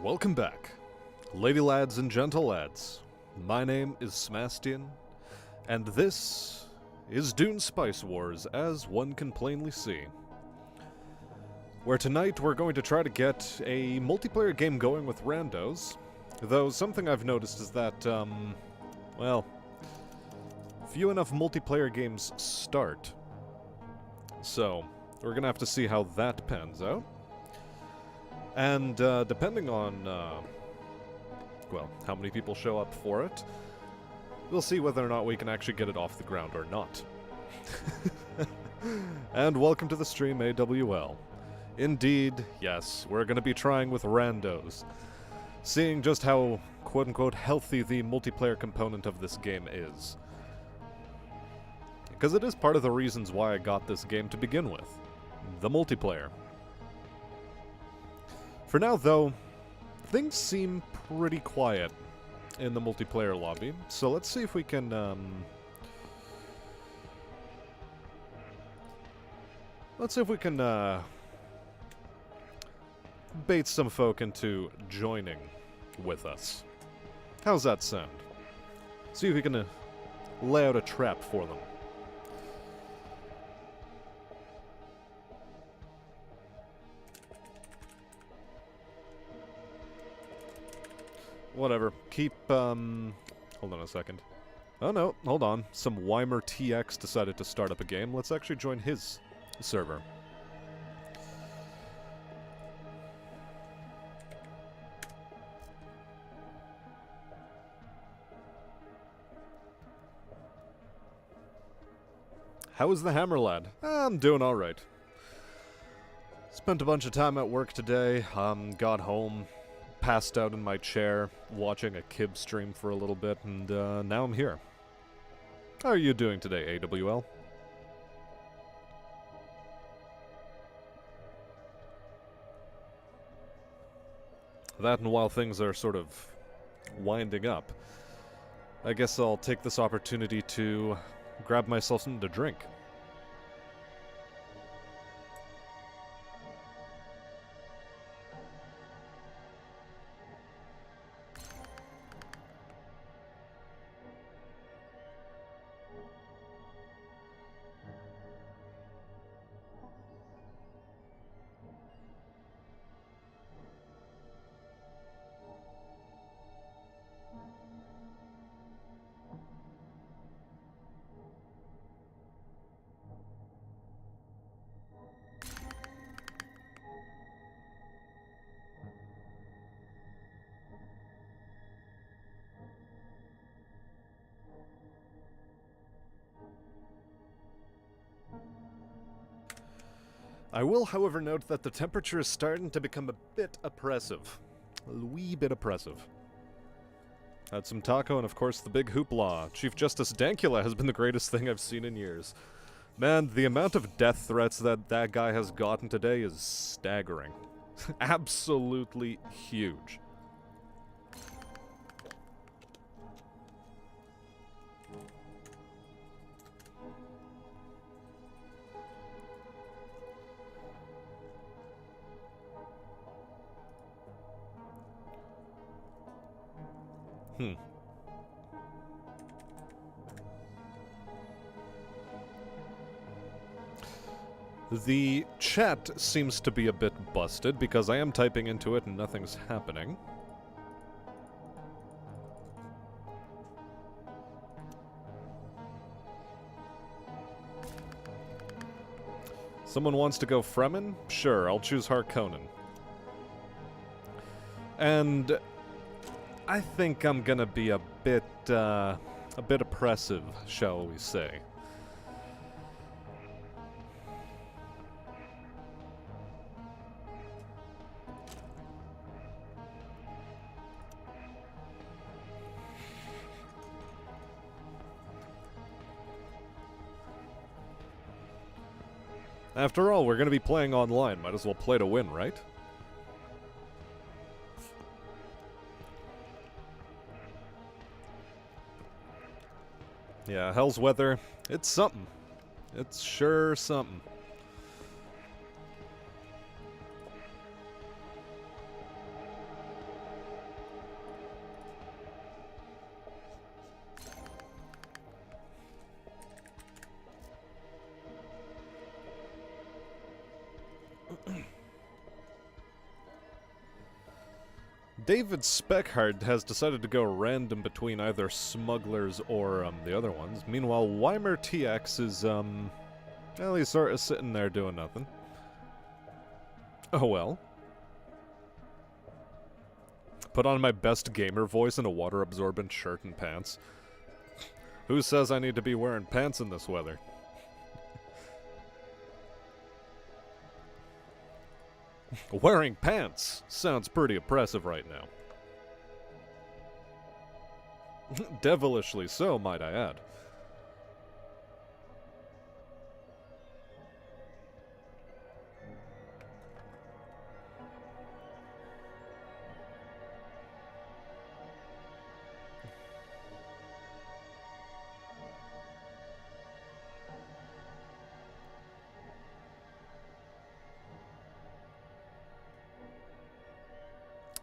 Welcome back, ladylads and gentlelads. My name is Smastian, and this is Dune Spice Wars, as one can plainly see. Where tonight we're going to try to get a multiplayer game going with randos, though something I've noticed is that, well, few enough multiplayer games start. So, we're gonna have to see how that pans out. And, depending on, well, how many people show up for it, we'll see whether or not we can actually get it off the ground or not. And welcome to the stream, AWL. Indeed, yes, we're gonna be trying with randos, seeing just how, quote-unquote, healthy the multiplayer component of this game is. Because it is part of the reasons why I got this game to begin with. The multiplayer. For now, though, things seem pretty quiet in the multiplayer lobby, so let's see if we can, bait some folk into joining with us. How's that sound? See if we can, lay out a trap for them. Whatever. Keep, hold on a second. Oh no, hold on. Some Weimer TX decided to start up a game. Let's actually join his server. How is the hammer lad? I'm doing alright. Spent a bunch of time at work today, got home, passed out in my chair, watching a Kib stream for a little bit, and now I'm here. How are you doing today, AWL? That, and while things are sort of winding up, I guess I'll take this opportunity to grab myself something to drink. I will, however, note that the temperature is starting to become a bit oppressive. A wee bit oppressive. Had some taco and, of course, the big hoopla. Chief Justice Dankula has been the greatest thing I've seen in years. Man, the amount of death threats that guy has gotten today is staggering. Absolutely huge. The chat seems to be a bit busted because I am typing into it and nothing's happening. Someone wants to go Fremen? Sure, I'll choose Harkonnen. And I think I'm gonna be a bit oppressive, shall we say. After all, we're gonna be playing online. Might as well play to win, right? Yeah, hell's weather. It's something. It's sure something. David Speckhard has decided to go random between either smugglers or the other ones. Meanwhile, Weimer TX is well, he's sort of sitting there doing nothing. Oh well. Put on my best gamer voice and a water-absorbent shirt and pants. Who says I need to be wearing pants in this weather? Wearing pants sounds pretty oppressive right now. Devilishly so, might I add.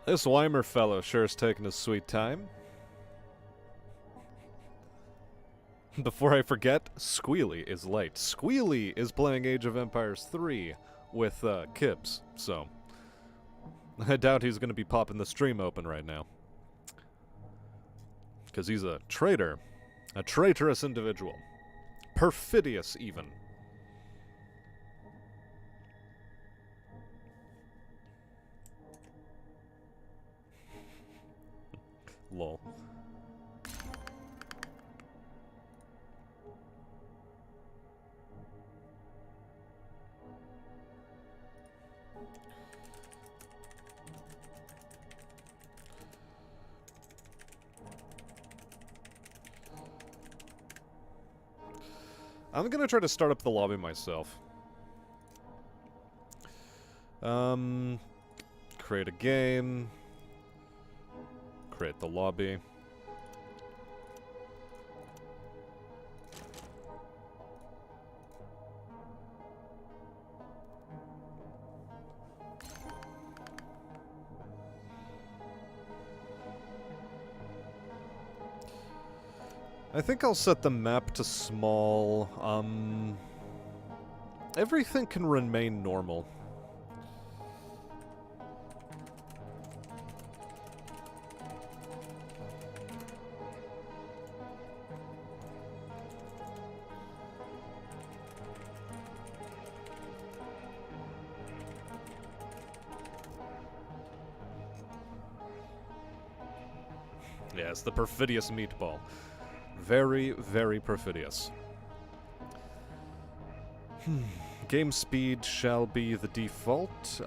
This Weimer fellow sure is taking his sweet time. Before I forget, Squealy is late. Squealy is playing Age of Empires 3 with Kibbs, so I doubt he's going to be popping the stream open right now. Because he's a traitor. A traitorous individual. Perfidious, even. Lol. I'm gonna try to start up the lobby myself. Create a game. Create the lobby. I think I'll set the map to small. Everything can remain normal. Yes, the perfidious meatball. Very, very perfidious. Game speed shall be the default.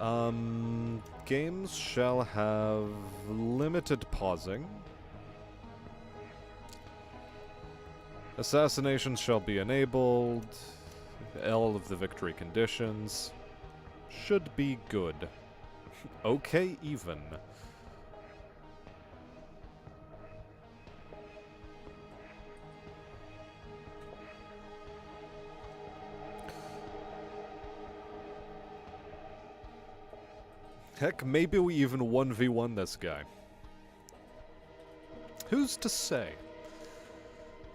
Games shall have limited pausing. Assassinations shall be enabled. All of the victory conditions should be good. Okay, even. Heck, maybe we even 1v1 this guy. Who's to say?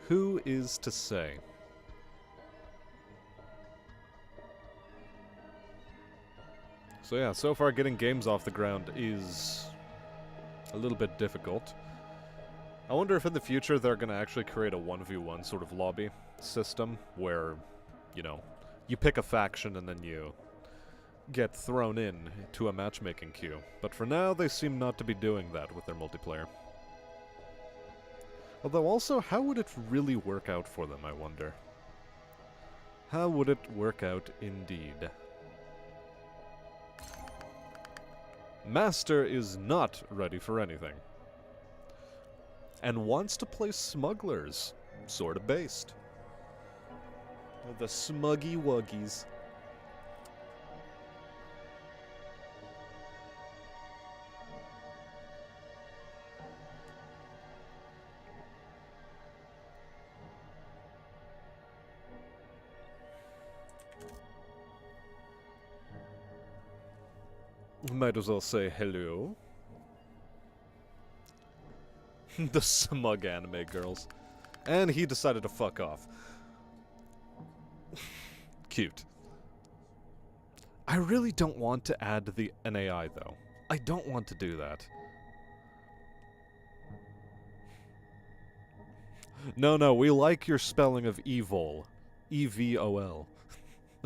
Who is to say? So yeah, so far getting games off the ground is a little bit difficult. I wonder if in the future they're going to actually create a 1v1 sort of lobby system where, you know, you pick a faction and then you get thrown in to a matchmaking queue. But for now, they seem not to be doing that with their multiplayer. Although also, how would it really work out for them, I wonder? How would it work out indeed? Master is not ready for anything. And wants to play smugglers. Sorta based. The smuggy wuggies. Might as well say hello. The smug anime girls. And he decided to fuck off. Cute. I really don't want to add an AI, though. I don't want to do that. No, we like your spelling of evil. E-V-O-L.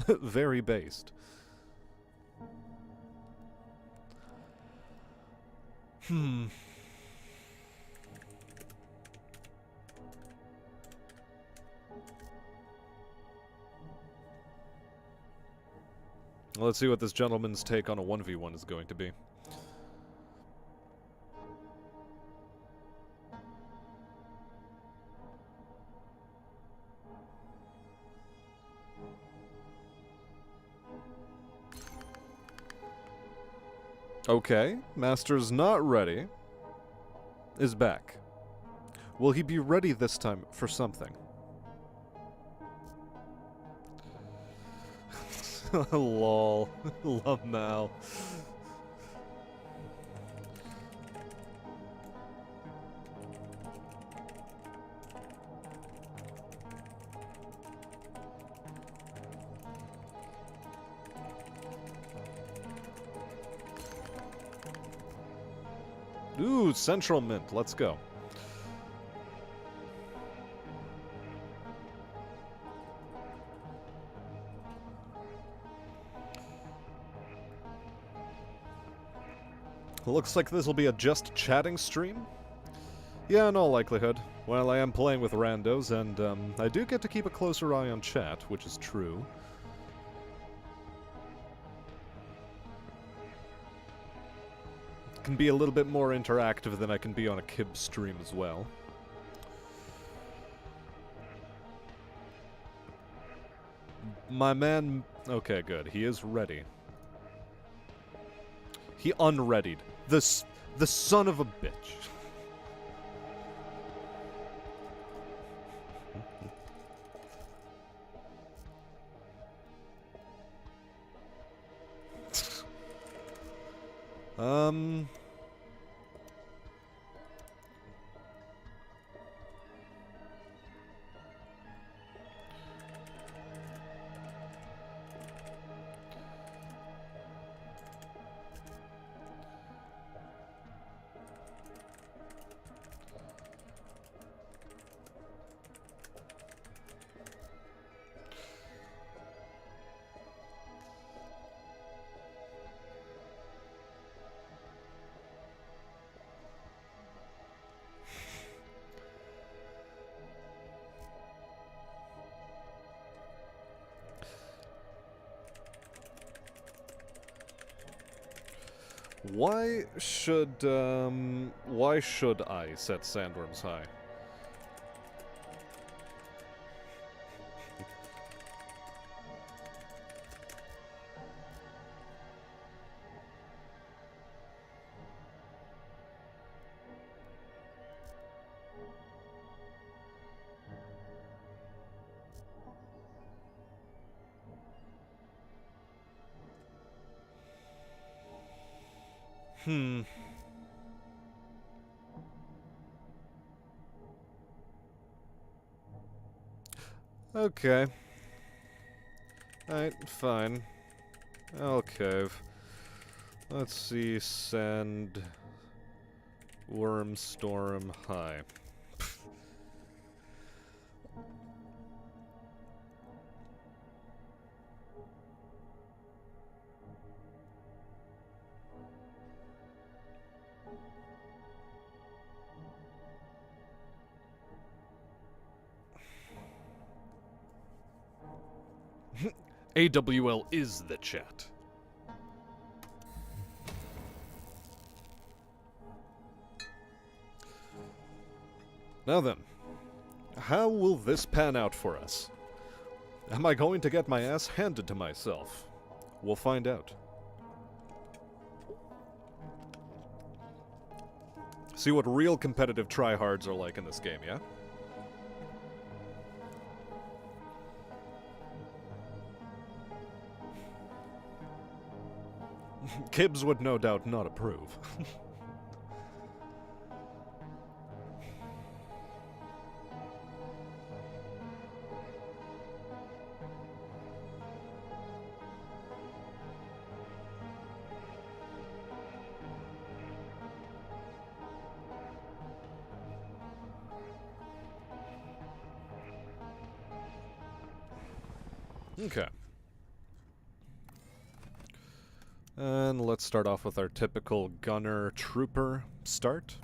Very based. Let's see what this gentleman's take on a 1v1 is going to be. Okay, Master's not ready. Is back. Will he be ready this time for something? Lol. Love Mal. Ooh, Central Mint. Let's go. Looks like this will be a just chatting stream. Yeah, in all likelihood. Well, I am playing with randos, and I do get to keep a closer eye on chat, which is true. Can be a little bit more interactive than I can be on a Kib stream as well. My man... Okay, good. He is ready. He unreadied. The son of a bitch. Why should I set sandworms high? Okay. Alright, fine. I'll cave. Let's see, send... Worm Storm high. AWL is the chat. Now then, how will this pan out for us? Am I going to get my ass handed to myself? We'll find out. See what real competitive tryhards are like in this game, yeah? Kibbs would no doubt not approve. Okay. And let's start off with our typical gunner trooper start.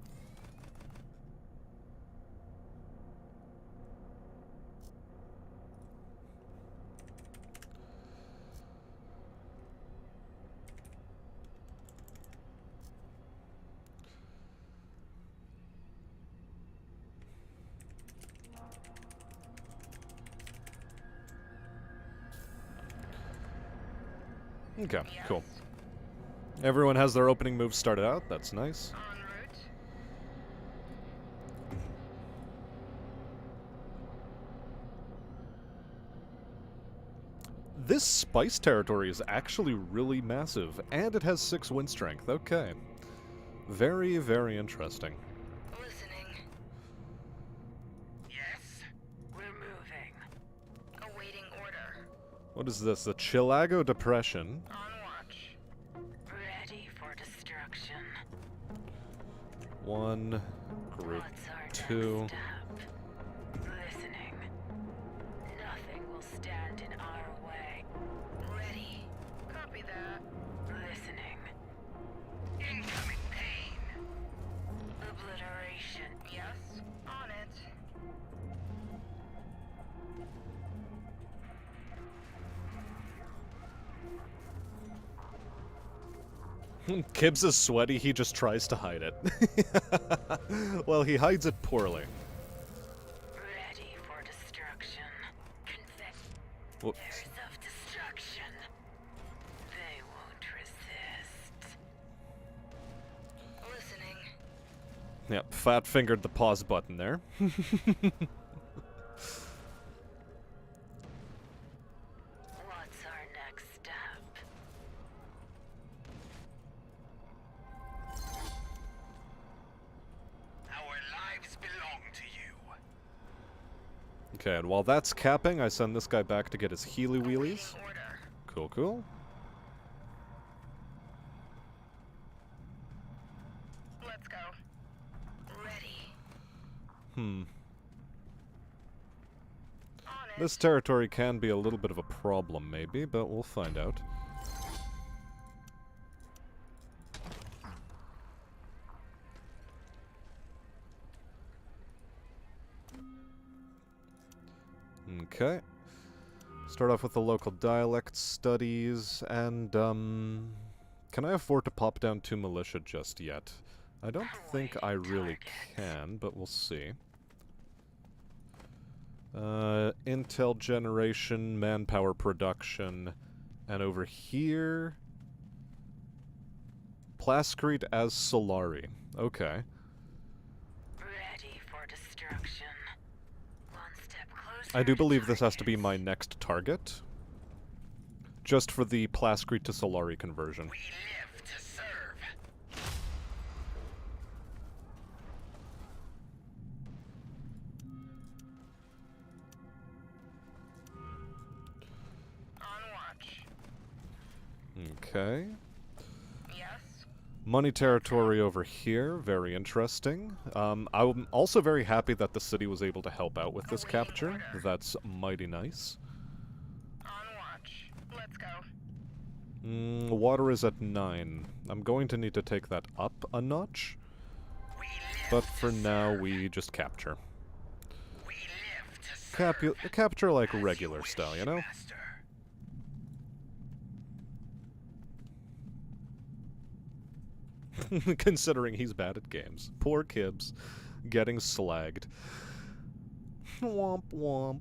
Okay, cool. Everyone has their opening moves started out. That's nice. This spice territory is actually really massive, and it has 6 wind strength. Okay. Very, very interesting. Listening. Yes, we're moving. Awaiting order. What is this? The Chilago Depression. On watch. Ready for destruction. 1, group What's our 2. next step? Listening. Nothing will stand in our way. Ready. Copy that. Listening. Incoming pain. Obliteration. Yes. On it. Kibbs is sweaty, he just tries to hide it. Well, he hides it poorly. Ready for destruction. Whoops. Convectors of destruction. They won't resist. Listening. Yep, fat-fingered the pause button there. What's our next step? Our lives belong to you. Okay, and while that's capping, I send this guy back to get his healy wheelies. Awaiting order. Cool, cool. Let's go. Ready. Hmm. On it. This territory can be a little bit of a problem, maybe, but we'll find out. Okay. Start off with the local dialect studies, and, can I afford to pop down 2 militia just yet? I don't think I really can, but we'll see. Intel generation, manpower production, and over here... Plascrete as Solari. Okay. Ready for destruction. One step closer. I do believe this has to be my next target. Just for the Plascrete to Solari conversion. We live to serve. On watch. Okay. Yes. Money territory over here, very interesting. I'm also very happy that the city was able to help out with this capture. That's mighty nice. On watch. Let's go. Water is at 9. I'm going to need to take that up a notch, We live but to for now serve. we just capture. We live to serve. Capture like As regular you wish, style, you know? Master. Considering he's bad at games. Poor Kibbs. Getting slagged. Womp womp.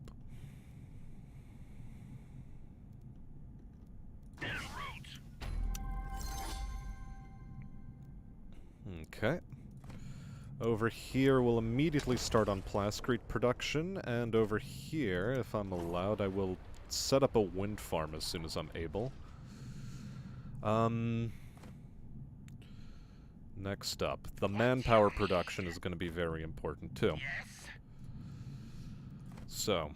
Okay. Over here, we'll immediately start on Plascrete production, and over here, if I'm allowed, I will set up a wind farm as soon as I'm able. Next up, the manpower production is going to be very important, too. Yes. So.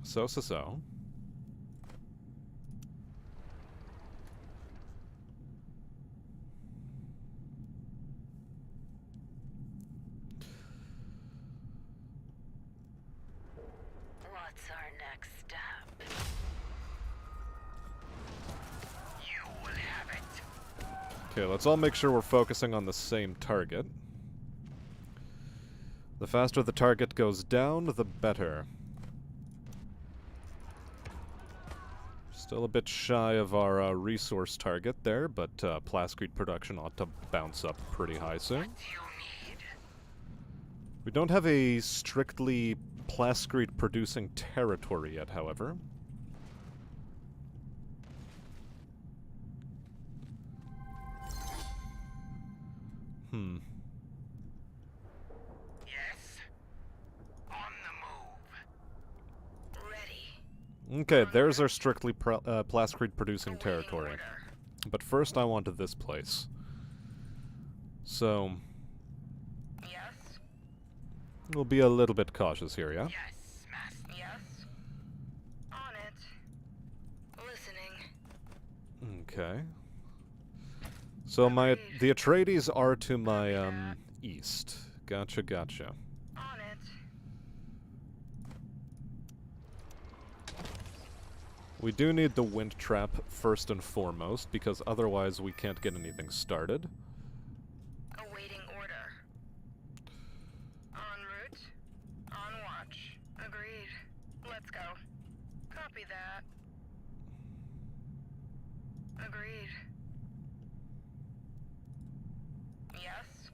So. What's our next step? Okay, let's all make sure we're focusing on the same target. The faster the target goes down, the better. Still a bit shy of our resource target there, but plascrete production ought to bounce up pretty high soon. We don't have a strictly plascrete producing territory yet, however. Yes. On the move. Ready. Okay, there's our strictly plascrete producing territory. But first I wanted this place. So, Yes. we'll be a little bit cautious here, yeah? Yes, Master. Yes. On it. Listening. Okay. So the Atreides are to my, east. Gotcha, gotcha. On it. We do need the wind trap first and foremost, because otherwise we can't get anything started. Awaiting order. En route. On watch. Agreed. Let's go. Copy that. Agreed. Yes.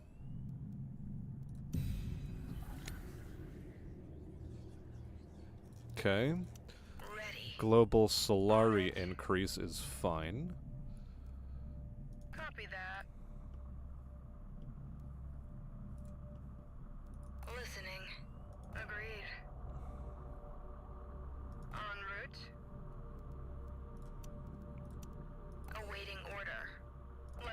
Okay. Ready. Global Solari increase is fine. Copy that. Listening. Agreed. En route. Awaiting order.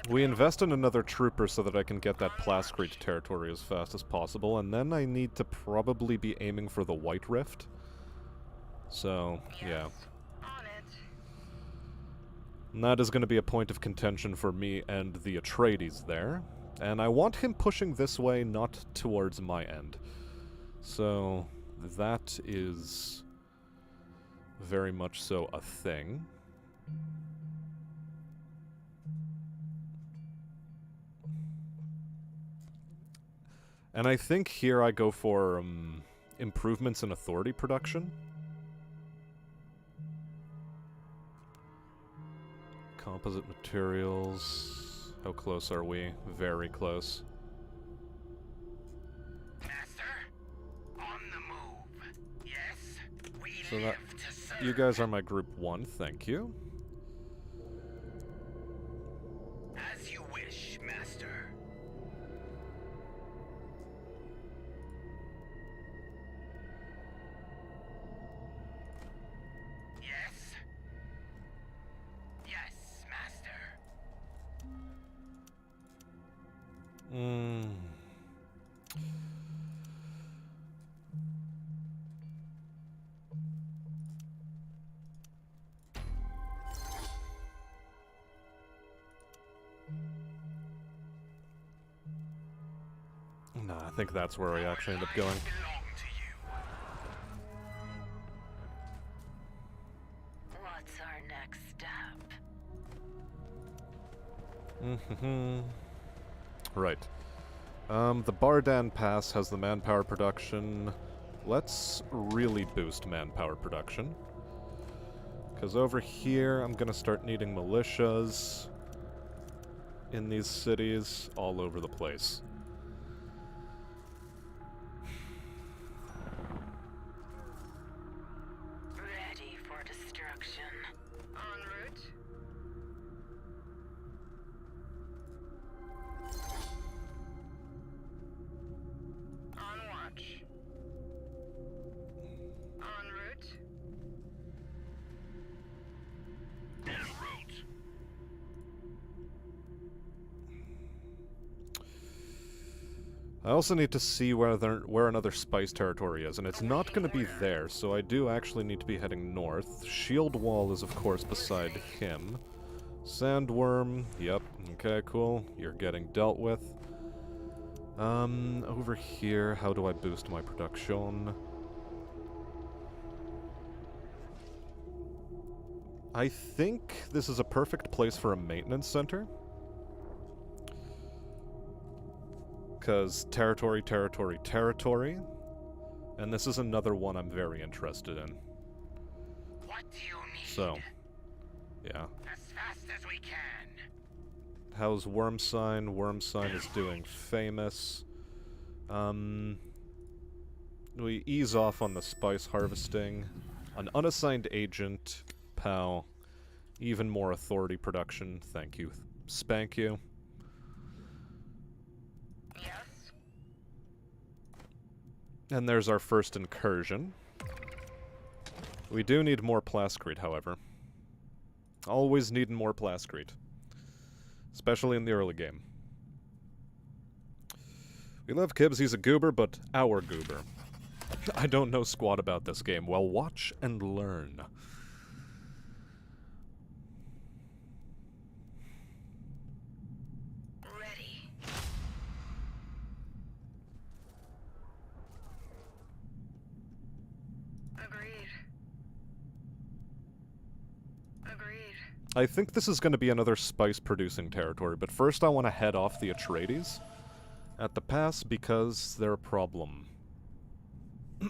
We invest in another trooper so that I can get that plascrete territory as fast as possible, and then I need to probably be aiming for the White Rift. So, yeah. On it. And that is going to be a point of contention for me and the Atreides there. And I want him pushing this way, not towards my end. So, that is very much so a thing. And I think here I go for improvements in authority production. Composite materials. How close are we? Very close. Master, on the move. Yes, we So live that to serve. you guys are my group 1, thank you. As you wish, Master. Yes. Yes, Master. No, I think that's where we actually end up going. Lives belong to you. What's our next step? Right. The Bardan Pass has the manpower production. Let's really boost manpower production. Because over here, I'm gonna start needing militias in these cities all over the place. Ready for destruction. En route. On watch. En route. En route. I also need to see where another spice territory is, and it's not going to be there, so I do actually need to be heading north. Shield Wall is, of course, beside him. Sandworm, yep, okay, cool. You're getting dealt with. Over here, how do I boost my production? I think this is a perfect place for a maintenance center. because territory, territory, territory. And this is another one I'm very interested in. What do you need? So, yeah. As fast as we can. How's Wormsign? Wormsign is doing famous. We ease off on the spice harvesting. An unassigned agent, POW. Even more authority production. Thank you. Spank you. Yes? And there's our first incursion. We do need more plascrete, however. Always needing more plascrete. Especially in the early game. We love Kibbs, he's a goober, but our goober. I don't know squat about this game. Well, watch and learn. Ready. Agreed. Agreed. I think this is going to be another spice-producing territory, but first I want to head off the Atreides at the pass because they're a problem. We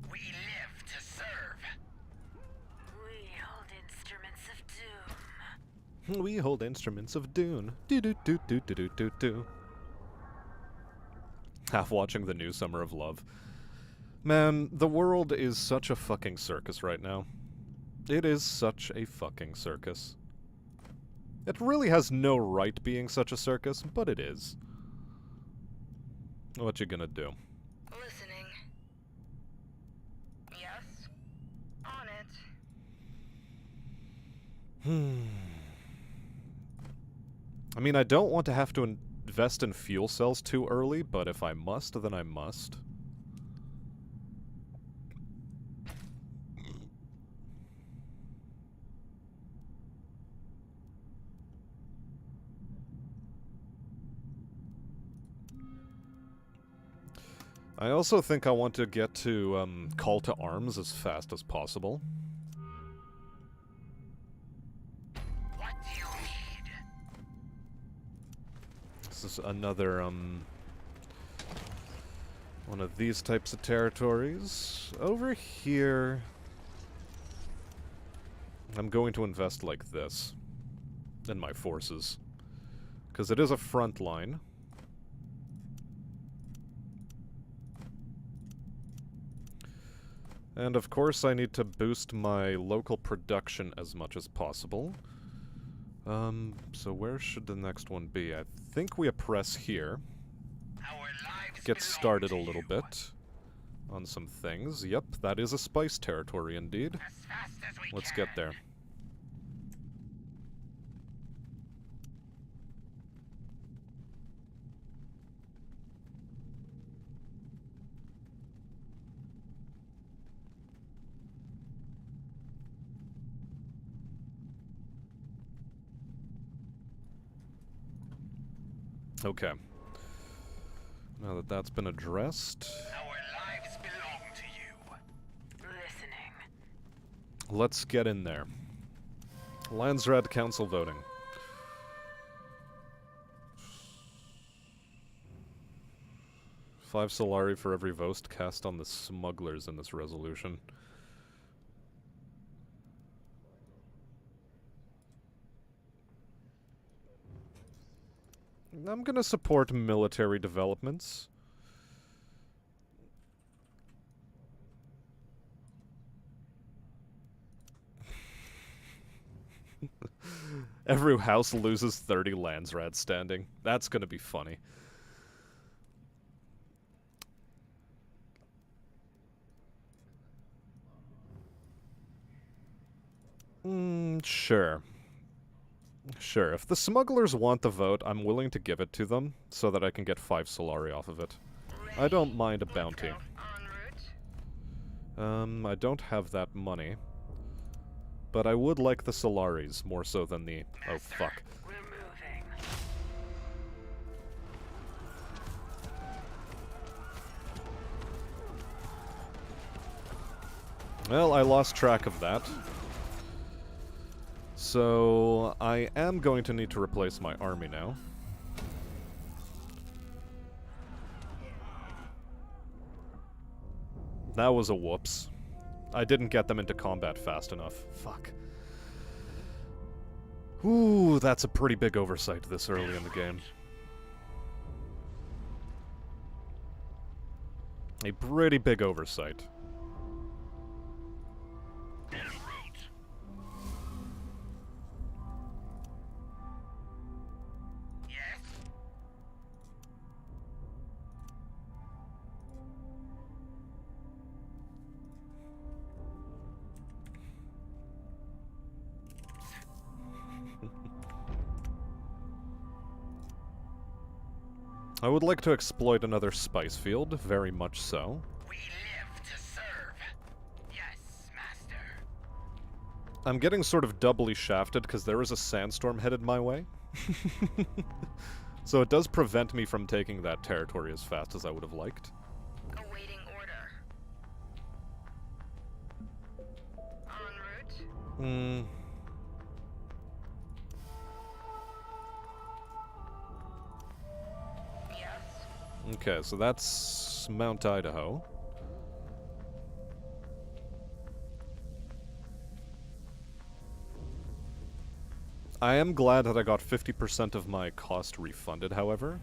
live to serve. We hold instruments of doom. We hold instruments of Dune. Do-do-do-do-do-do-do. Half watching the new Summer of Love. Man, the world is such a fucking circus right now. It is such a fucking circus. It really has no right being such a circus, but it is. What you gonna do? Listening. Yes? On it. I mean, I don't want to have to invest in fuel cells too early, but if I must, then I must. I also think I want to get to call to arms as fast as possible. What do you need? This is another, one of these types of territories. Over here, I'm going to invest like this in my forces. Because it is a front line. And of course I need to boost my local production as much as possible. So where should the next one be? I think we press here. Our lives Get belong started to a little you. bit on some things. Yep, that is a spice territory indeed. As fast as we Let's can. get there. Okay. Now that that's been addressed, Our lives belong to you. Listening. let's get in there. Landsrat Council voting. Five Solari for every vote cast on the smugglers in this resolution. I'm gonna support military developments. Every house loses 30 Landsrat standing. That's gonna be funny. Sure. Sure, if the smugglers want the vote, I'm willing to give it to them, so that I can get 5 Solari off of it. I don't mind a bounty. Let's go. En route. I don't have that money. But I would like the Solaris, more so than the... Oh, fuck. We're moving. Well, I lost track of that. So, I am going to need to replace my army now. That was a whoops. I didn't get them into combat fast enough. Fuck. Ooh, that's a pretty big oversight this early in the game. A pretty big oversight. I would like to exploit another spice field, very much so. We live to serve. Yes, master. I'm getting sort of doubly shafted because there is a sandstorm headed my way. So it does prevent me from taking that territory as fast as I would have liked. Awaiting order. En route? Yes. Okay, so that's Mount Idaho. I am glad that I got 50% of my cost refunded, however.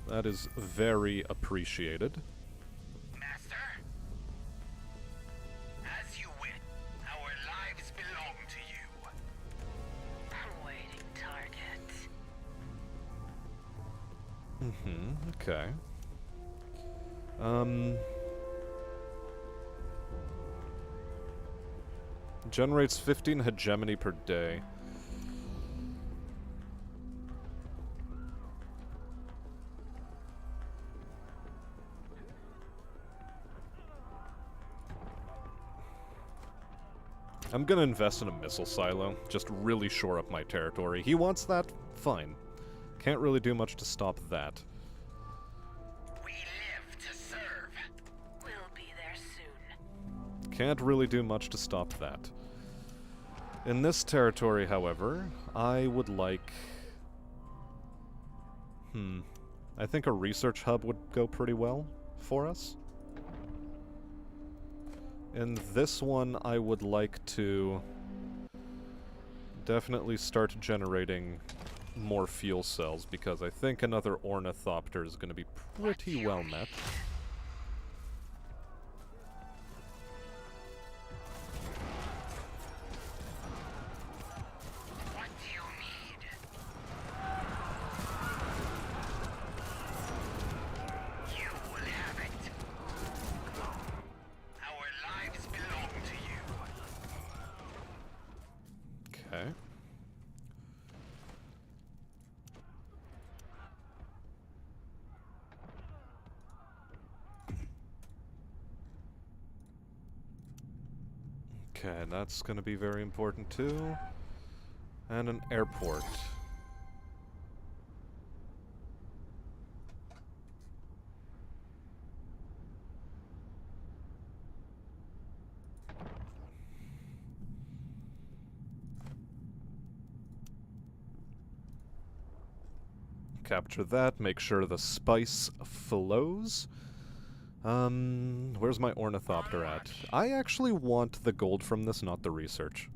That is very appreciated. Master? As you wit, our lives belong to you. Awaiting target. Okay. Generates 15 hegemony per day. I'm gonna invest in a missile silo, just really shore up my territory. He wants that? Fine. Can't really do much to stop that. We live to serve. We'll be there soon. Can't really do much to stop that. In this territory, however, I would like... I think a research hub would go pretty well for us. In this one, I would like to definitely start generating more fuel cells, because I think another ornithopter is going to be pretty well met. What do you need? You will have it. Our lives belong to you. Okay. Okay, that's going to be very important too. And an airport. Capture that, make sure the spice flows. Where's my ornithopter at? I actually want the gold from this, not the research.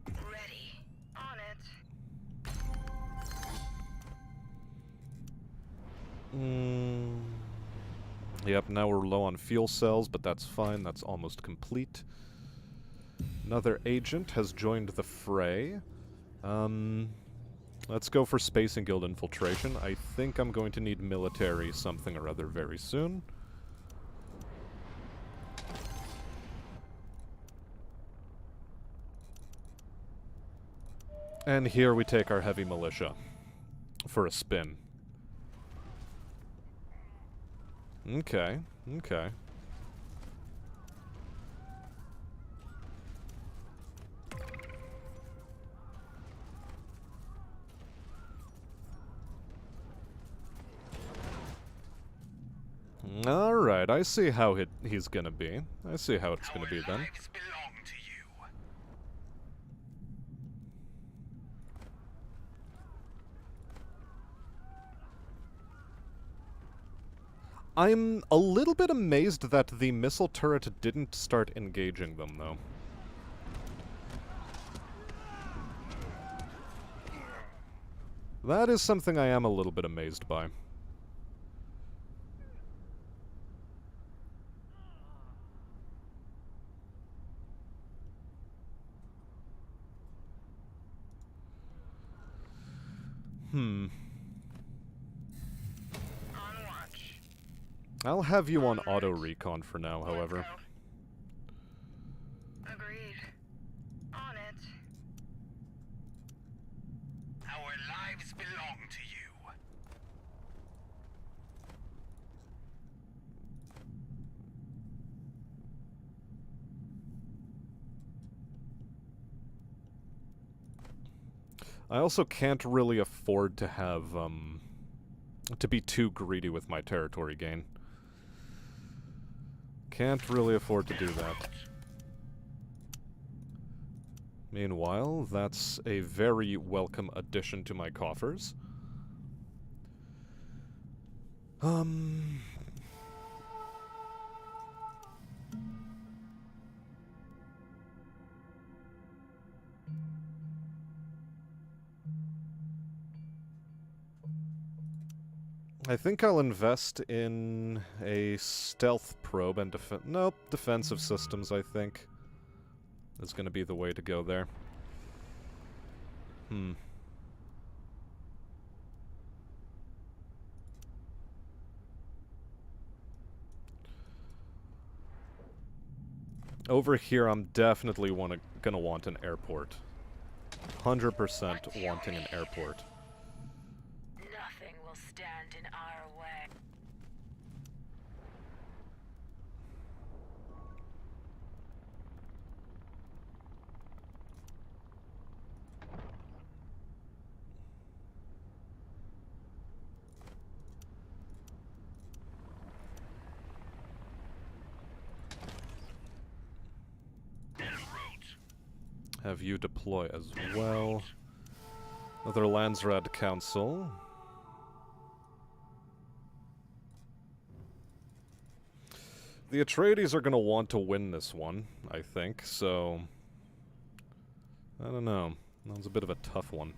Ready. On it. Yep, now we're low on fuel cells, but that's fine, that's almost complete. Another agent has joined the fray. Let's go for Space and Guild infiltration. I think I'm going to need military something or other very soon. And here we take our heavy militia for a spin. Okay, okay. Alright, I see how he's gonna be. I see how it's gonna be then. Lives belong to you. I'm a little bit amazed that the missile turret didn't start engaging them, though. That is something I am a little bit amazed by. On watch. I'll have you on auto recon for now, however. Let's go. Agreed. On it. Our lives belong to you. I also can't really afford to have, to be too greedy with my territory gain. Can't really afford to do that. Meanwhile, that's a very welcome addition to my coffers. I think I'll invest in a stealth probe and defensive systems, I think. Is gonna be the way to go there. Over here, I'm definitely gonna want an airport. 100% wanting an airport. Nothing will stand in our way. Have you deploy as well. Another Landsrad Council. The Atreides are gonna want to win this one, I think, so... I don't know. That was a bit of a tough one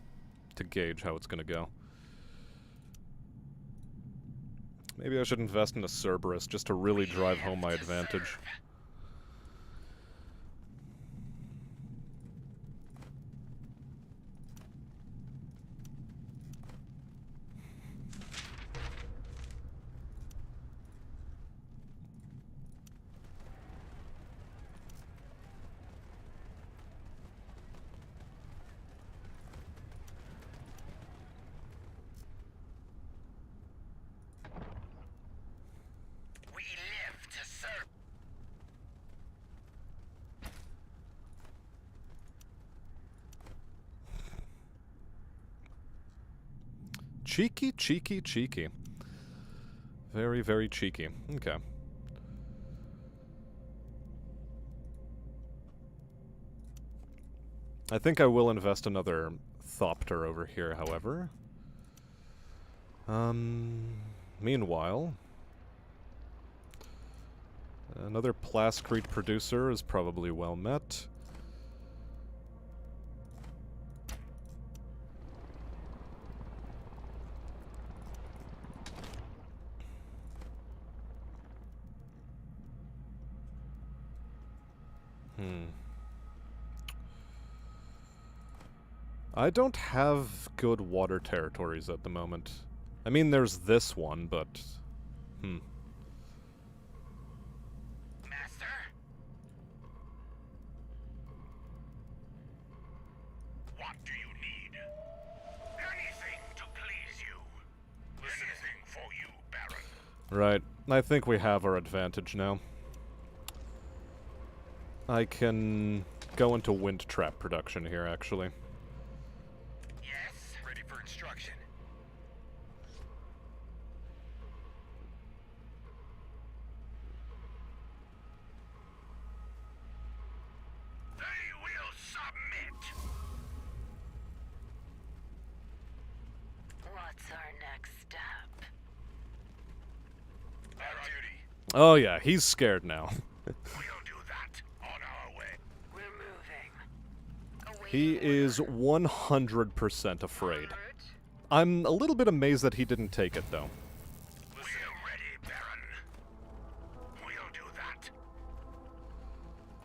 to gauge how it's gonna go. Maybe I should invest in a Cerberus just to really drive home my advantage. We live to serve. Cheeky, cheeky, cheeky. Very, very cheeky. Okay. I think I will invest another Thopter over here, however. Meanwhile... Another Plascrete producer is probably well met. I don't have good water territories at the moment. I mean, there's this one, but... Master? What do you need? Anything to please you. Anything for you, Baron. Right. I think we have our advantage now. I can go into wind trap production here, actually. Yes, ready for instruction. Oh yeah, he's scared now. We'll do that on our way. We're moving. He Awaiting is order. 100% afraid. En route. I'm a little bit amazed that he didn't take it, though. We're ready, Baron. We'll do that.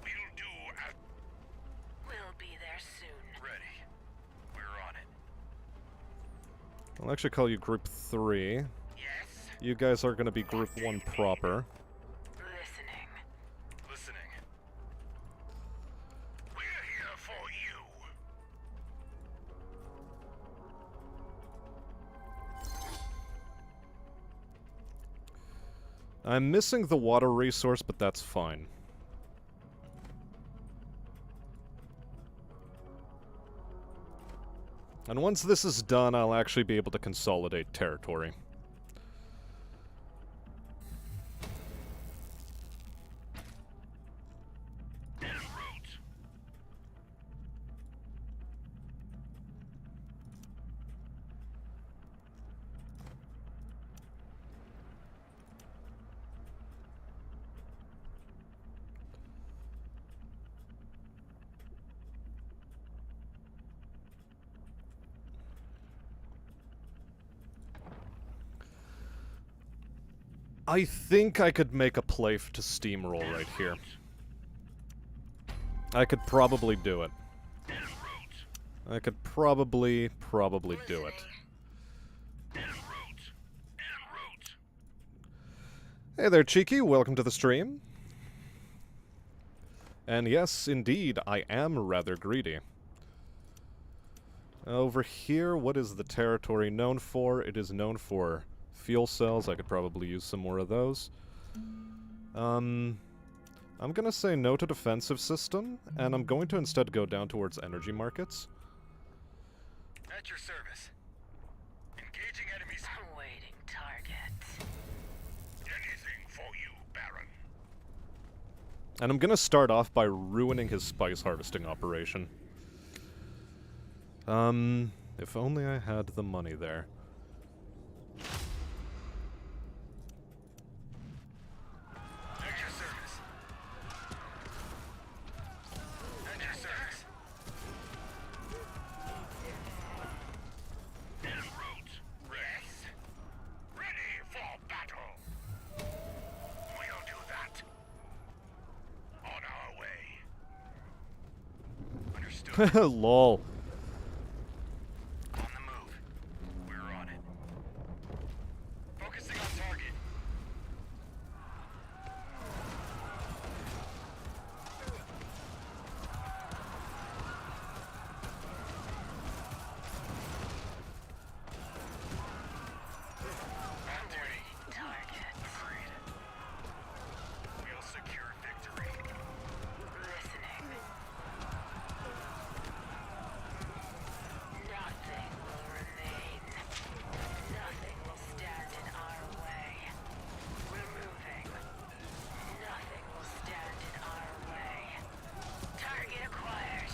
We'll do as We'll be there soon. ready. We're on it. I'll actually call you Group 3. Yes. You guys are going to be Group 1 proper. Listening. Listening. We're here for you. I'm missing the water resource, but that's fine. And once this is done, I'll actually be able to consolidate territory. En route. I think I could make a play to steamroll right here. I could probably do it. En route. I could probably do it. En route. En route. Hey there, Cheeky. Welcome to the stream. And yes, indeed, I am rather greedy. Over here, what is the territory known for? It is known for fuel cells. I could probably use some more of those. I'm gonna say no to defensive system, and I'm going to instead go down towards energy markets. At your service. Engaging enemies. Awaiting target. Anything for you, Baron. And I'm gonna start off by ruining his spice harvesting operation. If only I had the money there. At your service. At your service. En route. Yes. Ready for battle. We'll do that. On our way. Understood. Lol. On the move. We're on it. Focusing on target. On duty. Target. Agreed. We'll secure victory. Listening. Nothing will remain. Nothing will stand in our way. We're moving. Nothing will stand in our way. Target acquired.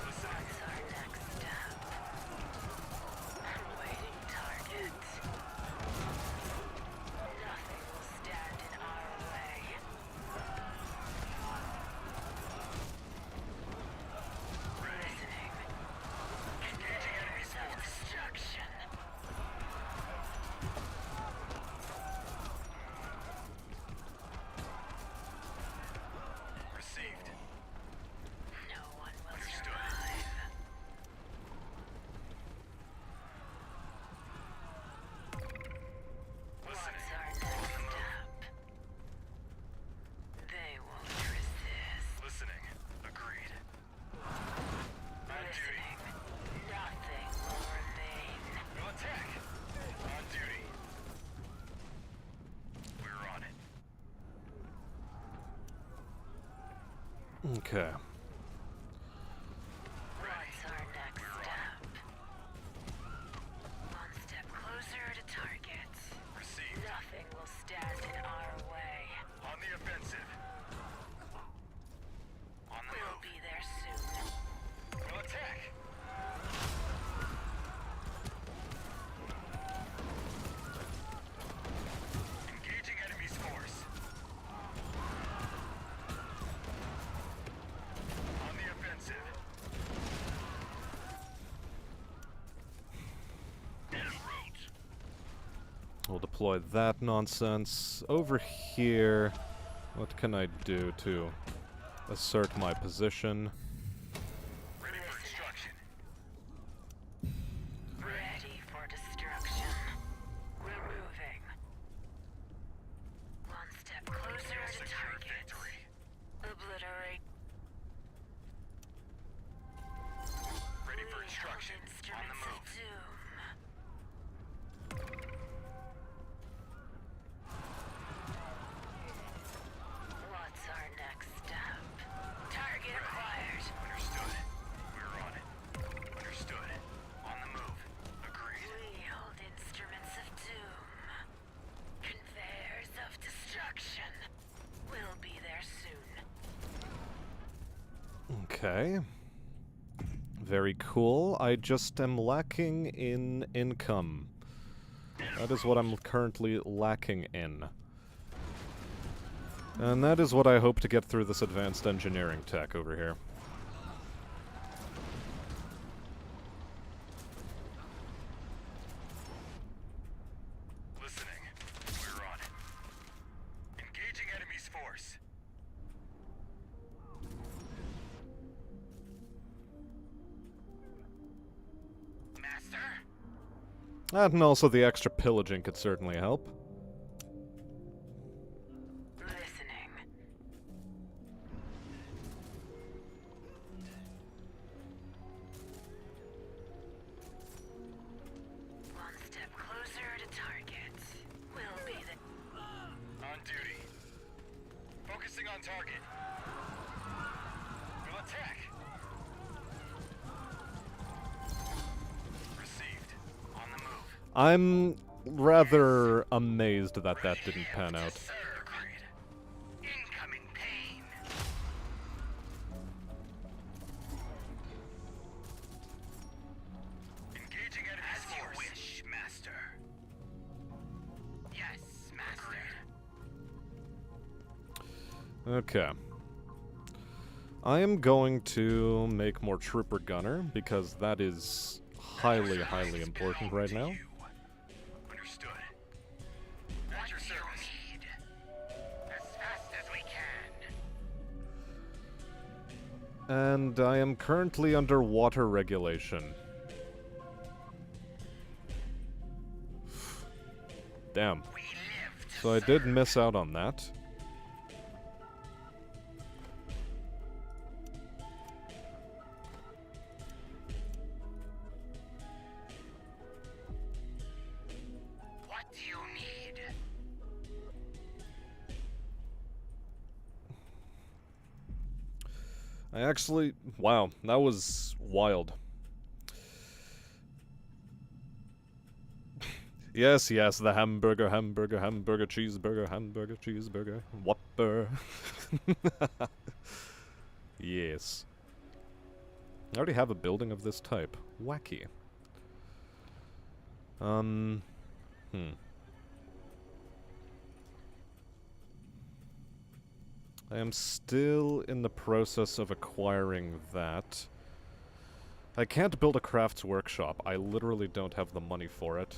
What's our next step? Awaiting target. Nothing will stand in our way. Listening. Engaging enemy force. Destruction. Received. No one will Understood. survive. What's Listening. our next step? They won't resist. Listening. Agreed. On duty. Listening. Nothing will remain. No attack. On duty. We're on it. Okay. What's our next step? One step closer to target. Received. Nothing will stand in our way. On the offensive. On the We'll move. be there soon. No attack. Engaging enemy's force. We'll deploy that nonsense. Over here, what can I do to assert my position? Ready for extraction. Ready for destruction. We're moving. One step closer to Secure target. victory. Obliterate. Ready for We extraction. hold On the instruments of move. doom. What's our next step? Target acquired. Understood. We're on it. Understood. On the move. Agreed. We hold instruments of doom. Conveyors of destruction. We'll be there soon. Okay. Very cool. I just am lacking in income. That is what I'm currently lacking in. And that is what I hope to get through this advanced engineering tech over here. Listening. We're on it. Engaging enemy's force. Master? And also the extra pillaging could certainly help. Listening. One step closer to target. We'll be the... On duty. Focusing on target. We'll attack. Received. On the move. I'm rather amazed that that didn't pan out. Sir, agreed. Incoming pain. Engaging enemy's force. As you wish, Master. Yes, Master. Okay. I am going to make more Trooper Gunner, because that is highly, highly important right now. Understood. At your service. As fast as we can. And I am currently under water regulation. Damn. We live to So I did miss out on that. What do you need? I actually... Wow, that was wild. Yes, yes, the hamburger, hamburger, hamburger, cheeseburger, hamburger, cheeseburger, Whopper. Yes. I already have a building of this type. Wacky. I am still in the process of acquiring that. I can't build a crafts workshop. I literally don't have the money for it.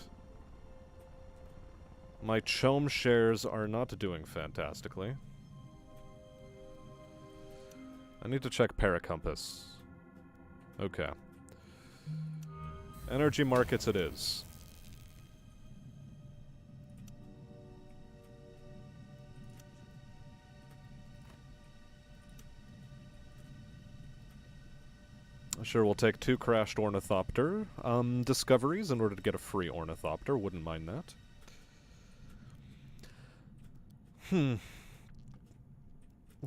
My Chome shares are not doing fantastically. I need to check Paracompass. Okay. Energy markets it is. Sure, we'll take 2 crashed ornithopter discoveries in order to get a free ornithopter. Wouldn't mind that.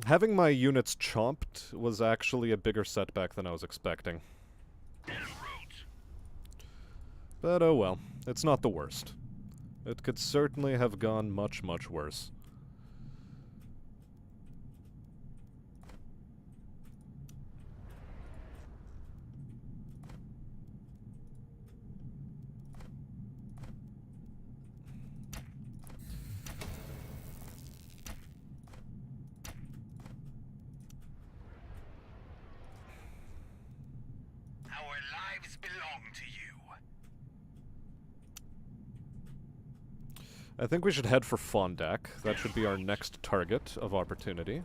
Having my units chomped was actually a bigger setback than I was expecting. But oh well, it's not the worst. It could certainly have gone much, much worse. Our lives belong to you. I think we should head for Fondak. That should be our next target of opportunity.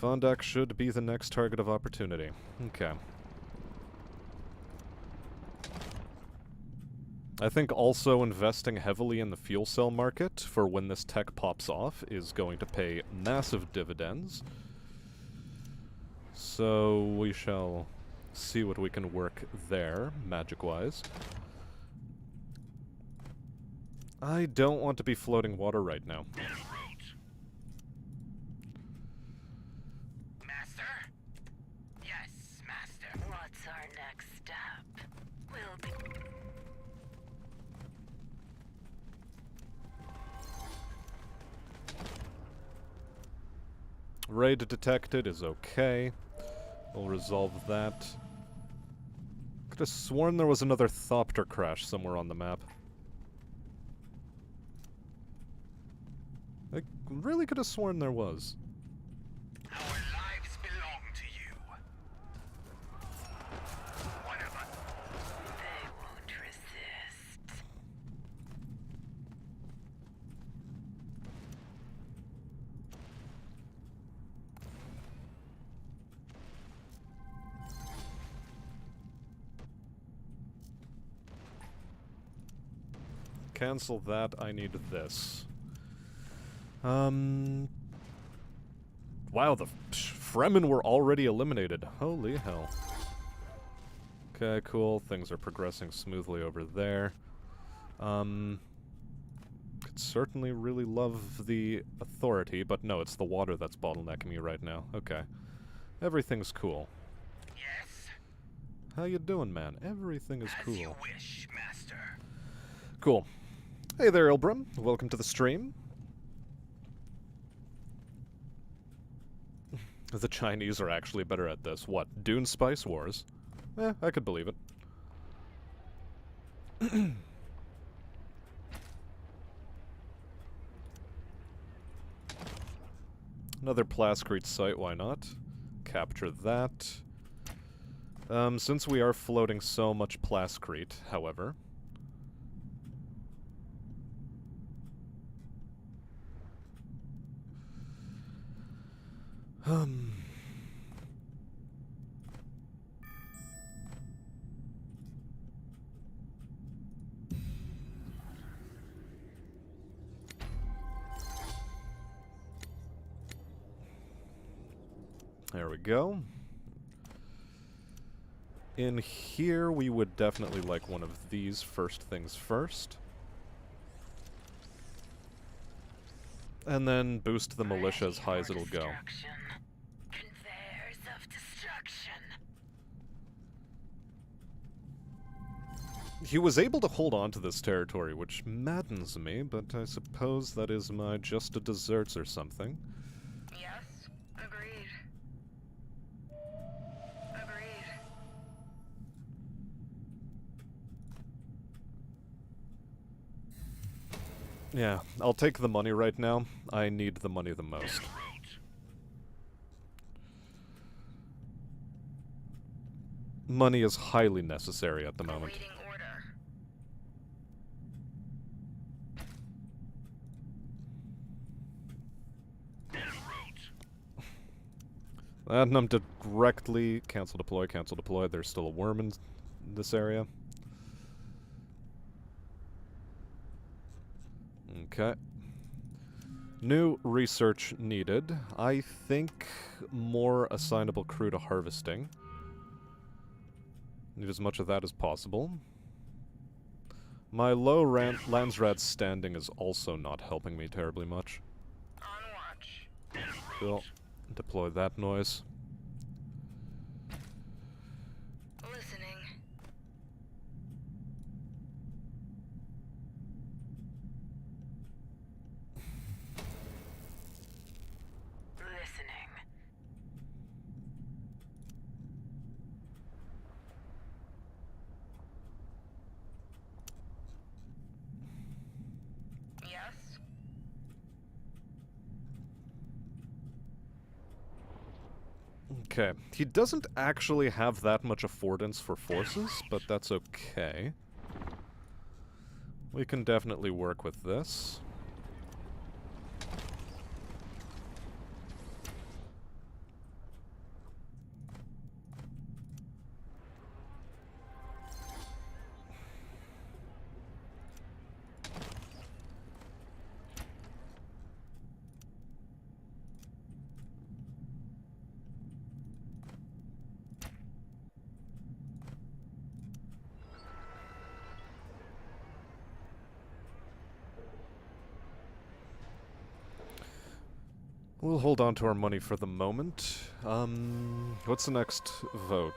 Fondak should be the next target of opportunity. Okay. I think also investing heavily in the fuel cell market for when this tech pops off is going to pay massive dividends. So we shall see what we can work there, magic-wise. I don't want to be floating water right now. Master? Yes, Master. What's our next step? We'll be... Raid detected is okay. We'll resolve that. Could have sworn there was another Thopter crash somewhere on the map. I really could have sworn there was. Our lives belong to you. Whatever. They won't resist. Cancel that, I need this. Wow, the Fremen were already eliminated. Holy hell. Okay, cool. Things are progressing smoothly over there. Could certainly really love the authority, but no, it's the water that's bottlenecking me right now. Okay. Everything's cool. Yes? How you doing, man? Everything is As cool. you wish, Master. Cool. Hey there, Ilbrim. Welcome to the stream. The Chinese are actually better at this. What? Dune Spice Wars? I could believe it. Another Plascrete site, why not? Capture that. Since we are floating so much Plascrete, however... There we go. In here, we would definitely like one of these first things first. And then boost the militia as high as it'll go. Conveyors of destruction. He was able to hold on to this territory, which maddens me, but I suppose that is my just a desserts or something. Yes, agreed. Agreed. Yeah, I'll take the money right now. I need the money the most. Money is highly necessary at the moment. Awaiting order. And I'm directly cancel deploy, cancel deploy. There's still a worm in this area. Okay. New research needed. I think more assignable crew to harvesting. Need as much of that as possible. My low Landsrad standing is also not helping me terribly much. On watch. Cool. Deploy that noise. Listening. Listening. Yes. Okay. He doesn't actually have that much affordance for forces, but that's okay. We can definitely work with this. We'll hold on to our money for the moment. What's the next vote?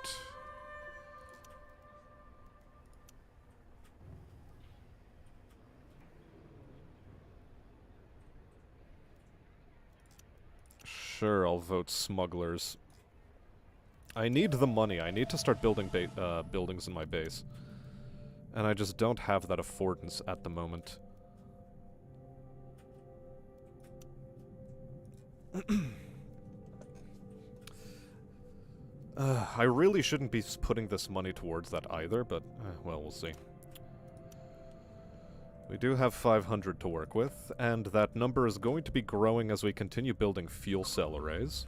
Sure, I'll vote smugglers. I need the money. I need to start building buildings in my base. And I just don't have that affordance at the moment. I really shouldn't be putting this money towards that either, but, well, we'll see. We do have 500 to work with, and that number is going to be growing as we continue building fuel cell arrays.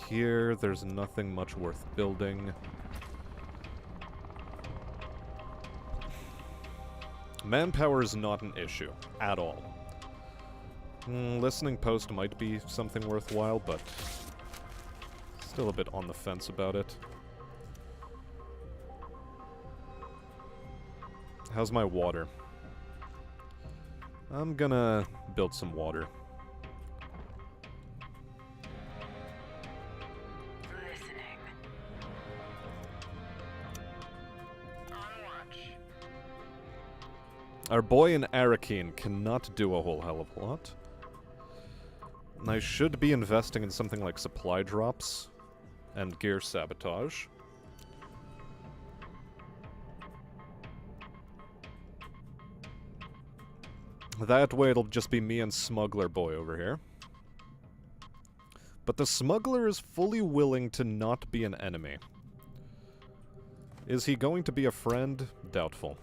Here, there's nothing much worth building. Manpower is not an issue, at all. Listening post might be something worthwhile, but still a bit on the fence about it. How's my water? I'm gonna build some water. Listening. On watch. Our boy in Arrakis cannot do a whole hell of a lot. I should be investing in something like supply drops and gear sabotage. That way it'll just be me and Smuggler Boy over here. But the Smuggler is fully willing to not be an enemy. Is he going to be a friend? Doubtful.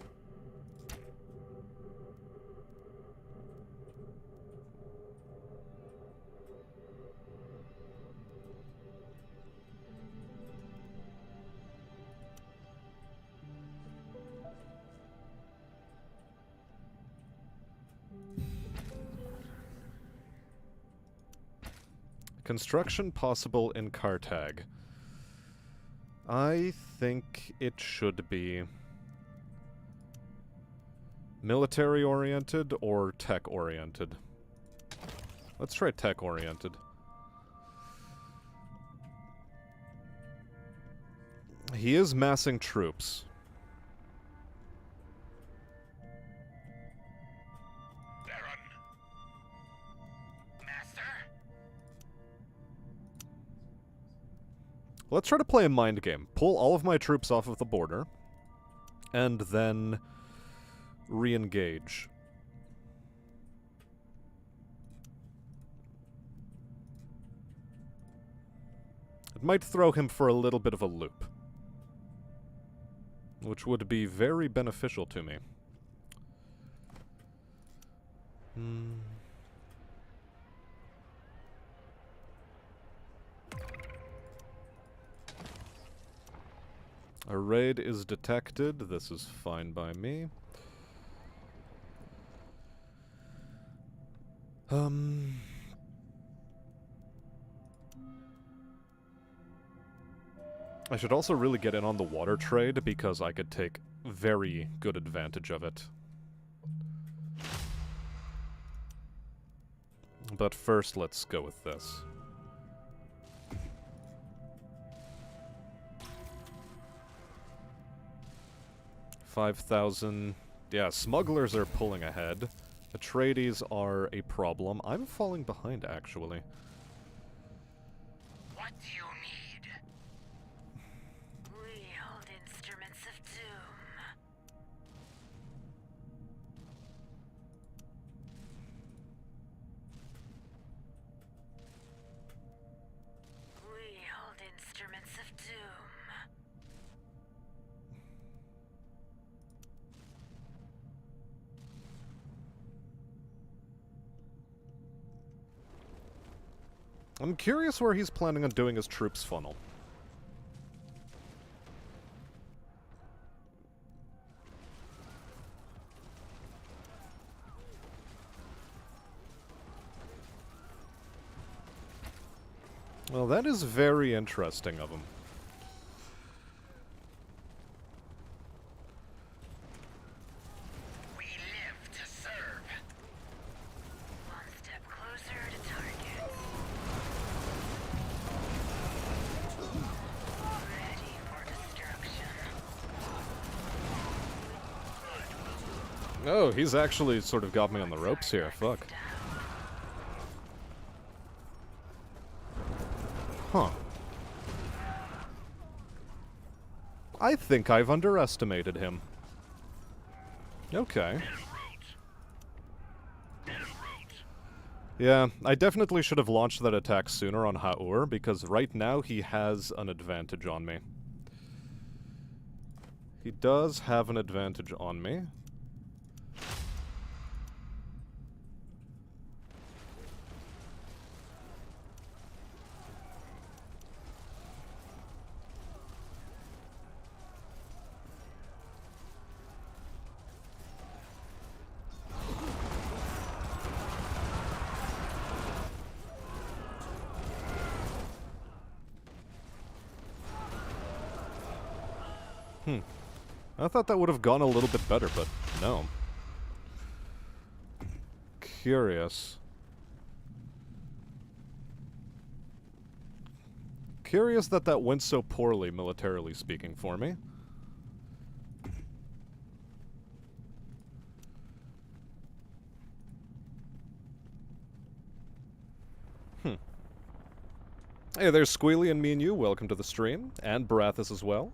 Construction possible in Cartag. I think it should be military-oriented or tech-oriented. Let's try tech-oriented. He is massing troops. Let's try to play a mind game. Pull all of my troops off of the border, and then re-engage. It might throw him for a little bit of a loop, which would be very beneficial to me. A raid is detected. This is fine by me. I should also really get in on the water trade because I could take very good advantage of it. But first, let's go with this. $5,000. Yeah, smugglers are pulling ahead. Atreides are a problem. I'm falling behind, actually. What do you need? Wield instruments of doom. Wield instruments of doom. I'm curious where he's planning on doing his troops funnel. Well, that is very interesting of him. We live to serve. One step closer to target. Ready for destruction. Oh, he's actually sort of got me on the ropes here. Fuck. Huh. I think I've underestimated him. Okay. Yeah, I definitely should have launched that attack sooner on Ha'ur, because right now he has an advantage on me. He does have an advantage on me. I thought that would have gone a little bit better, but no. Curious. Curious that that went so poorly, militarily speaking, for me. Hey, there's Squealy and me and you. Welcome to the stream. And Barathis as well.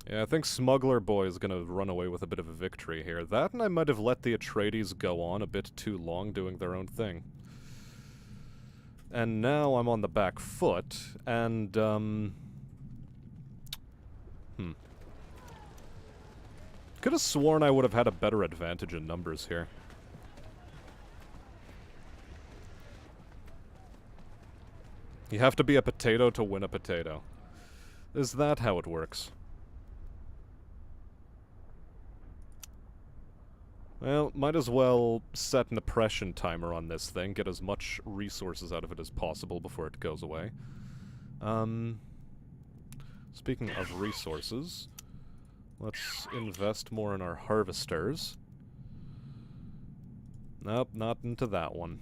Yeah, I think Smuggler Boy is gonna run away with a bit of a victory here. That, and I might have let the Atreides go on a bit too long doing their own thing. And now I'm on the back foot, and, could have sworn I would have had a better advantage in numbers here. You have to be a potato to win a potato. Is that how it works? Well, might as well set an oppression timer on this thing, get as much resources out of it as possible before it goes away. Speaking of resources, let's invest more in our harvesters. Nope, not into that one.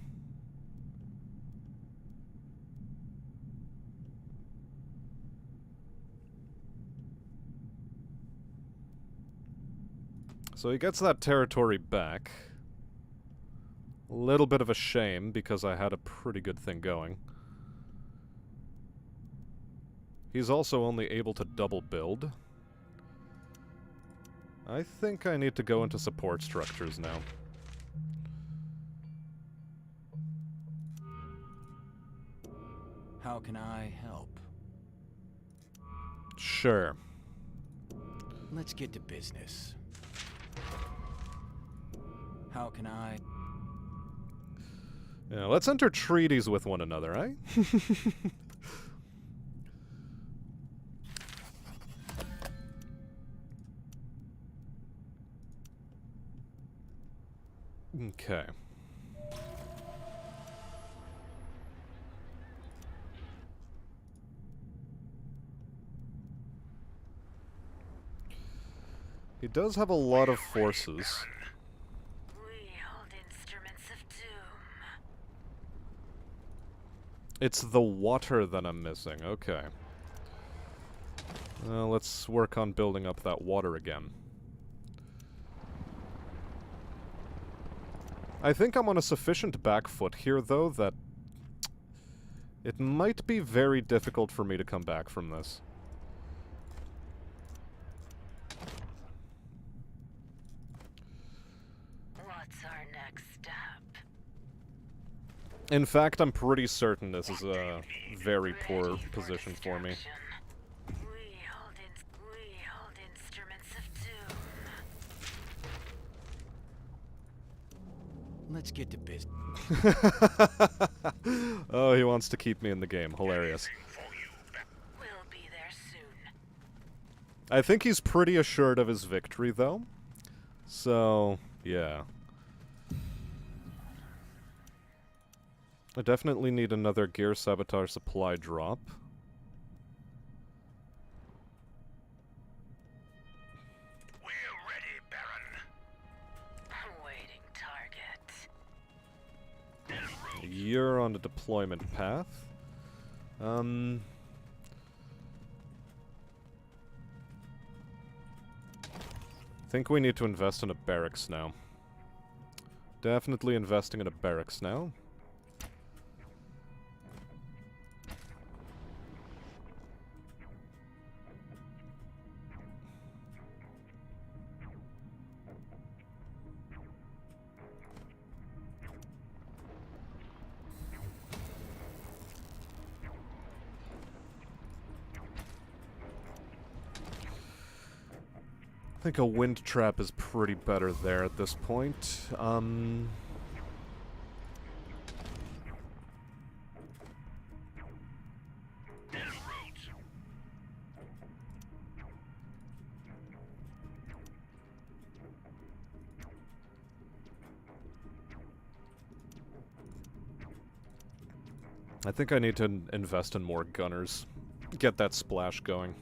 So he gets that territory back. A little bit of a shame, because I had a pretty good thing going. He's also only able to double build. I think I need to go into support structures now. How can I help? Sure. Let's get to business. How can I... Yeah, let's enter treaties with one another, eh? Okay. He does have a lot of forces. We hold instruments of doom. It's the water that I'm missing, okay. Let's work on building up that water again. I think I'm on a sufficient back foot here, though, that it might be very difficult for me to come back from this. What's our next step? In fact, I'm pretty certain this is a very poor position for me. We hold instruments of doom. Let's get to business. Oh, he wants to keep me in the game. Hilarious. We'll be there soon. I think he's pretty assured of his victory, though. So, yeah. I definitely need another gear sabotage supply drop. We're ready, Baron. Awaiting target. You're on the deployment path. I think we need to invest in a barracks now. Definitely investing in a barracks now. I think a wind trap is pretty better there at this point. I think I need to invest in more gunners. Get that splash going.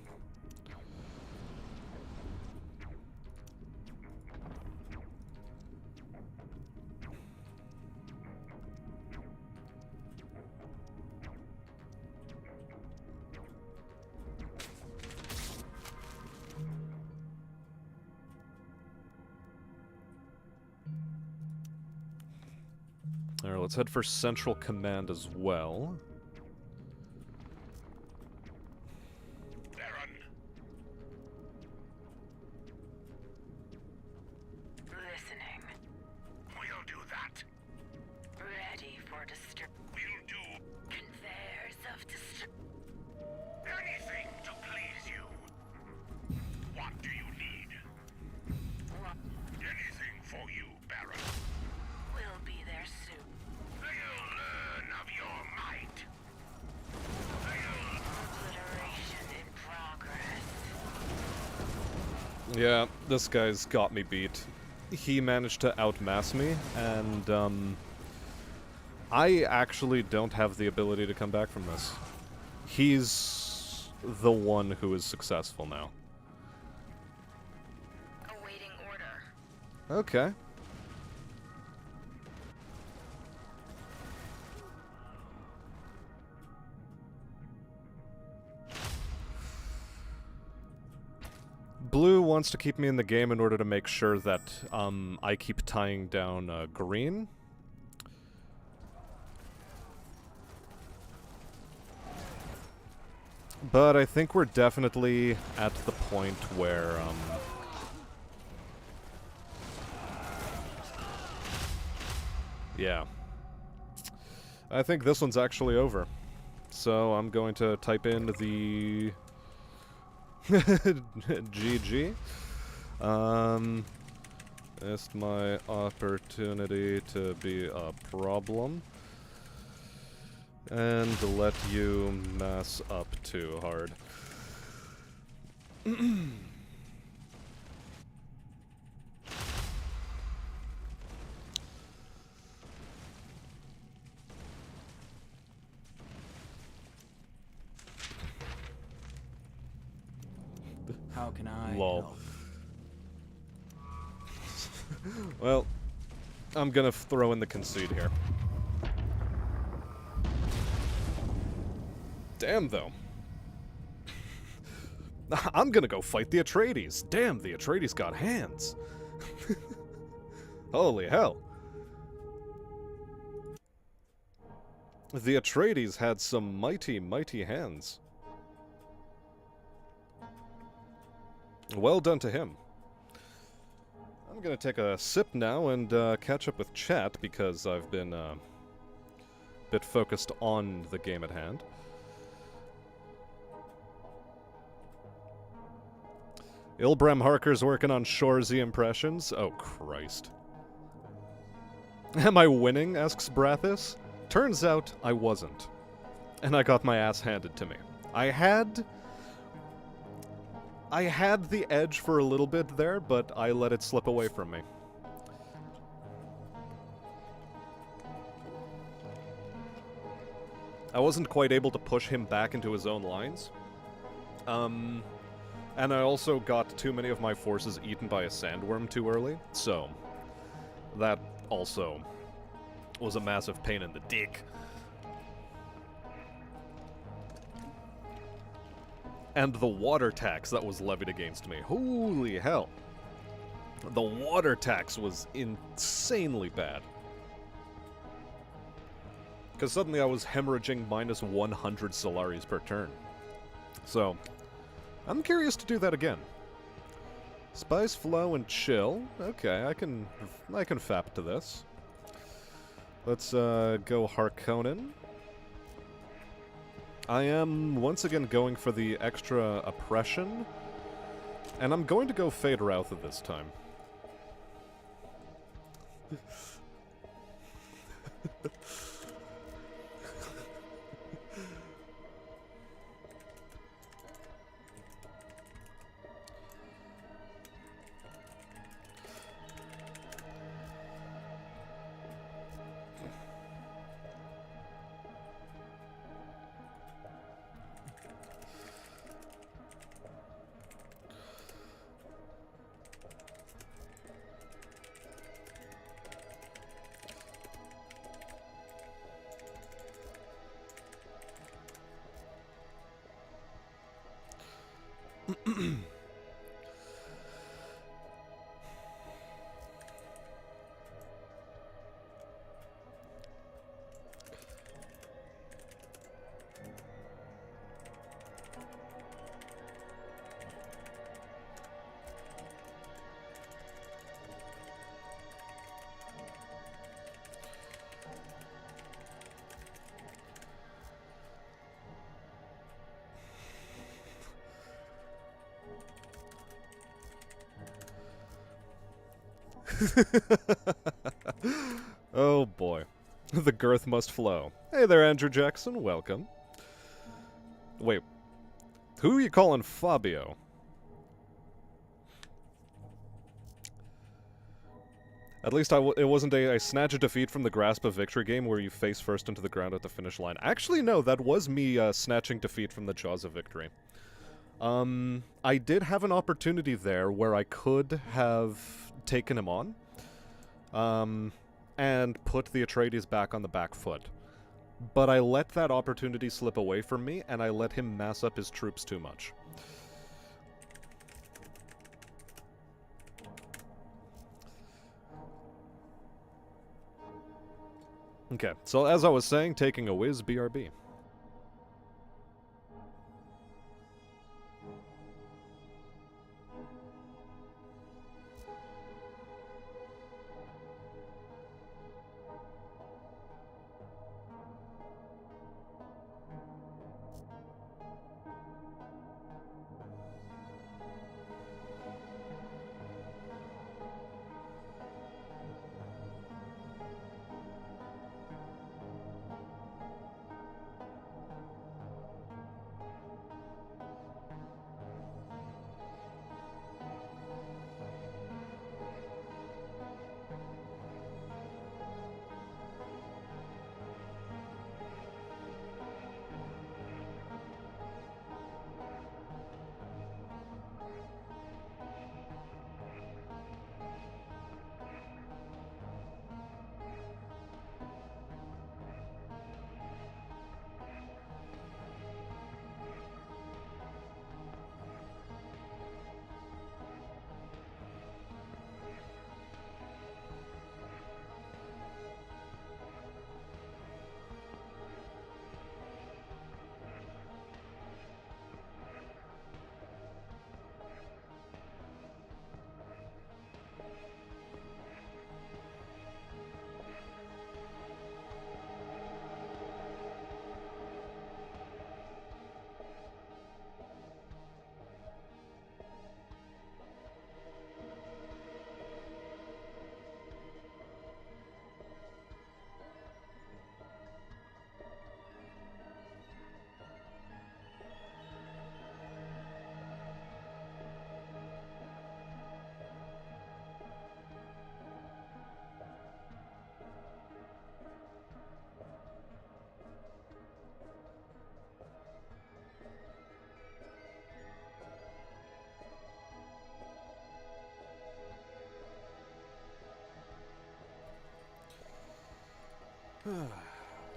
Alright, let's head for Central Command as well. Baron. Listening. We'll do that. Ready for We'll do conveyors of anything to please you. What do you need? Anything for you, Baron. We'll be there soon. They'll learn of your might. Obliteration in progress. Yeah, this guy's got me beat. He managed to outmass me, and, I actually don't have the ability to come back from this. He's the one who is successful now. Awaiting order. Okay. Blue wants to keep me in the game in order to make sure that, I keep tying down, green. But I think we're definitely at the point where, yeah. I think this one's actually over. So I'm going to type in the GG. Missed my opportunity to be a problem. And let you mess up too hard. How can I Lol. help? Well, I'm gonna throw in the concede here. Damn, though. I'm gonna go fight the Atreides. Damn, the Atreides got hands. Holy hell. The Atreides had some mighty, mighty hands. Well done to him. I'm gonna take a sip now and catch up with chat because I've been a bit focused on the game at hand. Ilbram Harker's working on Shorzy impressions. Oh, Christ. Am I winning? Asks Brathis. Turns out I wasn't. And I got my ass handed to me. I had the edge for a little bit there, but I let it slip away from me. I wasn't quite able to push him back into his own lines. And I also got too many of my forces eaten by a sandworm too early, so that also was a massive pain in the dick. And the water tax that was levied against me. Holy hell. The water tax was insanely bad. Because suddenly I was hemorrhaging minus 100 Solaris per turn. So, I'm curious to do that again. Spice, flow, and chill. Okay, I can fap to this. Let's go Harkonnen. I am once again going for the extra oppression, and I'm going to go Fade Routha this time. Oh boy. The girth must flow. Hey there, Andrew Jackson. Welcome. Wait. Who are you calling Fabio? At least it wasn't a snatch a defeat from the grasp of victory game where you face first into the ground at the finish line. Actually, no, that was me snatching defeat from the jaws of victory. I did have an opportunity there where I could have taken him on, and put the Atreides back on the back foot. But I let that opportunity slip away from me, and I let him mass up his troops too much. Okay, so as I was saying, taking a whiz, BRB.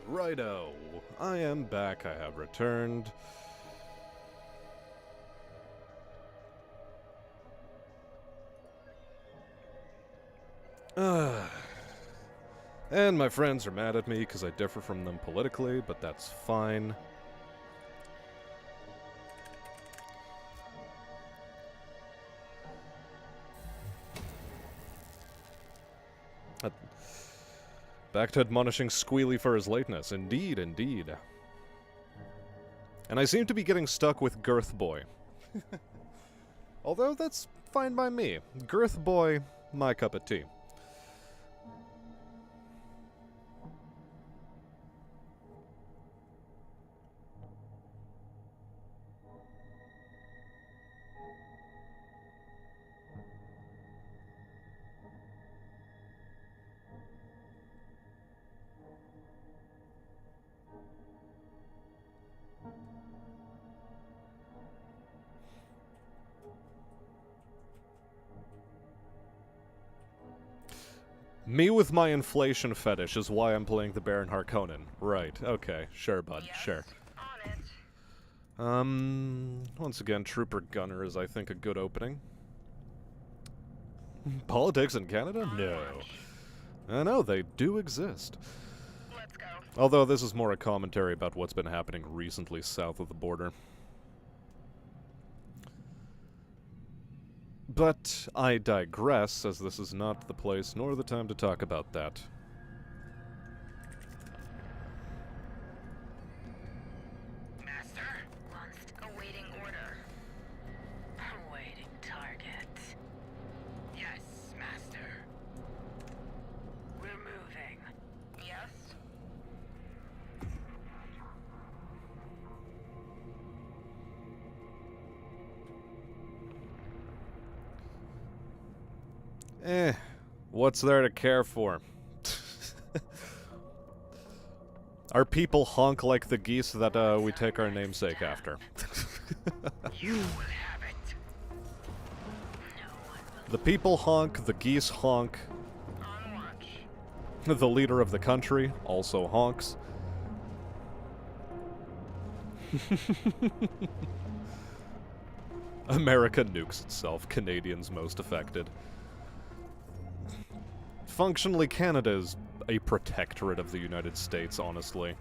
Righto. I am back. I have returned. And my friends are mad at me because I differ from them politically, but that's fine. Back to admonishing Squealy for his lateness. Indeed, indeed. And I seem to be getting stuck with Girth Boy. Although that's fine by me. Girth Boy, my cup of tea. Me with my inflation fetish is why I'm playing the Baron Harkonnen. Right, okay, sure, bud, sure. Once again, Trooper Gunner is, I think, a good opening. Politics in Canada? No. I know, they do exist. Let's go. Although this is more a commentary about what's been happening recently south of the border. But I digress, as this is not the place nor the time to talk about that. Master? Awaiting order. Awaiting target. Yes, Master. We're moving. Yes? What's there to care for? Our people honk like the geese that we take our namesake after. You will have it. The people honk, the geese honk, On watch. the leader of the country also honks. America nukes itself, Canadians most affected. Functionally, Canada is a protectorate of the United States, honestly.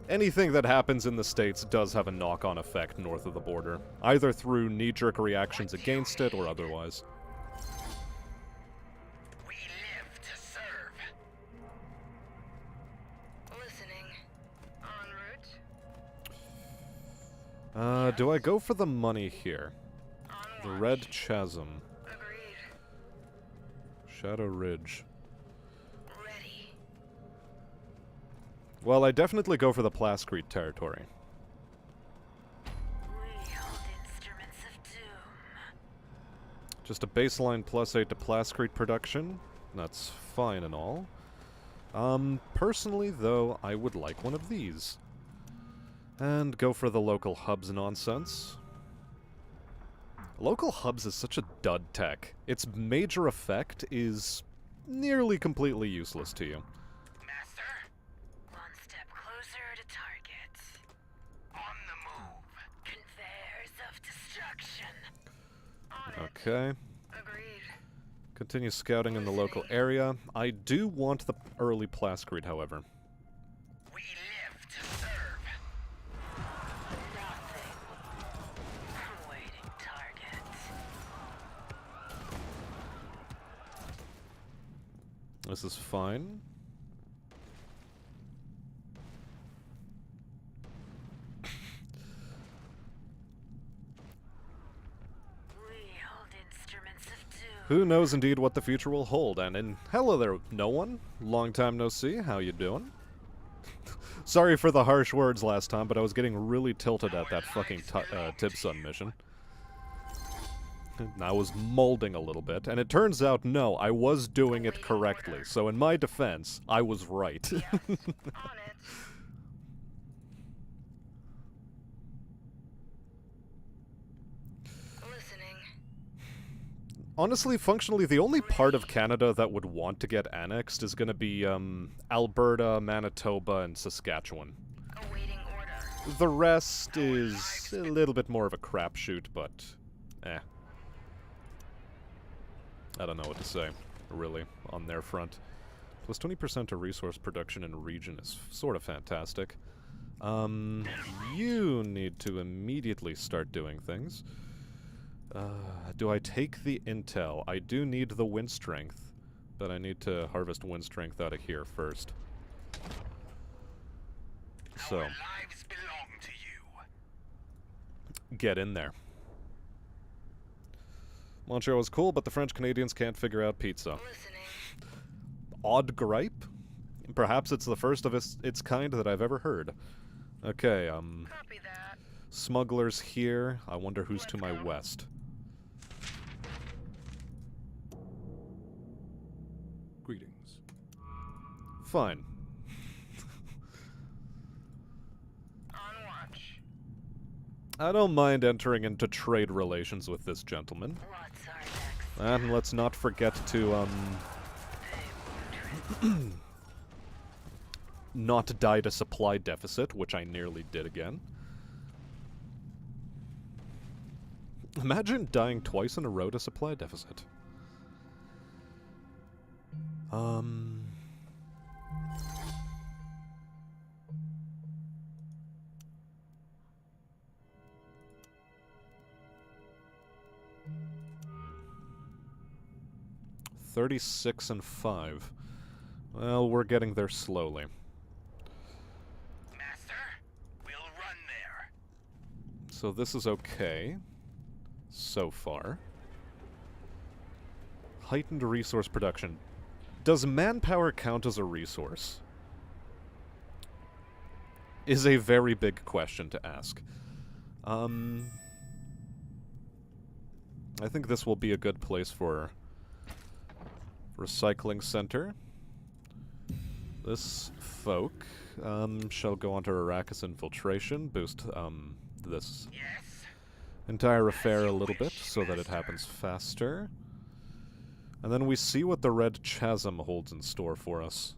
Anything that happens in the States does have a knock-on effect north of the border, either through knee-jerk reactions against it or otherwise. We live to serve. Listening. En route. Do I go for the money here? On The watch. Red Chasm. Agreed. Shadow Ridge. Ready. Well, I definitely go for the Plascrete territory. Wield instruments of doom. Just a baseline +8 to Plascrete production. That's fine and all. Personally, though, I would like one of these. And go for the local hubs nonsense. Local hubs is such a dud tech. Its major effect is nearly completely useless to you. Master? One step closer to target. On the move. Conveyors of destruction. On it. Okay. Agreed. Continue scouting in the local area. I do want the early Plascrete, however. We live to serve. Nothing. Awaiting target. This is fine. Wield instruments of doom. Who knows indeed what the future will hold, and hello there, no one. Long time no see, how you doing? Sorry for the harsh words last time, but I was getting really tilted at that fucking Tibsun mission. And I was molding a little bit, and it turns out, no, I was doing it correctly, so in my defense, I was right. Yes. On it. Listening. Honestly, functionally, the only part of Canada that would want to get annexed is gonna be, Alberta, Manitoba, and Saskatchewan. Awaiting order. The rest is a little bit more of a crapshoot, but eh. I don't know what to say, really, on their front. Plus 20% of resource production in region is sort of fantastic. You need to immediately start doing things. Do I take the intel? I do need the wind strength, but I need to harvest wind strength out of here first. So, Our lives belong to you. get in there. Montreal is cool, but the French Canadians can't figure out pizza. Listening. Odd gripe? Perhaps it's the first of its kind that I've ever heard. Okay, Copy that. smugglers here. I wonder who's to my west. Greetings. Fine. On watch. I don't mind entering into trade relations with this gentleman. What's our next? And let's not forget to, not die to supply deficit, which I nearly did again. Imagine dying twice in a row to supply deficit. 36 and 5. Well, we're getting there slowly. Master, we'll run there. So this is okay. So far. Heightened resource production. Does manpower count as a resource? Is a very big question to ask. I think this will be a good place for recycling center. This folk shall go onto Arrakis infiltration, boost this Yes. entire affair a little bit so that it happens faster. And then we see what the Red Chasm holds in store for us.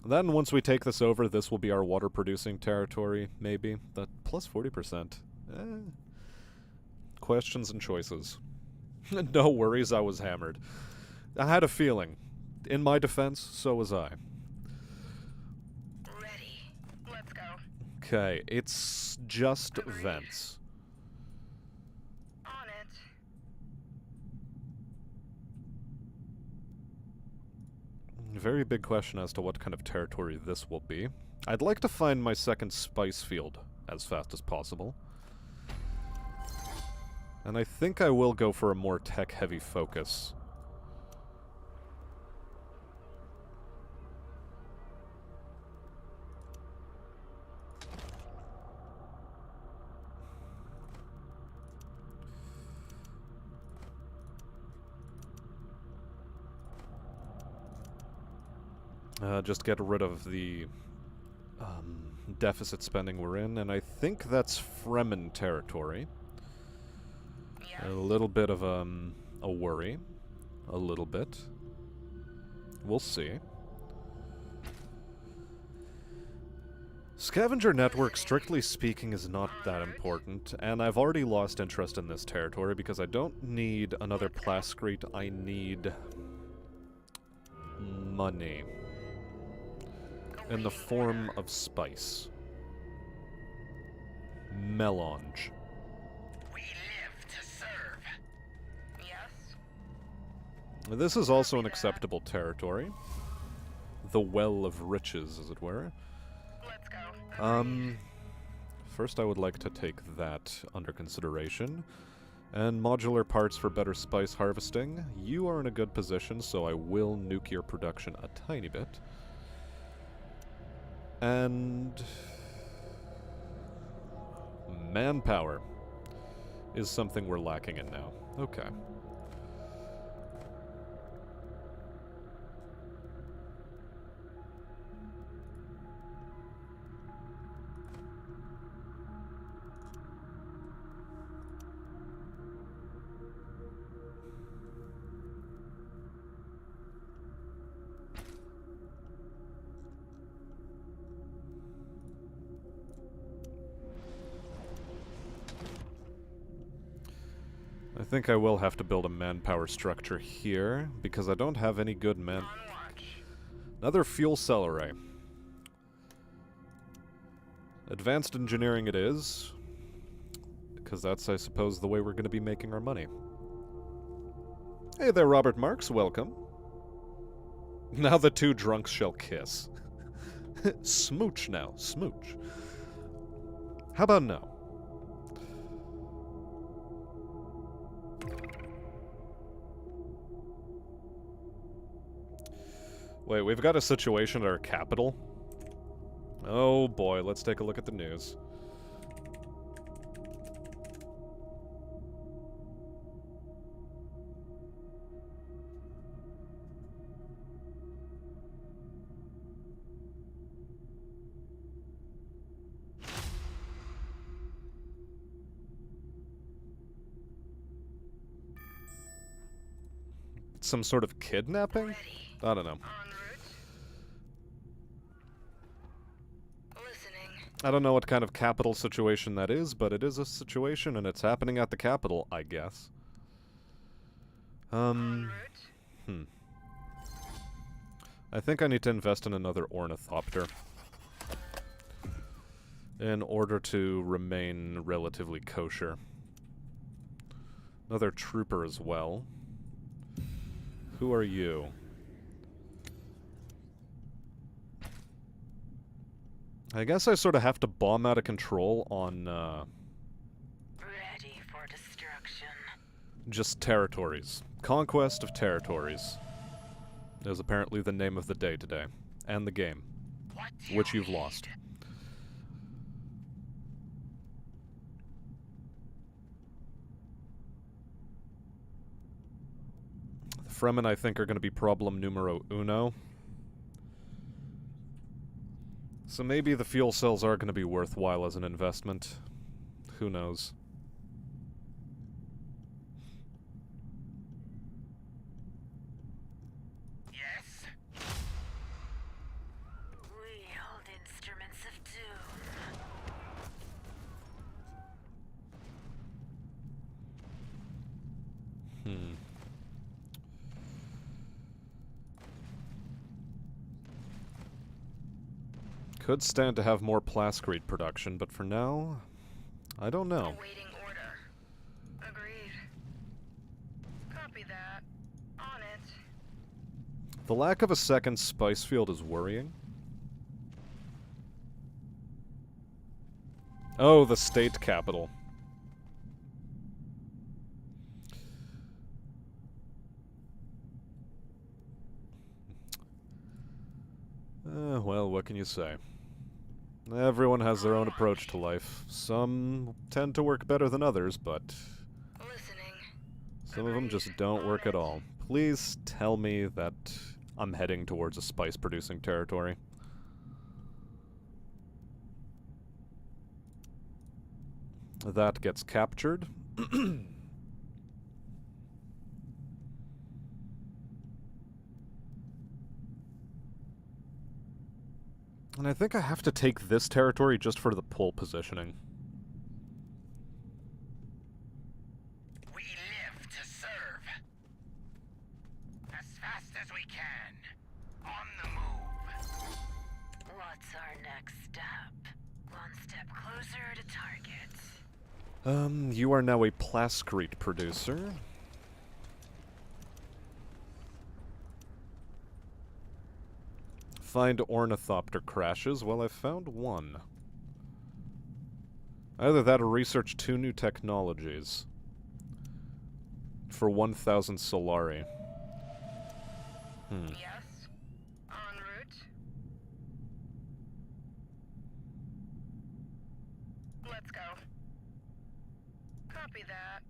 Then, once we take this over, this will be our water-producing territory, maybe. But plus 40%. Questions and choices. No worries, I was hammered. I had a feeling. In my defense, so was I. Ready. Let's go. Okay, it's just vents. On it. Very big question as to what kind of territory this will be. I'd like to find my second spice field as fast as possible. And I think I will go for a more tech-heavy focus. Just get rid of the deficit spending we're in, and I think that's Fremen territory. Yes. A little bit of a worry. A little bit. We'll see. Scavenger network, strictly speaking, is not that important, and I've already lost interest in this territory because I don't need another plascrete, I need money. In the form of spice. Melange. We live to serve. Yes. This is also an acceptable territory. The well of riches, as it were. Let's go. First I would like to take that under consideration. And modular parts for better spice harvesting. You are in a good position, so I will nuke your production a tiny bit. And manpower is something we're lacking in now. Okay. think I will have to build a manpower structure here, because I don't have any good On watch. Another fuel cell array. Advanced engineering it is, because that's, I suppose, the way we're going to be making our money. Hey there, Robert Marks, welcome. Now the two drunks shall kiss. Smooch now, smooch. How about now? Wait, we've got a situation at our capital? Oh boy, let's take a look at the news. Some sort of kidnapping? Ready. I don't know. En route. Listening. I don't know what kind of capital situation that is, but it is a situation and it's happening at the capital, I guess. En route. I think I need to invest in another ornithopter in order to remain relatively kosher. Another trooper as well. Who are you? I guess I sort of have to bomb out of control on, Ready for destruction. just territories. Conquest of territories is apparently the name of the day today. And the game, What do which you you've lost. The Fremen, I think, are going to be problem numero uno. So maybe the fuel cells are going to be worthwhile as an investment. Who knows? Yes? Wield instruments of doom. Could stand to have more plascrete production, but for now, I don't know. Awaiting order. Agreed. Copy that. On it. The lack of a second spice field is worrying. Oh, the state capital. Well, what can you say? Everyone has their own approach to life. Some tend to work better than others, but Listening. some of them just don't work at all. Please tell me that I'm heading towards a spice-producing territory. That gets captured. And I think I have to take this territory just for the pole positioning. We live to serve. As fast as we can. On the move. What's our next step? One step closer to target. You are now a plascrete producer. Find ornithopter crashes. Well, I've found one. Either that or research 2 new technologies. For 1,000 Solari. Yes. En route. Let's go. Copy that.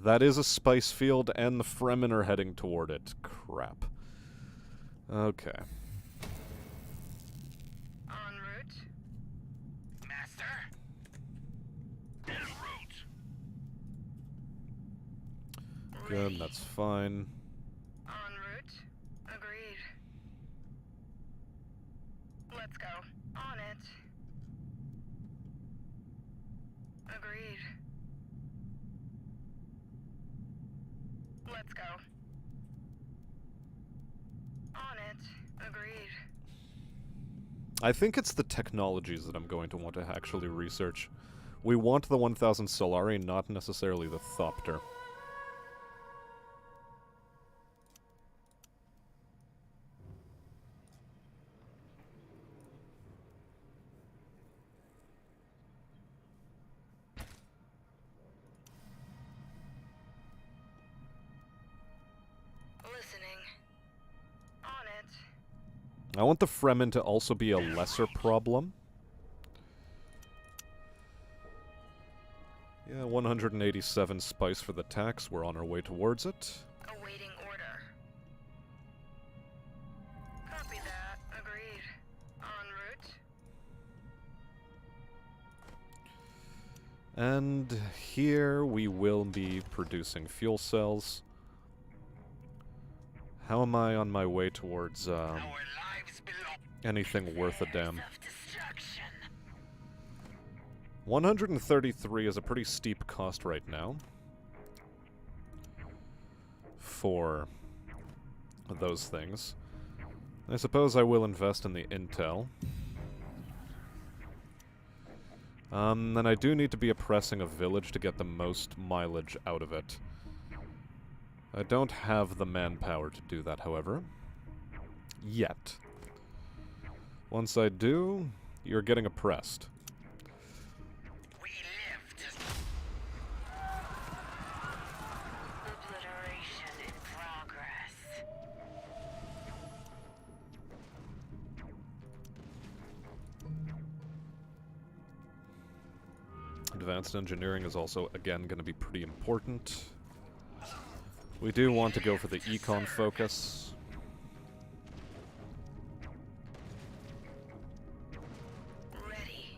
That is a spice field, and the Fremen are heading toward it. Crap. Okay. En route. Master? En route. Good, that's fine. En route. Agreed. Let's go. On it. Agreed. I think it's the technologies that I'm going to want to actually research. We want the 1000 Solari, not necessarily the Thopter. Listening. On it. I want the Fremen to also be a lesser problem. Yeah, 187 spice for the tax. We're on our way towards it. Awaiting order. Copy that. Agreed. En route. And here we will be producing fuel cells. How am I on my way towards Our lives belong. anything worth a damn? Self-destruction. 133 is a pretty steep cost right now for those things. I suppose I will invest in the intel. Then I do need to be oppressing a village to get the most mileage out of it. I don't have the manpower to do that, however. Yet. Once I do, you're getting oppressed. We live to Obliteration in progress. Advanced engineering is also, again, going to be pretty important. We do want to go for the econ focus. Ready.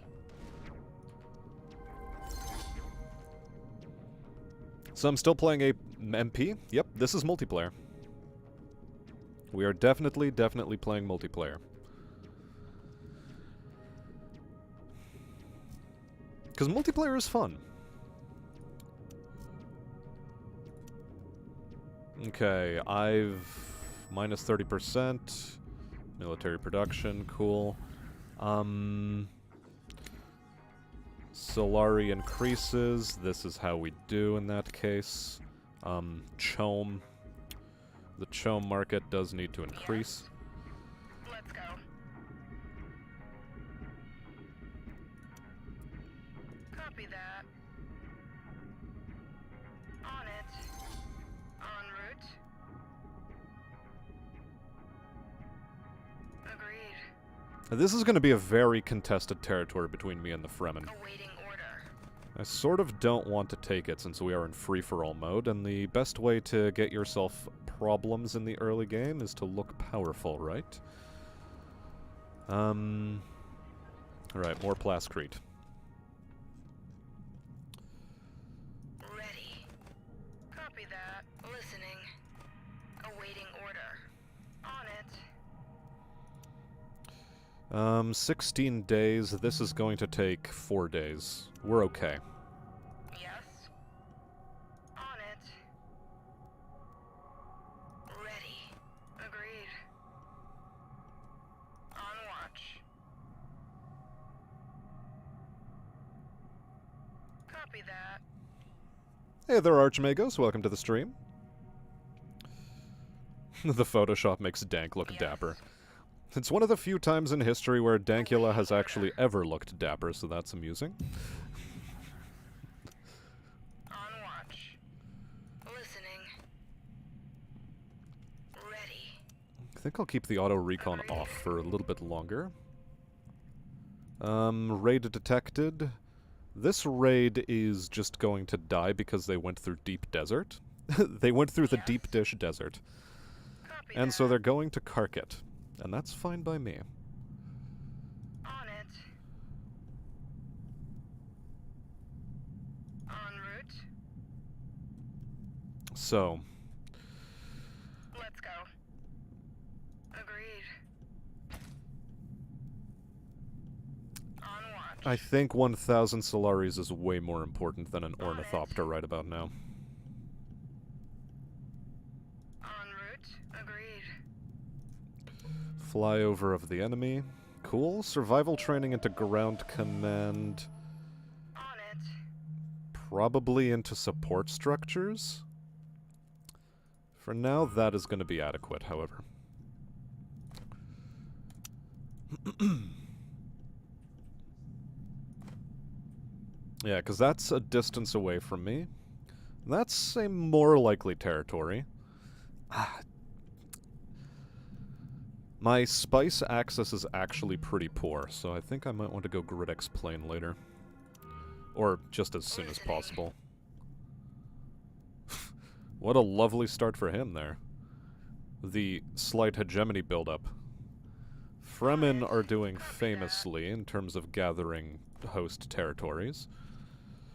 So I'm still playing a MP. Yep, this is multiplayer. We are definitely playing multiplayer. Because multiplayer is fun. Okay, I've minus 30%. Military production, cool. Solari increases. This is how we do in that case. Chom. The Chom market does need to increase. Let's go. Copy that. On it. En route. Agreed. This is going to be a very contested territory between me and the Fremen. Awaiting order. I sort of don't want to take it since we are in free-for-all mode, and the best way to get yourself problems in the early game is to look powerful, right? Alright, more Plascrete. Ready. Copy that. Listening. Awaiting order. On it. 16 days. This is going to take 4 days. We're okay. Yes. On it. Ready. Agreed. On watch. Copy that. Hey there, Archmagos. Welcome to the stream. The Photoshop makes Dank look dapper. It's one of the few times in history where Dankula has actually ever looked dapper, so that's amusing. On watch. Listening. Ready. I think I'll keep the auto recon off for a little bit longer. Raid detected. This raid is just going to die because they went through deep desert. They went through the Yes. deep dish desert. Copy And that. so they're going to Karkit. And that's fine by me. On it. En route. So, Let's go. Agreed. On watch. I think 1000 Solaris is way more important than an Ornithopter right about now. En route. Agreed. Flyover of the enemy. Cool. Survival training into ground command. On it. Probably into support structures. For now, that is going to be adequate, however. Yeah, because that's a distance away from me. That's a more likely territory. My spice access is actually pretty poor, so I think I might want to go grid X-plane later. Or just as soon as possible. What a lovely start for him there. The slight hegemony buildup. Fremen are doing famously in terms of gathering host territories.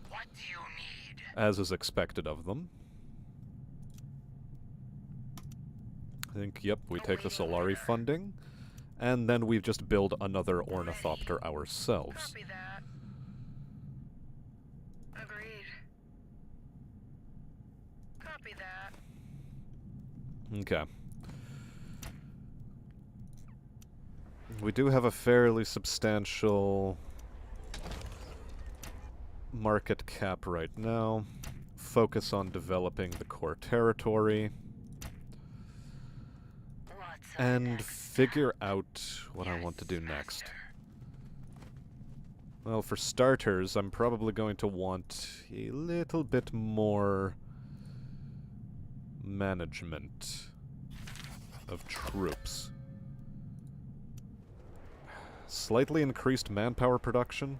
What do you need? As is expected of them. I think, yep, we take the Solari funding, and then we just build another ornithopter ourselves. Copy that. Agreed. Copy that. Okay. We do have a fairly substantial market cap right now. Focus on developing the core territory. And figure out what I want to do next. Well, for starters, I'm probably going to want a little bit more management of troops. Slightly increased manpower production?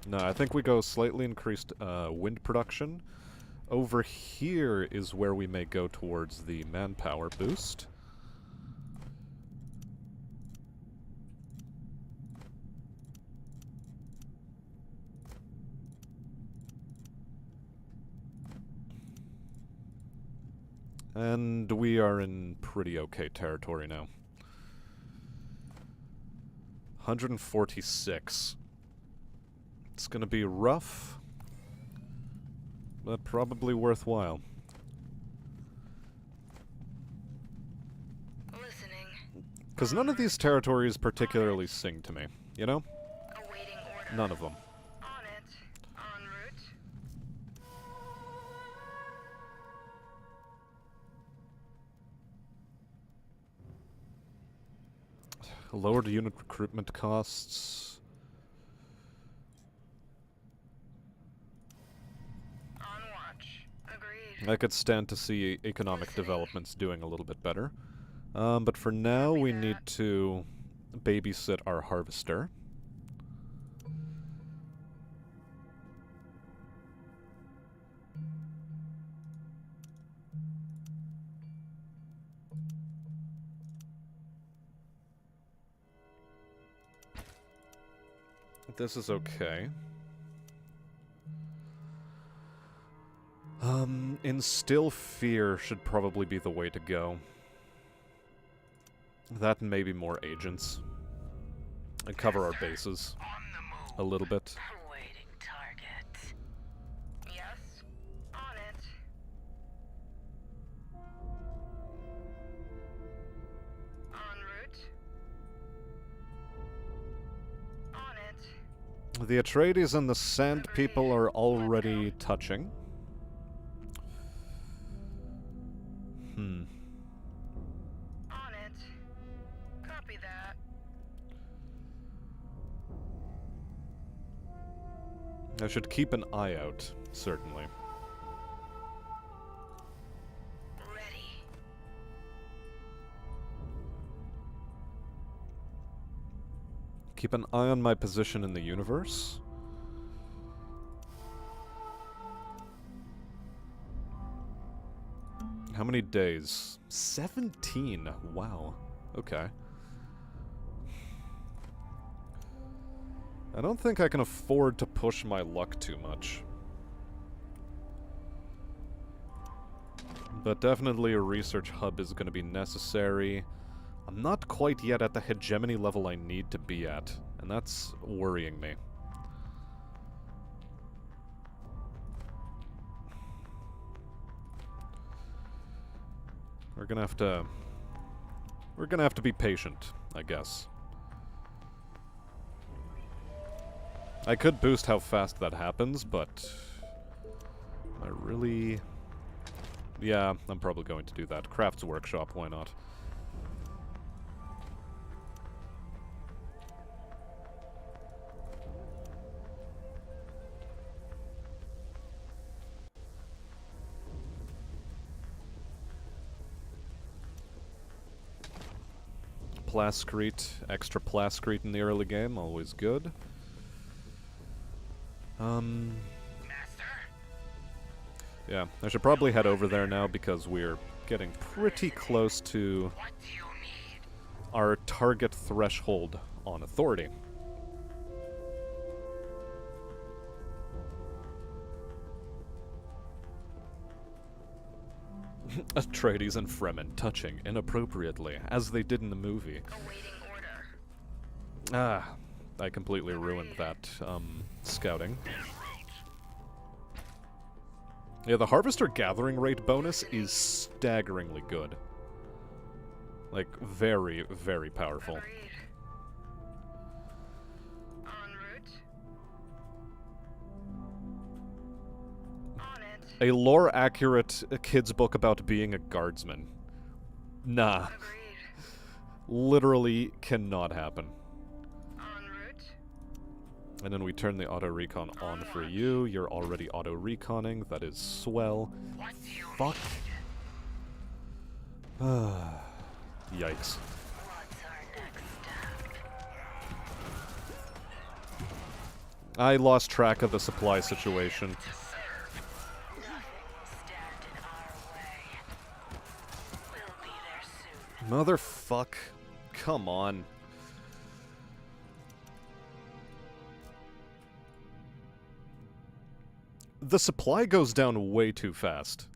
No, I think we go slightly increased wind production. Over here is where we may go towards the manpower boost. And we are in pretty okay territory now. 146. It's gonna be rough, but probably worthwhile. Listening. Because none of these territories particularly sing to me, you know? Awaiting order. None of them. On it. En route. Lowered unit recruitment costs. On watch. Agreed. I could stand to see economic developments doing a little bit better. But for now, we need to babysit our harvester. This is okay. Instill fear should probably be the way to go. That and maybe more agents. And cover our bases On the move. a little bit. Awaiting target. Yes. On it. En route. On it. The Atreides and the Sand People are already touching. On it. Copy that. I should keep an eye out, certainly. Ready. Keep an eye on my position in the universe. How many days? 17. Wow. Okay. I don't think I can afford to push my luck too much. But definitely a research hub is going to be necessary. I'm not quite yet at the hegemony level I need to be at, and that's worrying me. We're gonna have to be patient, I guess. I could boost how fast that happens, but I really... Yeah, I'm probably going to do that. Crafts Workshop, why not? Plascrete, extra Plascrete in the early game, always good. Master? Yeah, I should probably head over there now because we're getting pretty close to What do you need? our target threshold on authority. Atreides and Fremen touching inappropriately, as they did in the movie. Awaiting order. Ah, I completely ruined that, scouting. Yeah, the Harvester gathering rate bonus is staggeringly good. Like, very, very powerful. Agreed. En route. On it. A lore-accurate kid's book about being a guardsman. Nah. Agreed. Literally cannot happen. En route. And then we turn the auto-recon on for you. You're already auto-reconning. That is swell. What do you Fuck. Yikes. What's our next step? I lost track of the supply situation. Nothing will stand in our way. We'll be there soon. Motherfuck. Come on. The supply goes down way too fast.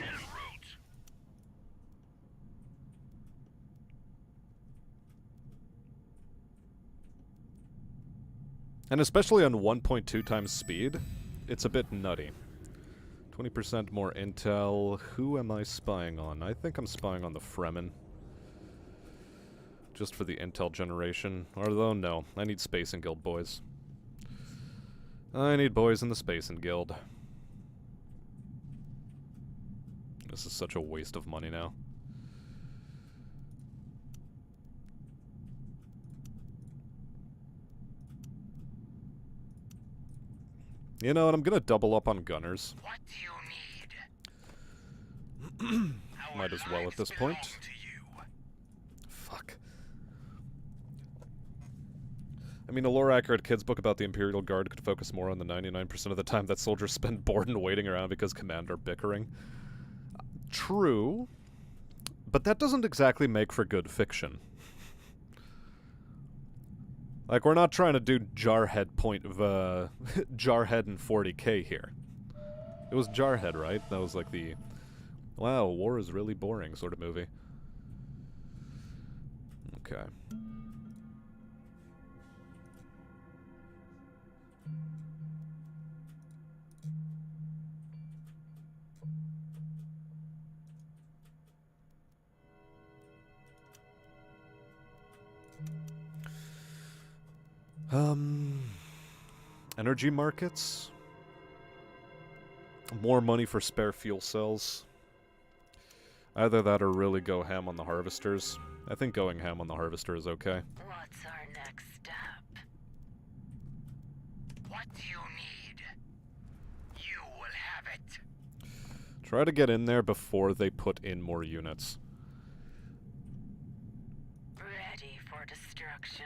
en route? And especially on 1.2 times speed, it's a bit nutty. 20% more intel. Who am I spying on? I think I'm spying on the Fremen. Just for the intel generation. Although, no. I need Space and Guild boys. I need boys in the Space and Guild. This is such a waste of money now. You know what, I'm gonna double up on gunners. What do you need? Our Might as well at lives this belong point. to you. Fuck. I mean, a lore-accurate kid's book about the Imperial Guard could focus more on the 99% of the time that soldiers spend bored and waiting around because command are bickering. True, but that doesn't exactly make for good fiction. Like, we're not trying to do Jarhead Jarhead and 40k here. It was Jarhead, right? That was like the, wow, war is really boring sort of movie. Okay. Energy markets. More money for spare fuel cells. Either that or really go ham on the harvesters. I think going ham on the harvester is okay. What's our next step? What do you need? You will have it. Try to get in there before they put in more units. Ready for destruction.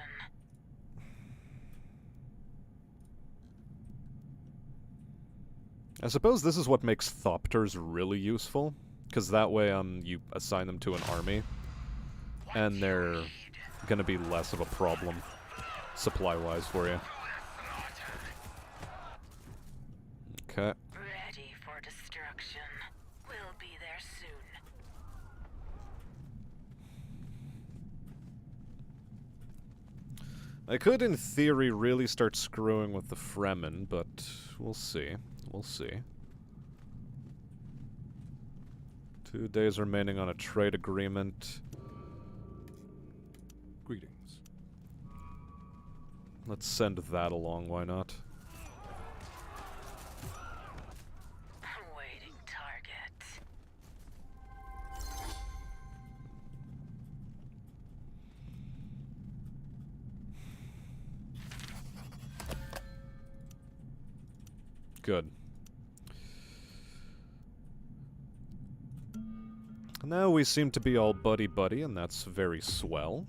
I suppose this is what makes Thopters really useful, because that way you assign them to an army, and they're gonna be less of a problem, supply-wise, for you. Okay. Ready for destruction. We'll be there soon. I could, in theory, really start screwing with the Fremen, but we'll see. We'll see. 2 days remaining on a trade agreement. Greetings. Let's send that along, why not? Waiting target. Good. Now we seem to be all buddy-buddy, and that's very swell.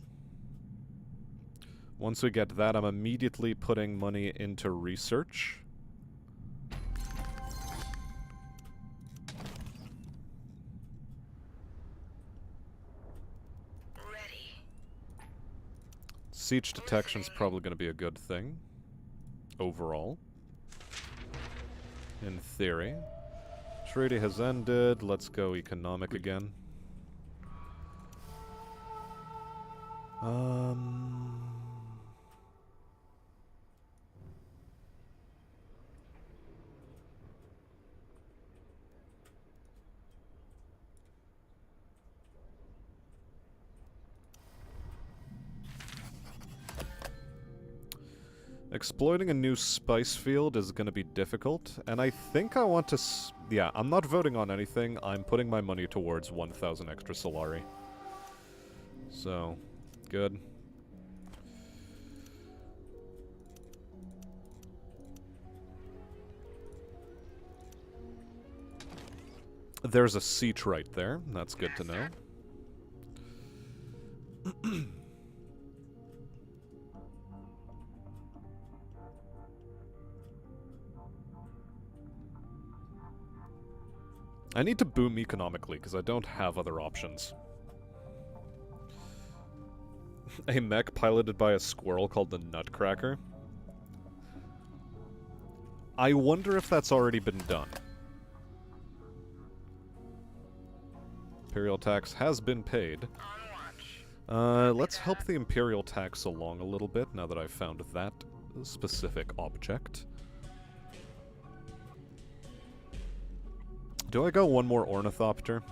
Once we get that, I'm immediately putting money into research. Ready. Siege detection's probably going to be a good thing. Overall. In theory. Treaty has ended. Let's go economic again. Exploiting a new spice field is going to be difficult, and I think I want to yeah, I'm not voting on anything. I'm putting my money towards 1,000 extra Solari. So, good. There's a siege right there. That's good to know. I need to boom economically, because I don't have other options. A mech piloted by a squirrel called the Nutcracker. I wonder if that's already been done. Imperial tax has been paid. Let's help the Imperial tax along a little bit, now that I've found that specific object. Do I go one more Ornithopter?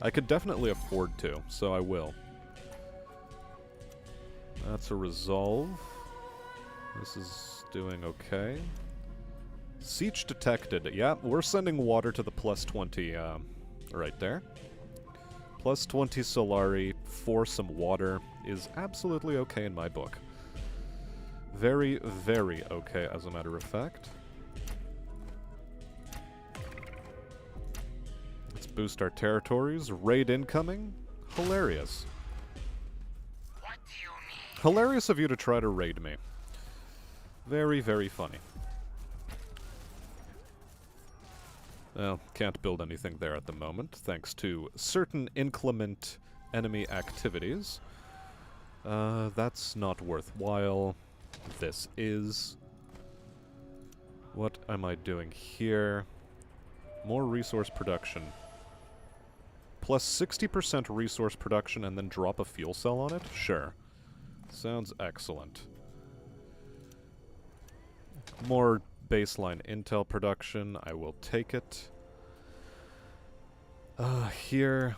I could definitely afford to, so I will. That's a resolve. This is doing okay. Siege detected. Yeah, we're sending water to the plus 20, right there. Plus 20 Solari for some water is absolutely okay in my book. Very, very okay, as a matter of fact. Boost our territories. Raid incoming. Hilarious. What do you need? Hilarious of you to try to raid me. Very, very funny. Well, can't build anything there at the moment, thanks to certain inclement enemy activities. That's not worthwhile. This is. What am I doing here? More resource production. Plus 60% resource production and then drop a fuel cell on it? Sure. Sounds excellent. More baseline intel production. I will take it. Here.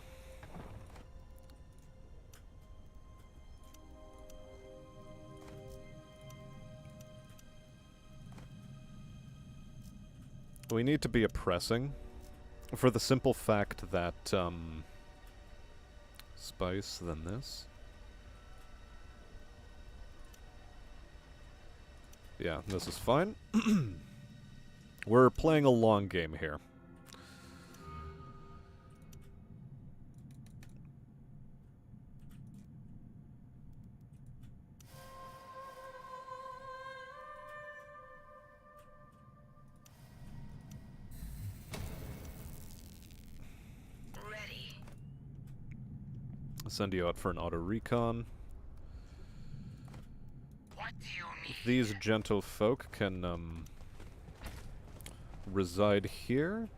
We need to be oppressing. For the simple fact that, spice, then this. Yeah, this is fine. We're playing a long game here. Send you out for an auto recon. What do you need? These gentle folk can reside here.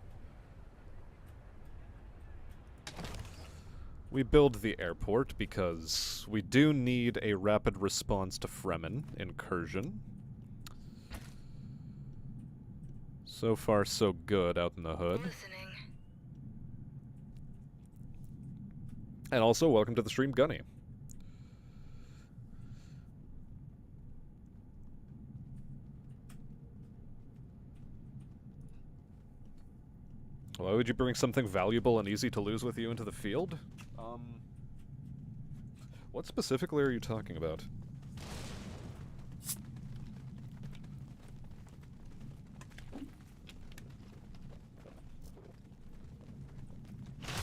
We build the airport because we do need a rapid response to Fremen incursion. So far, so good out in the hood. Listening. And also, welcome to the stream, Gunny. Why would you bring something valuable and easy to lose with you into the field? What specifically are you talking about?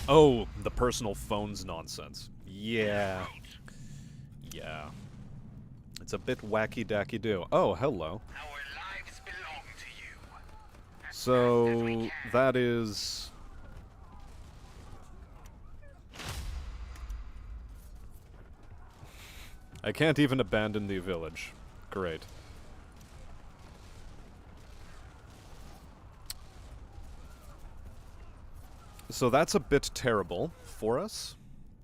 Oh, the personal phones nonsense. Yeah. Yeah. It's a bit wacky-dacky-do. Oh, hello. Our lives belong to you. So, that is... I can't even abandon the village. Great. So that's a bit terrible for us.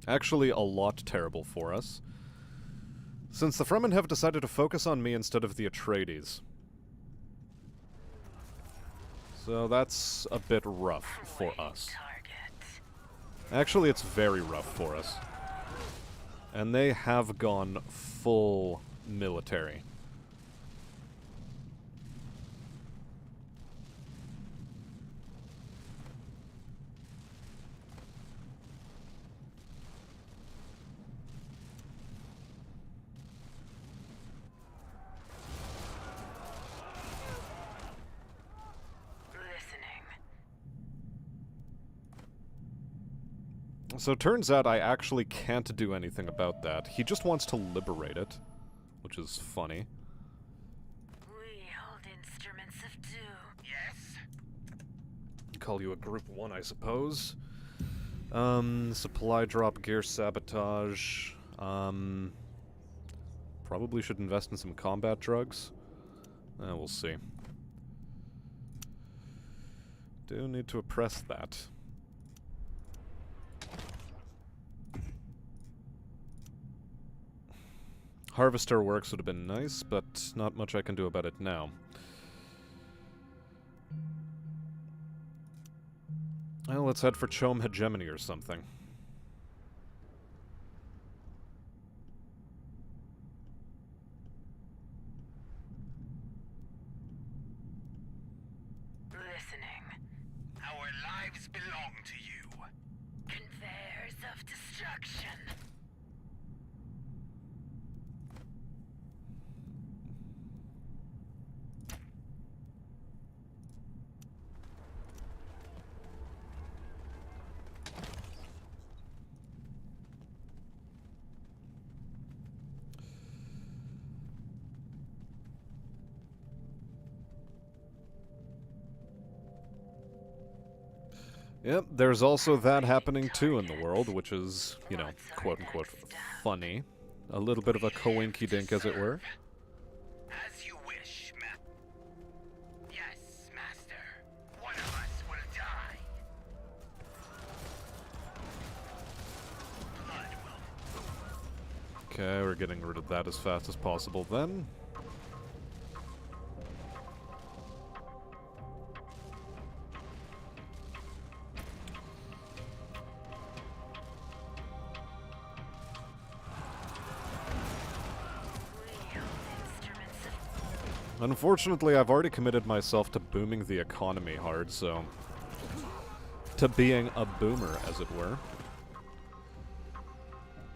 Actually, a lot terrible for us. Since the Fremen have decided to focus on me instead of the Atreides. So that's a bit rough for us. Actually, it's very rough for us. And they have gone full military. So turns out I actually can't do anything about that. He just wants to liberate it, which is funny. We hold instruments of doom. Yes? Call you a Group 1, I suppose. Supply drop, gear sabotage. Probably should invest in some combat drugs. We'll see. Do need to oppress that. Harvester works would have been nice, but not much I can do about it now. Well, let's head for Chom Hegemony or something. Listening. Our lives belong to you. Conveyors of destruction. Yep, there's also that happening too in the world, which is, you know, quote-unquote funny. A little bit of a coinky-dink, as it were. As you wish, Yes, Master. One of us will die. Blood will... Okay, we're getting rid of that as fast as possible then. Unfortunately, I've already committed myself to booming the economy hard, so... to being a boomer, as it were.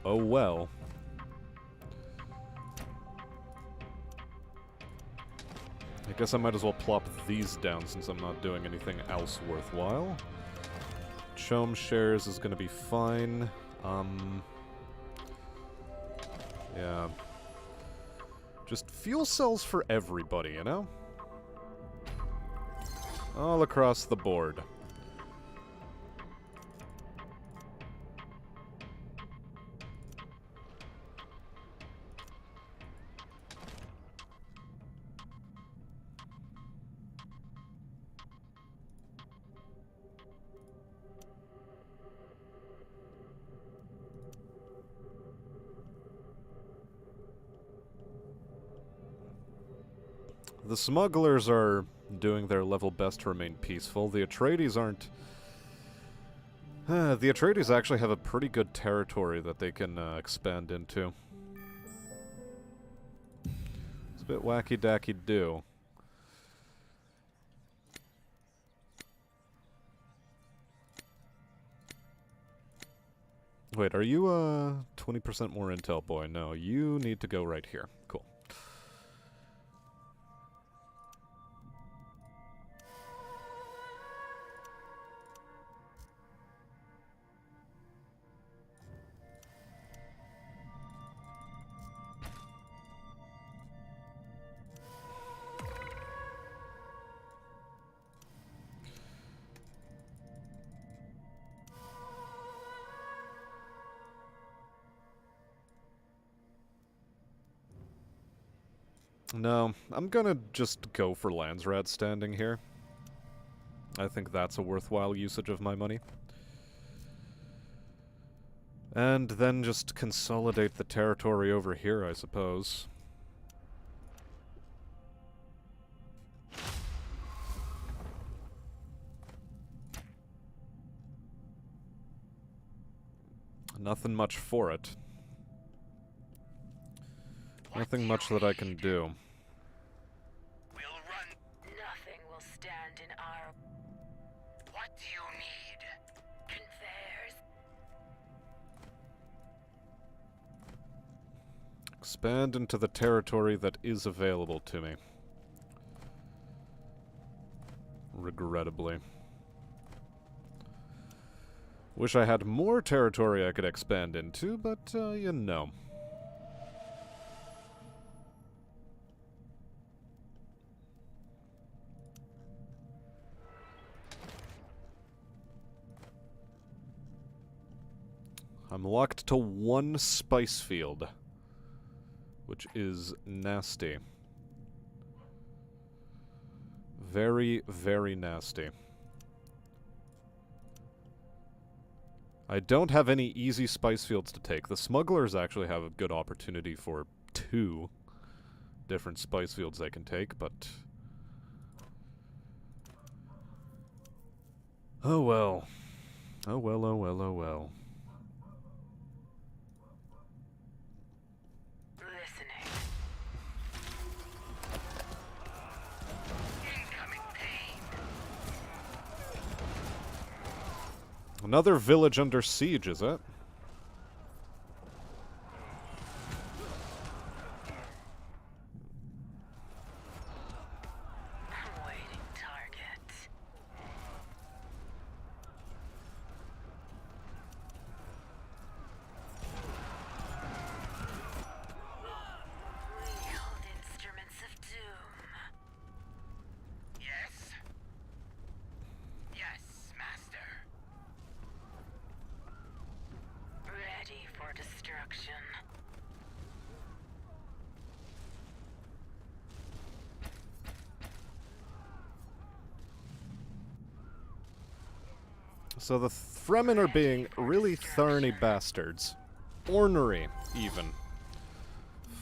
Oh well. I guess I might as well plop these down since I'm not doing anything else worthwhile. Chom shares is gonna be fine. Yeah. Just fuel cells for everybody, you know? All across the board. The smugglers are doing their level best to remain peaceful. The Atreides aren't... the Atreides actually have a pretty good territory that they can expand into. It's a bit wacky-dacky-do. Wait, are you 20% more intel boy? No, you need to go right here. Cool. No, I'm gonna just go for Landsrat standing here. I think that's a worthwhile usage of my money. And then just consolidate the territory over here, I suppose. Nothing much for it. Nothing much that I can do. We'll run. Nothing will stand in our What do you need? conveyors. Expand into the territory that is available to me. Regrettably. Wish I had more territory I could expand into, but, you know. I'm locked to one spice field, which is nasty. Very, very nasty. I don't have any easy spice fields to take. The smugglers actually have a good opportunity for 2 different spice fields they can take, but... oh well. Oh well, oh well, oh well. Listening. Incoming pain. Another village under siege, is it? Awaiting target. Wield instruments of doom. Yes? Yes, Master. Ready for destruction. So the Fremen are being really thorny bastards. Ornery, even.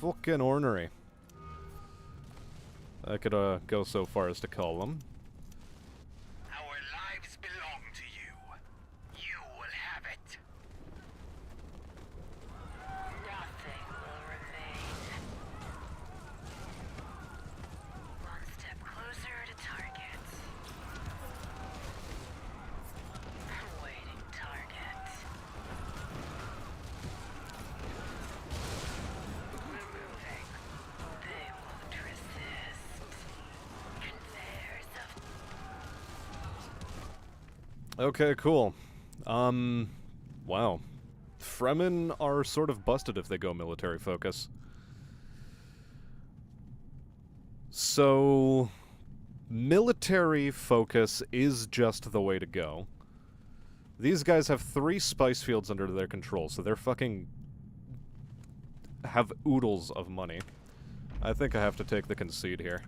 Fucking ornery. I could, go so far as to call them. Our lives belong to you. You will have it. Nothing will remain. One step closer to target. Awaiting target. Removing. They won't resist. Conveyors of Okay, cool. Wow. Fremen are sort of busted if they go military focus. So, military focus is just the way to go. These guys have 3 spice fields under their control, so they're fucking... have oodles of money. I think I have to take the concede here.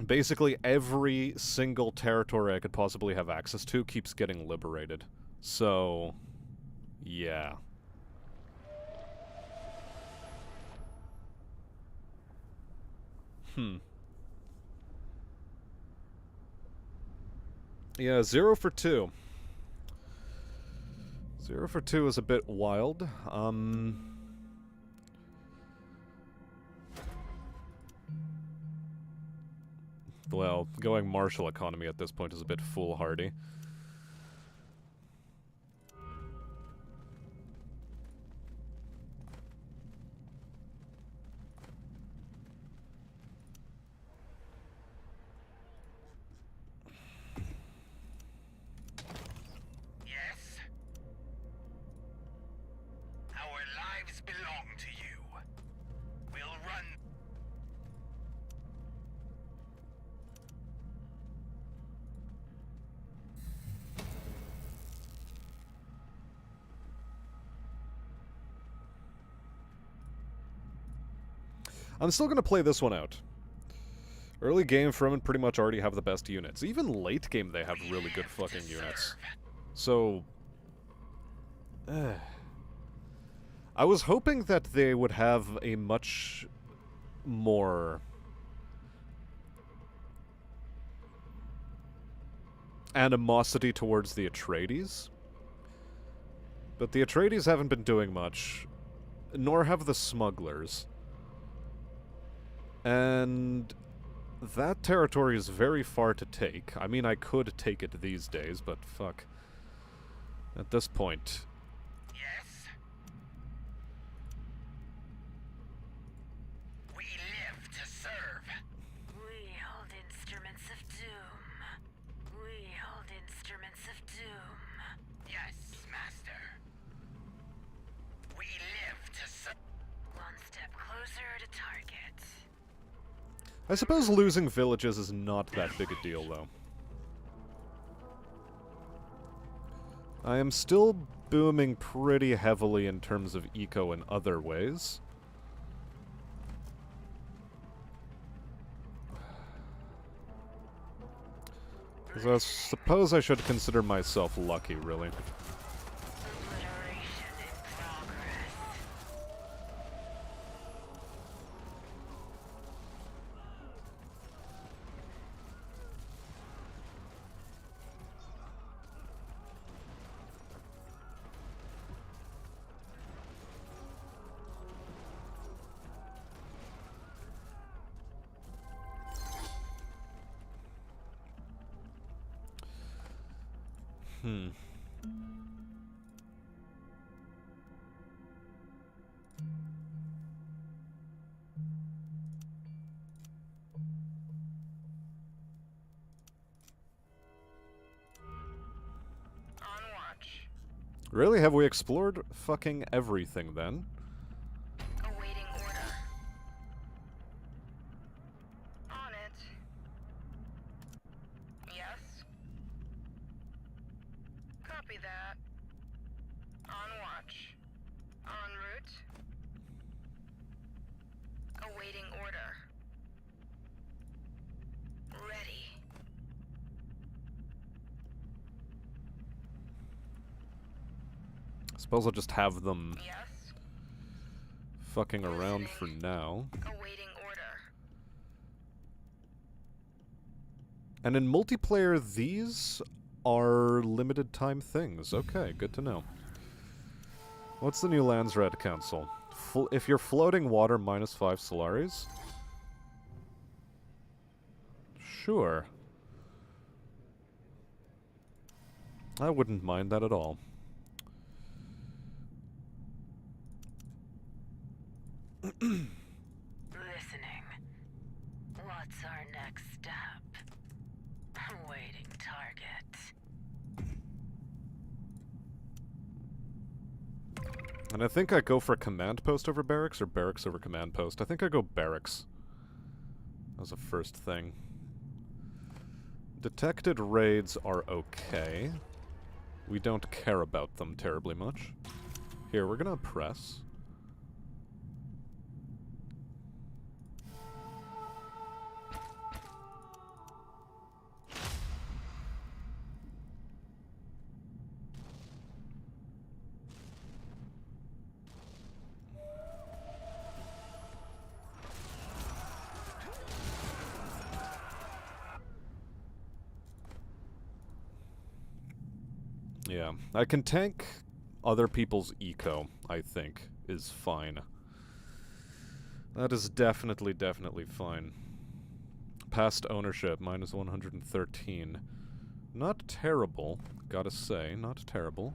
Basically, every single territory I could possibly have access to keeps getting liberated. So, yeah. Yeah, 0 for 2. 0 for 2 is a bit wild. Well, going martial economy at this point is a bit foolhardy. Yes? Our lives belong to you. We'll run. I'm still gonna play this one out. Early game, Fremen pretty much already have the best units. Even late game, they have really good fucking units. So... I was hoping that they would have a much more... animosity towards the Atreides. But the Atreides haven't been doing much, nor have the smugglers. And that territory is very far to take. I mean, I could take it these days, but fuck. At this point... Yes? We live to serve. We hold instruments of doom. We hold instruments of doom. Yes, Master. We live to serve. One step closer to target. I suppose losing villages is not that big a deal, though. I am still booming pretty heavily in terms of eco in other ways. So I suppose I should consider myself lucky, really. Obliteration in progress. On watch. Really? Have we explored fucking everything, then? Awaiting order. On it. Yes. Copy that. On watch. En route. Awaiting order. Ready. Suppose I'll just have them Yes. fucking around for now. Awaiting order. And in multiplayer, these are limited time things. Okay, good to know. What's the new Lands Red Council? If you're floating water, -5 Solaris? Sure. I wouldn't mind that at all. Listening. What's our next step? Awaiting target. And I think I go for command post over barracks, or barracks over command post. I think I go barracks as a first thing. Detected raids are okay. We don't care about them terribly much. Here, we're gonna press. Yeah, I can tank other people's eco, I think, is fine. That is definitely fine. Past ownership, minus 113. Not terrible, gotta say, not terrible.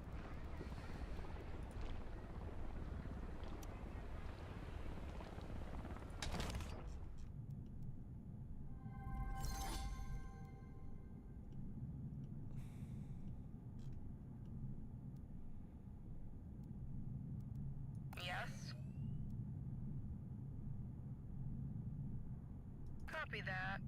Yes? Copy that.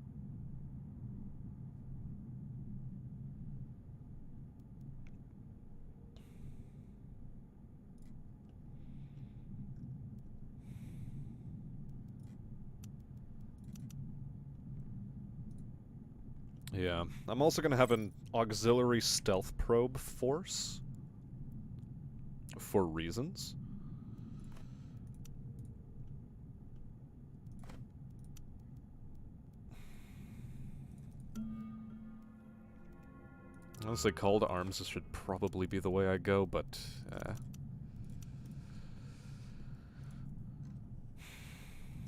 Yeah, I'm also gonna have an auxiliary stealth probe force. For reasons. Honestly, call to arms should probably be the way I go, but...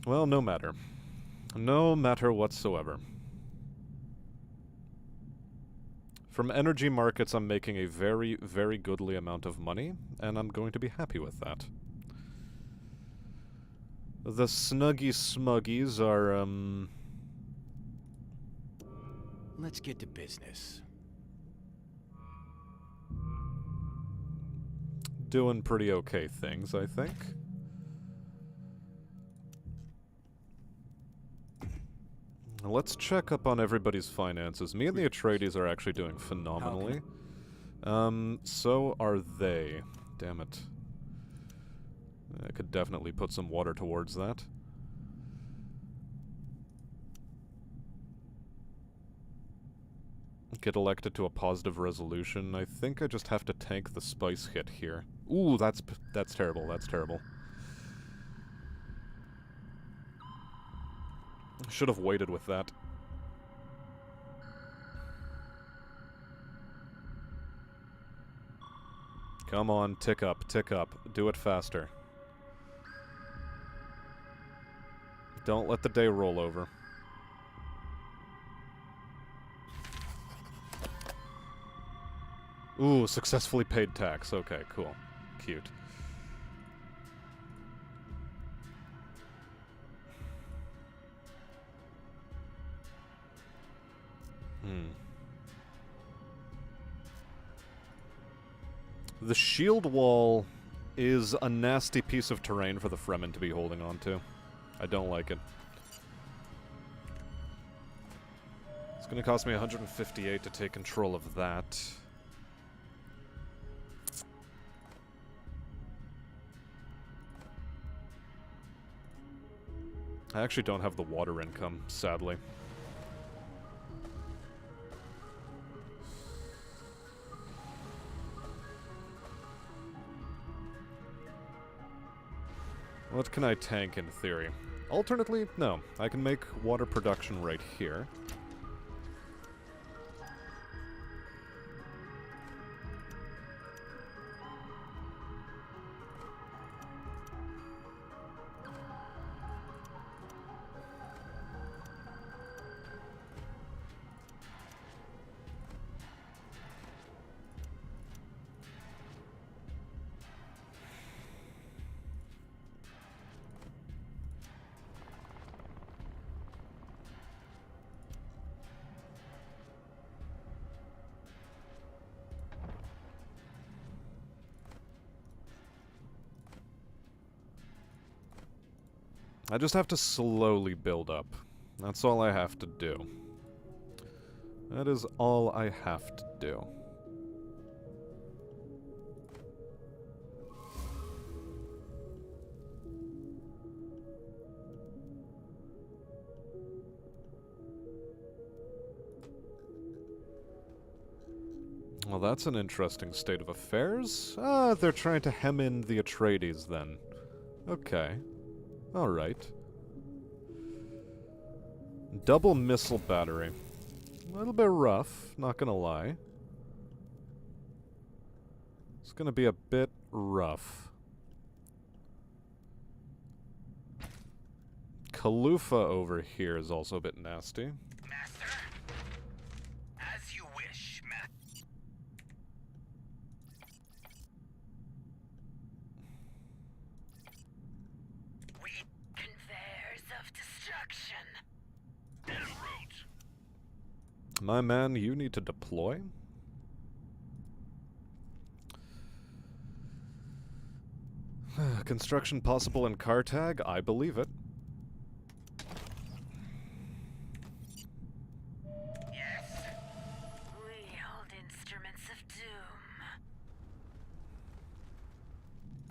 Well, no matter. No matter whatsoever. From energy markets, I'm making a very, very goodly amount of money, and I'm going to be happy with that. The Snuggy Smuggies are, Let's get to business. doing pretty okay things, I think. Let's check up on everybody's finances. Me and the Atreides are actually doing phenomenally. So are they. Damn it. I could definitely put some water towards that. Get elected to a positive resolution. I think I just have to tank the spice hit here. Ooh, that's terrible, that's terrible. Should have waited with that. Come on, tick up, tick up. Do it faster. Don't let the day roll over. Ooh, successfully paid tax. Okay, cool. Cute. The shield wall is a nasty piece of terrain for the Fremen to be holding on to. I don't like it. It's gonna cost me 158 to take control of that. I actually don't have the water income, sadly. What can I tank in theory? Alternately, no. I can make water production right here. I just have to slowly build up. That's all I have to do. That is all I have to do. Well, that's an interesting state of affairs. Ah, they're trying to hem in the Atreides, then. Okay. Alright. Double missile battery. A little bit rough, not gonna lie. It's gonna be a bit rough. Kalufa over here is also a bit nasty. Master? As you wish, We Conveyors of destruction. en route. My man, you need to deploy? Construction possible in Cartag? I believe it. Yes. We hold instruments of doom.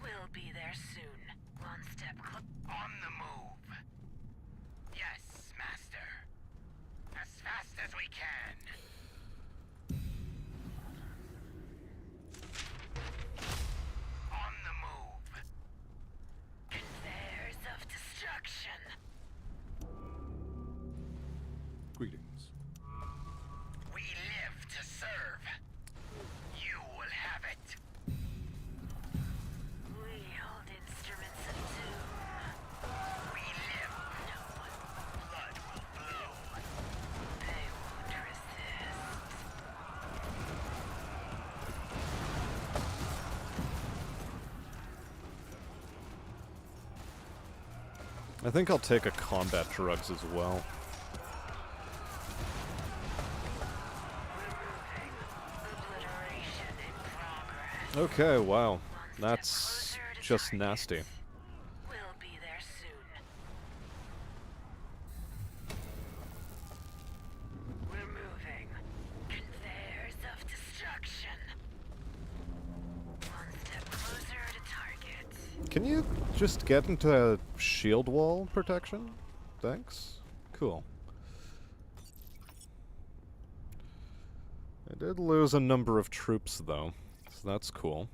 We'll be there soon. One step closer. On the move. Yes, Master. As fast as we can. On the move. Conveyors of destruction. Greetings. We live to serve. You will have it. We hold instruments of doom. We live. No one. Blood will flow. They won't resist. I think I'll take a combat drugs as well. Removing. Obliteration in progress. Okay, wow. One step That's closer to just target. nasty. We'll be there soon. Removing. Conveyors of destruction. One step closer to target. Can you just get into a shield wall protection? Thanks. Cool. I did lose a number of troops, though, so that's cool.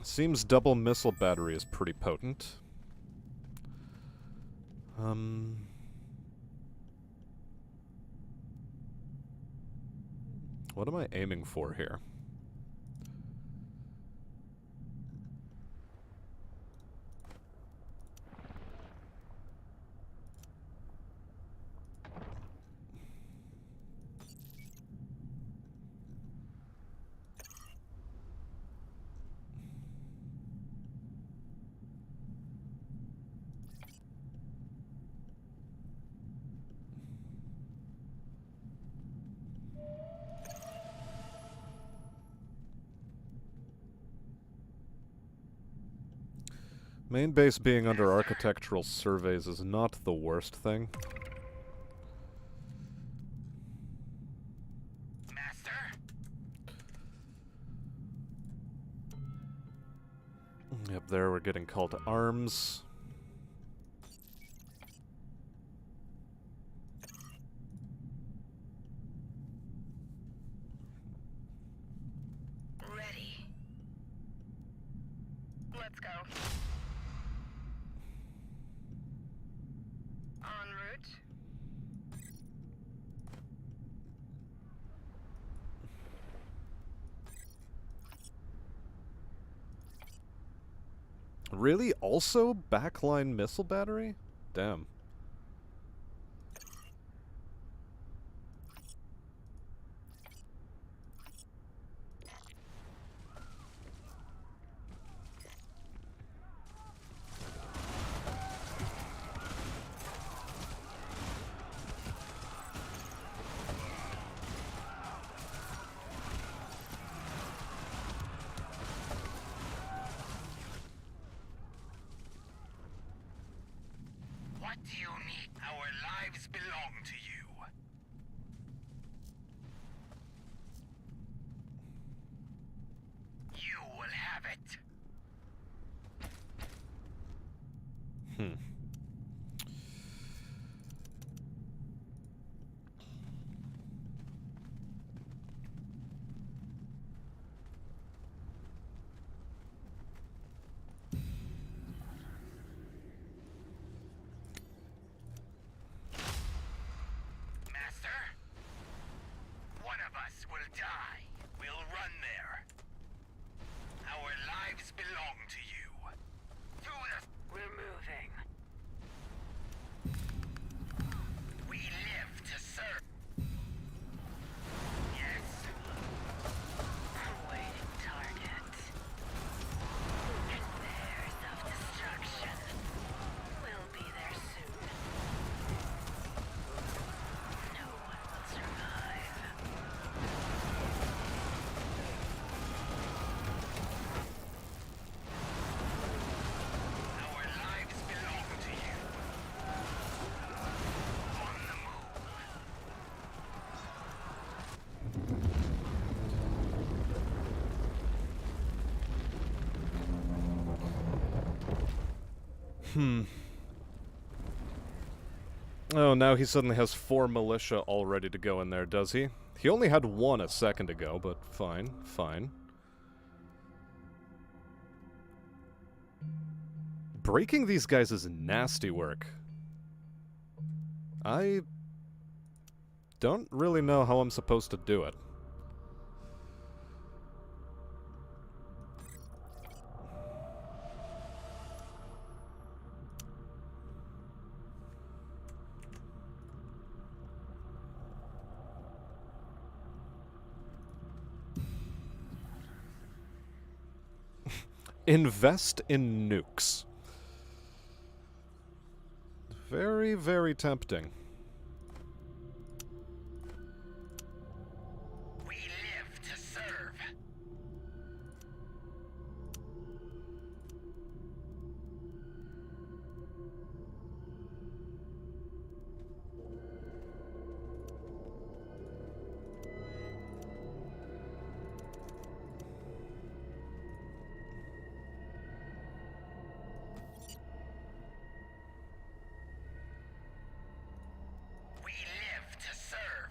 Seems double missile battery is pretty potent. What am I aiming for here? Main base being under architectural surveys is not the worst thing. Master? Yep, there we're getting called to arms. Ready. Let's go. En route. Really? Also backline missile battery? Damn. What do you need? Our lives belong to you. You will have it. Hmm. Oh, now he suddenly has 4 militia all ready to go in there, does he? He only had 1 a second ago, but fine, fine. Breaking these guys is nasty work. I don't really know how I'm supposed to do it. Invest in nukes. Very, very tempting. We live to serve. We live to serve.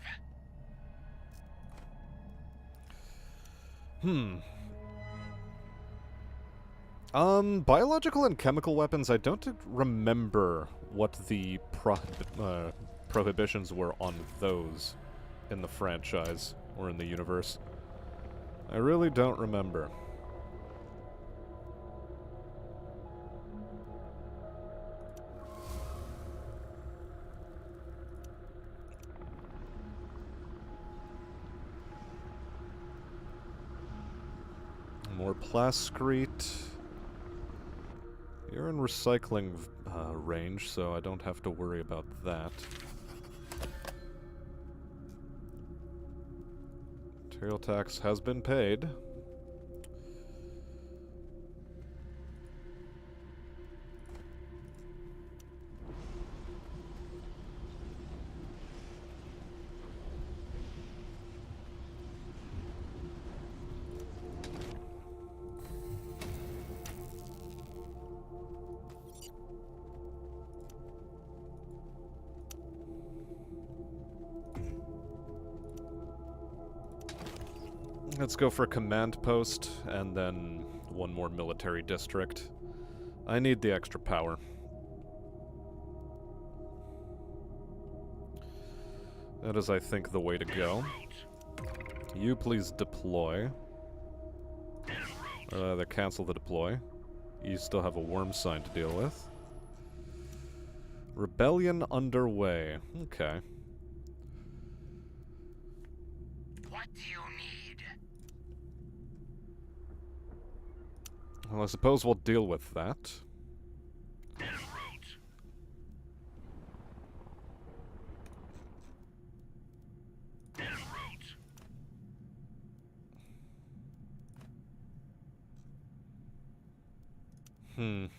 Biological and chemical weapons, I don't remember what the prohibitions were on those in the franchise or in the universe. I really don't remember. More plascrete. You're in recycling range, so I don't have to worry about that. Material tax has been paid. Let's go for a command post, and then 1 more military district. I need the extra power. That is, I think, the way to go. You please deploy. Or rather, cancel the deploy. You still have a worm sign to deal with. Rebellion underway. Okay. What do you need? Well, I suppose we'll deal with that. En route. En route.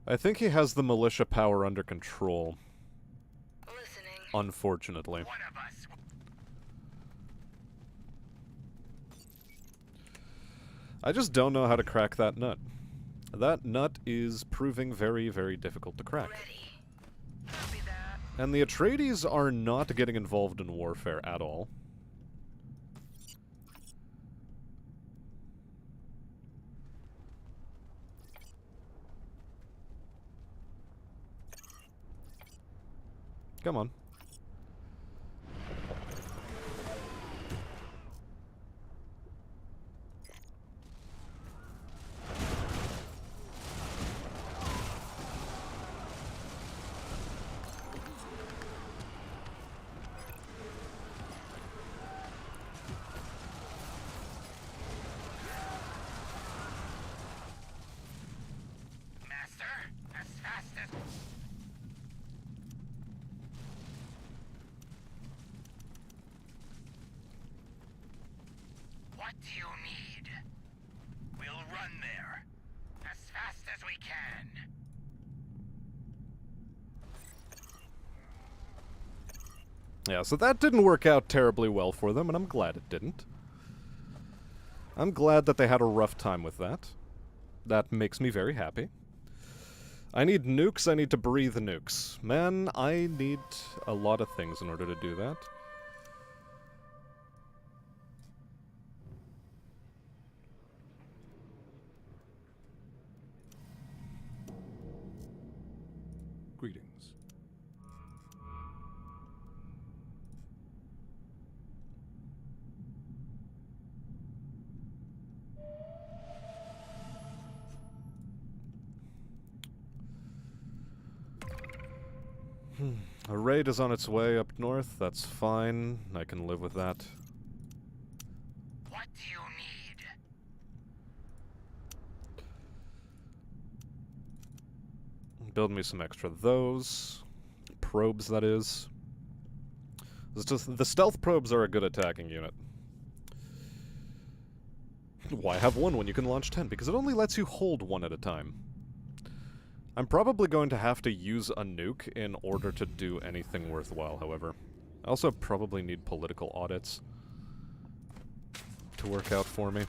I think he has the militia power under control, Listening. unfortunately. One of us. I just don't know how to crack that nut. That nut is proving very, very difficult to crack. Ready. Copy that. And the Atreides are not getting involved in warfare at all. Come on. Master, as fast as... What do you need? We'll run there. As fast as we can. Yeah, so that didn't work out terribly well for them, and I'm glad it didn't. I'm glad that they had a rough time with that. That makes me very happy. I need nukes, I need to breathe nukes. Man, I need a lot of things in order to do that. Greetings. A raid is on its way up north, that's fine. I can live with that. What do you need? Build me some extra of those. Probes, that is. The stealth probes are a good attacking unit. Why have one when you can launch 10? Because it only lets you hold one at a time. I'm probably going to have to use a nuke in order to do anything worthwhile, however. I also probably need political audits to work out for me.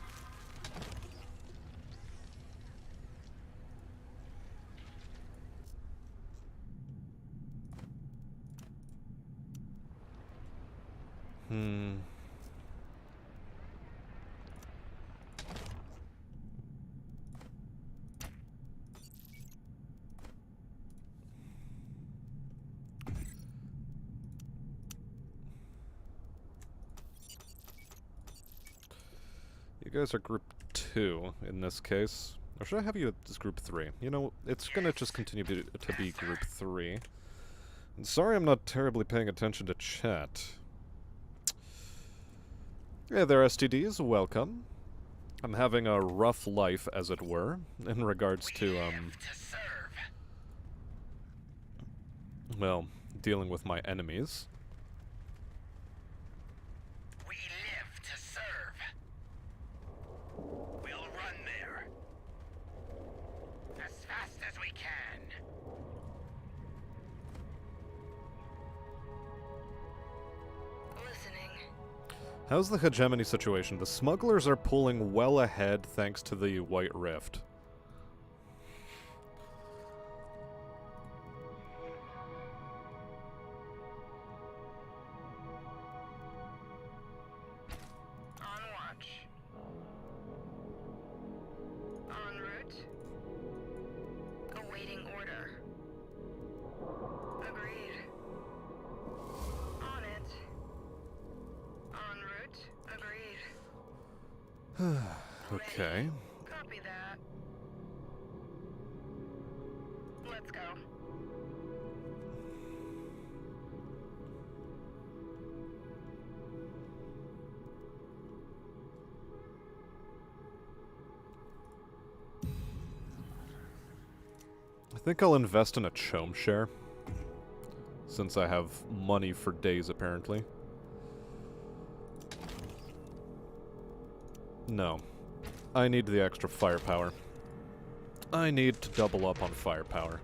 You guys are group 2 in this case. Or should I have you as group 3? You know, it's gonna just continue to be group 3. And sorry I'm not terribly paying attention to chat. Yeah, there, STDs, welcome. I'm having a rough life, as it were, in regards to, well, dealing with my enemies. We live to serve. We'll run there. As fast as we can. Listening. How's the hegemony situation? The smugglers are pulling well ahead thanks to the White Rift. On watch. En route. Awaiting order. Agreed. On it. En route. Agreed. Okay. Copy that. Let's go. I think I'll invest in a chome share. Since I have money for days, apparently. No. I need the extra firepower. I need to double up on firepower.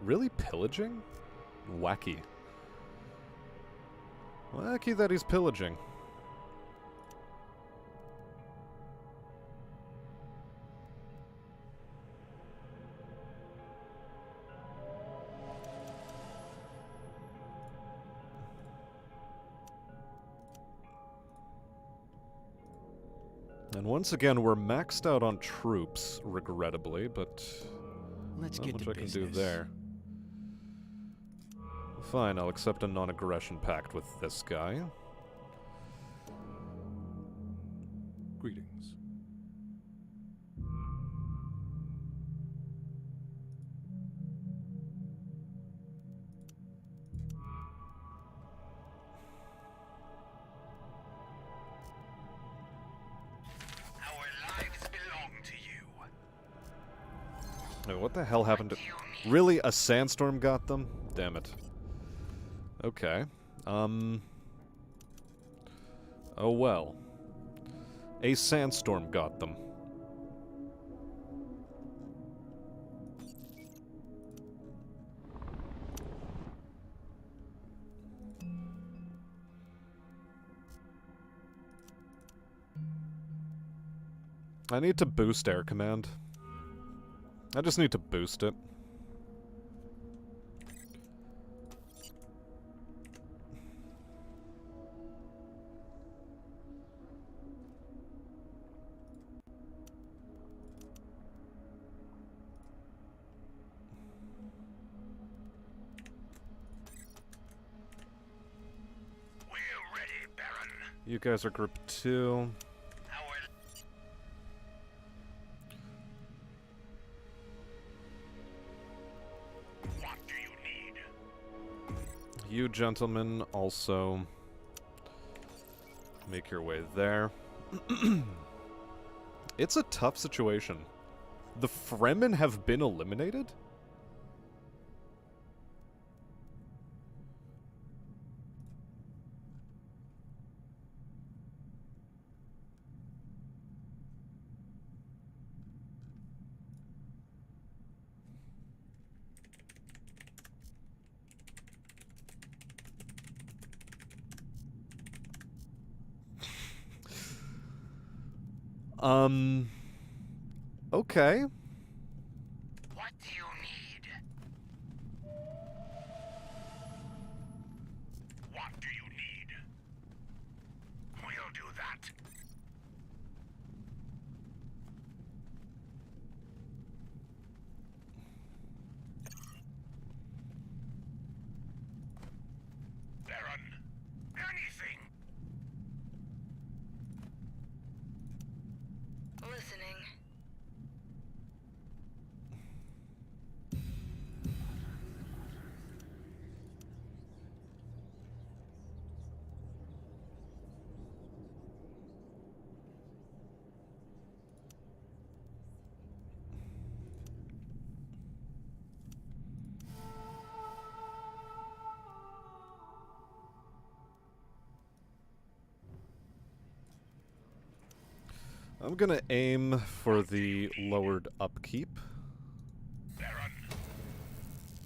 Really pillaging? Wacky. Wacky that he's pillaging. And once again, we're maxed out on troops, regrettably, but Let's not get much to I can business. do there. Fine, I'll accept a non-aggression pact with this guy. Greetings. Our lives belong to you. Wait, what the hell happened to... Really? A sandstorm got them? Damn it. Okay. Oh well. A sandstorm got them. I need to boost air command. I just need to boost it. We're ready, Baron. You guys are group 2. What do you need? You gentlemen also make your way there. It's a tough situation. The Fremen have been eliminated? Okay. What do you need? What do you need? We'll do that. Baron, anything. Listening. I'm gonna aim for the lowered upkeep. Baron,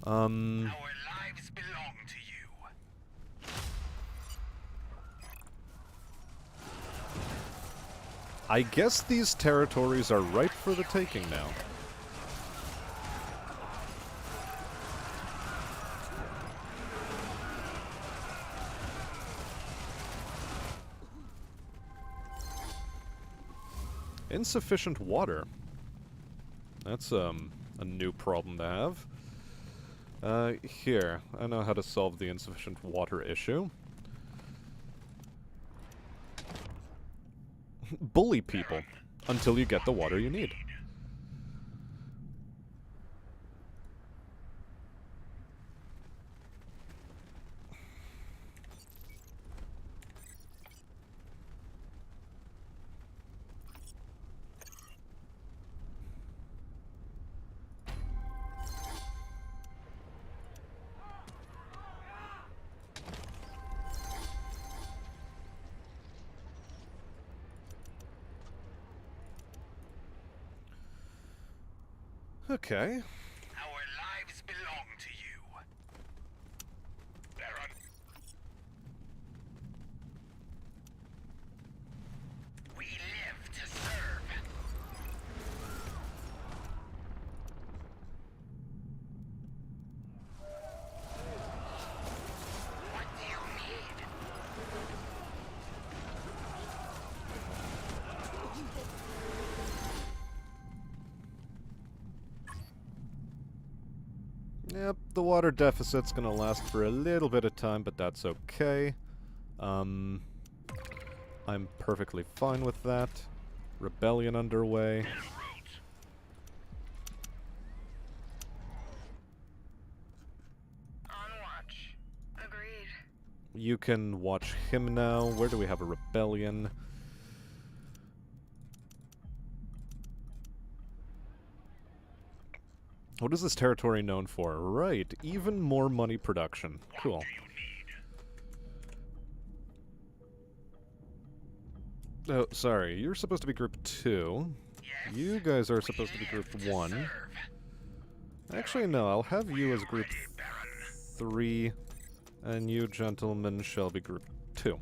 Um, our lives belong to you. I guess these territories are ripe for the taking now. Insufficient water. That's, a new problem to have. Here. I know how to solve the insufficient water issue. Bully people until you get the water you need. Okay. Our lives belong to you. Baron, we live to serve. What do you need? Yep, the water deficit's gonna last for a little bit of time, but that's okay. I'm perfectly fine with that. Rebellion underway. On watch. Agreed. You can watch him now. Where do we have a rebellion? What is this territory known for? Right, even more money production. Cool. Oh, sorry, you're supposed to be group 2. Yes, You guys are supposed to be group 1. Actually, no, I'll have you as group 3, and you gentlemen shall be group 2.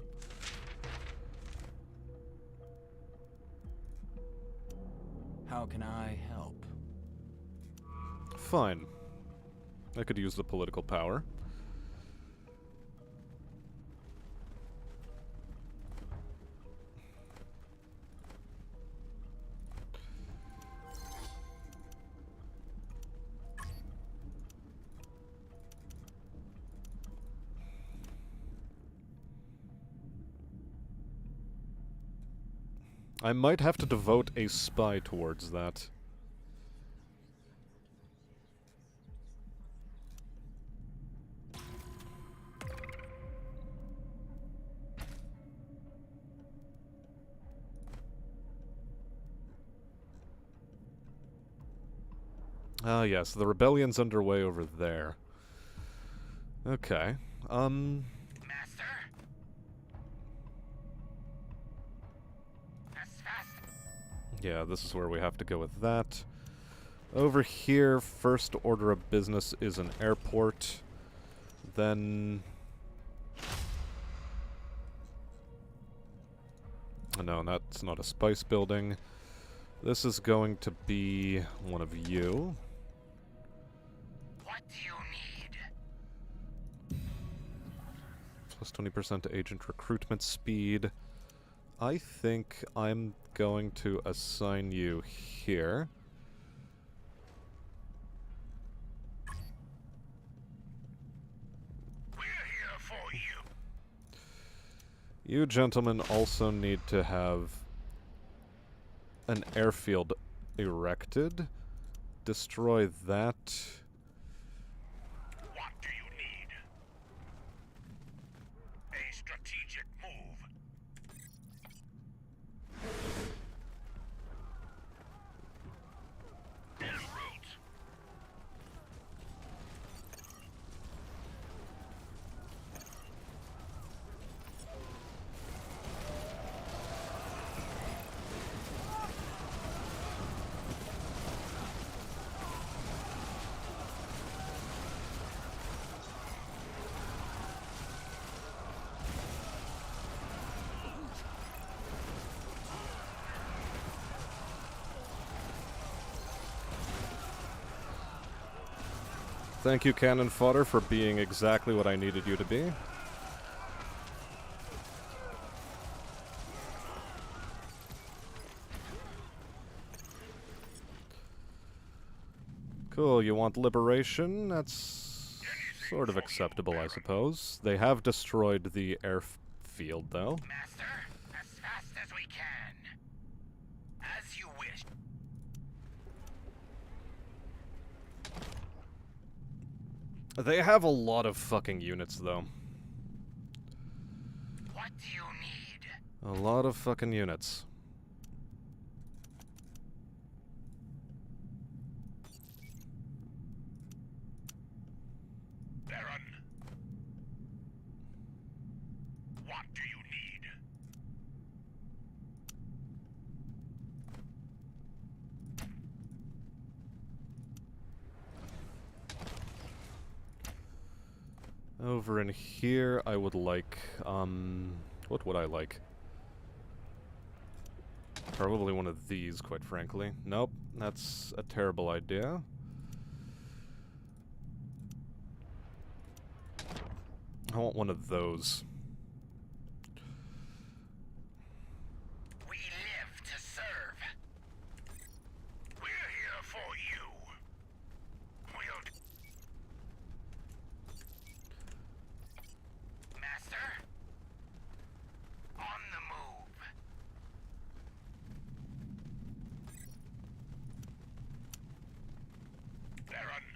How can I help? fine. I could use the political power. I might have to devote a spy towards that. Ah, yes, the rebellion's underway over there. Okay. Master? Fast. Yeah, this is where we have to go with that. Over here, first order of business is an airport. Then... No, that's not a spice building. This is going to be one of you. What do you need? Plus 20% to agent recruitment speed. I think I'm going to assign you here. We're here for you. You gentlemen also need to have an airfield erected. Destroy that. What do you need? A strategic move. En route. Thank you, Cannon Fodder, for being exactly what I needed you to be. Cool, you want liberation? That's sort of acceptable, I suppose. They have destroyed the airfield, though. Master, as fast as we can. As you wish. They have a lot of fucking units, though. What do you need? A lot of fucking units. Baron. What do you need? Over in here, I would like, what would I like? Probably one of these, quite frankly. Nope, that's a terrible idea. I want one of those. We live to serve. We're here for you. We'll... Master? On the move. Baron.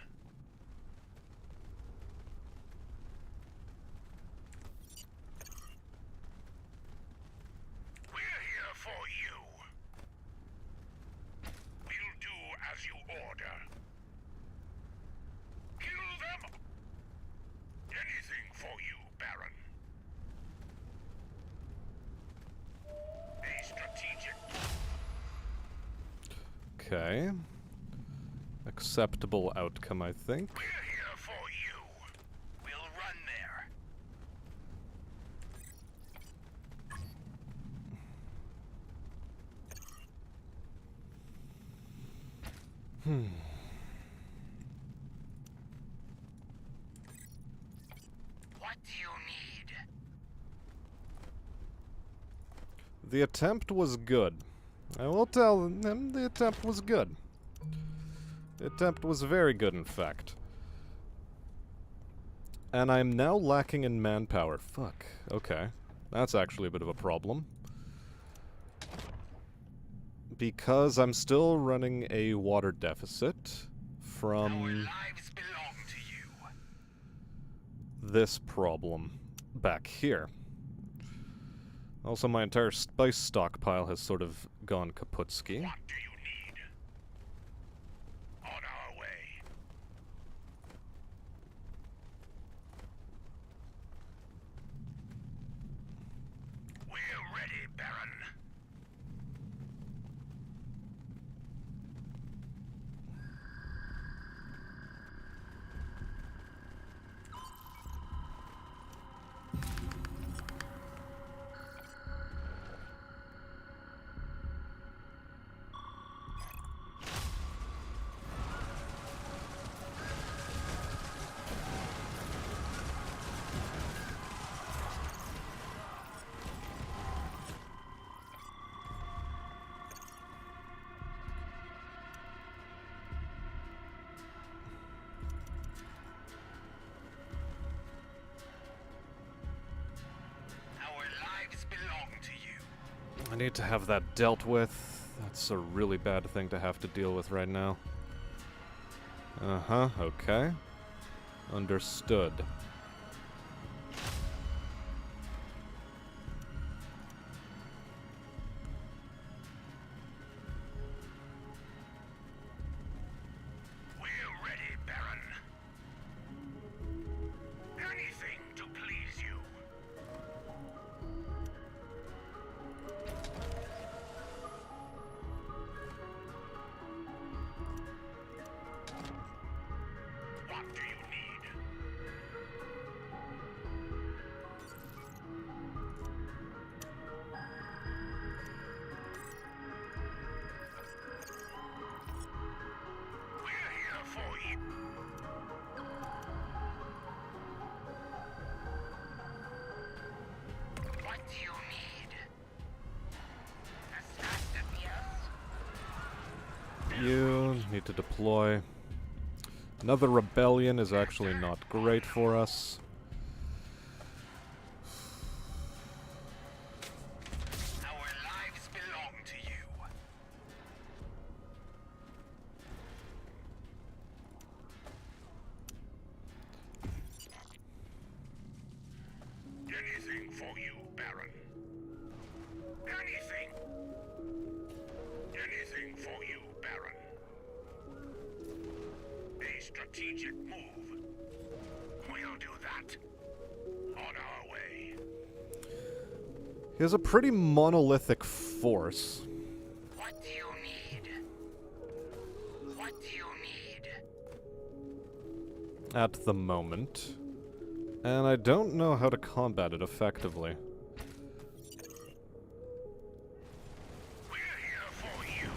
We're here for you. We'll do as you order. Kill them! Anything for you, Baron. A strategic... Okay. Acceptable outcome, I think. We're here for you. We'll run there. The attempt was good. I will tell him the attempt was good. The attempt was very good, in fact. And I'm now lacking in manpower. Fuck. Okay. That's actually a bit of a problem. Because I'm still running a water deficit from Lives belong to you. this problem back here. Also, my entire spice stockpile has sort of gone kaputski. What do you need? On our way. We're ready, Baron. Our lives belong to you. I need to have that dealt with. That's a really bad thing to have to deal with right now. Uh-huh, okay. Understood. We're ready, Baron. Anything to please you. What do you need? We're here for you. What do you need? As fast as yes. You need to deploy. Another rebellion is actually not great for us. Our lives belong to you. Anything for you, Baron. Anything. Anything for you, Baron. A strategic move. We'll do that. On our way. He has a pretty monolithic force. What do you need? What do you need? At the moment. And I don't know how to combat it effectively. We're here for you.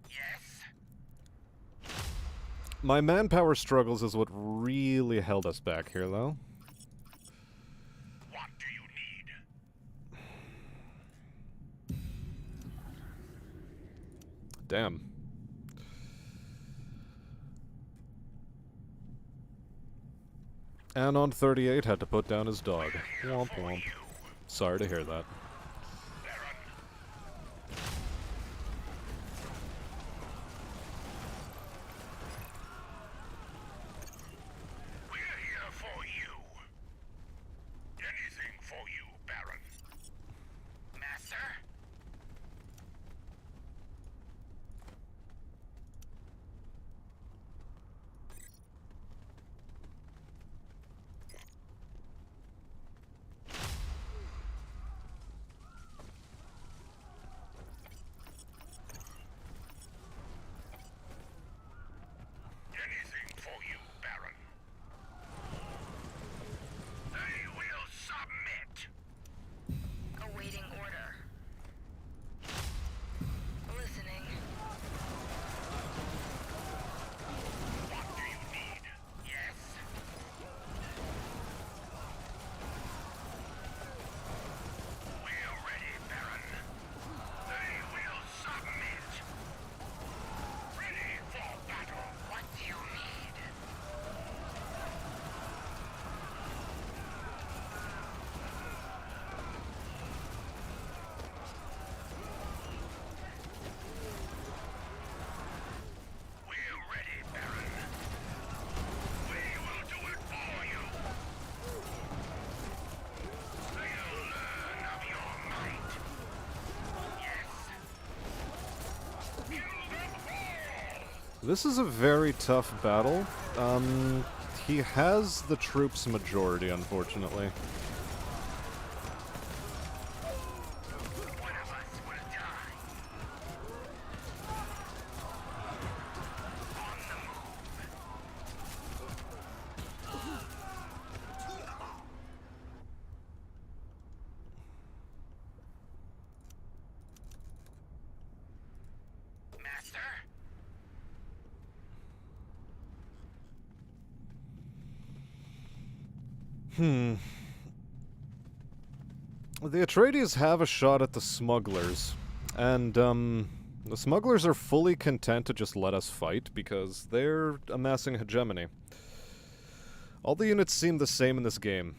Yes. My manpower struggles is what really held us back here, though. What do you need? Damn. Anon 38 had to put down his dog. Womp womp. Sorry to hear that. Baron. We're here for you. Anything for you, Baron. Master? This is a very tough battle. He has the troops majority, unfortunately. One of us will die. On the move. Master? The Atreides have a shot at the smugglers, and, the smugglers are fully content to just let us fight because they're amassing hegemony. All the units seem the same in this game.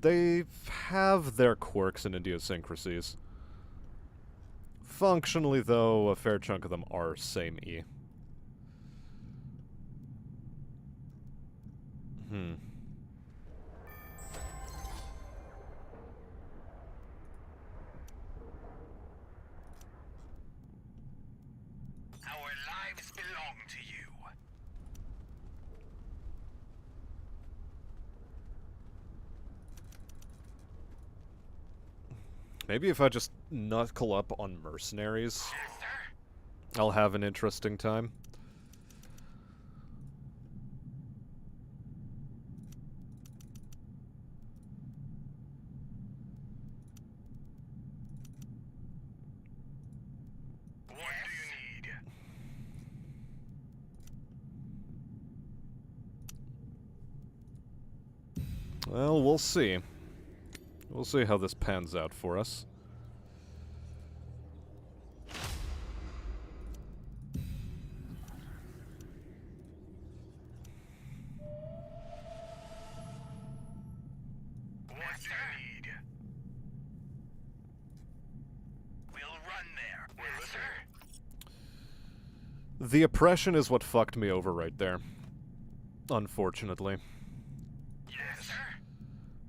They have their quirks and idiosyncrasies. Functionally, though, a fair chunk of them are same-y. Our lives belong to you. Maybe if I just knuckle up on mercenaries, Master? I'll have an interesting time. What do you need? Well, we'll see. We'll see how this pans out for us. What do you need? We'll run there. Master? The oppression is what fucked me over right there. Unfortunately. Yes, sir.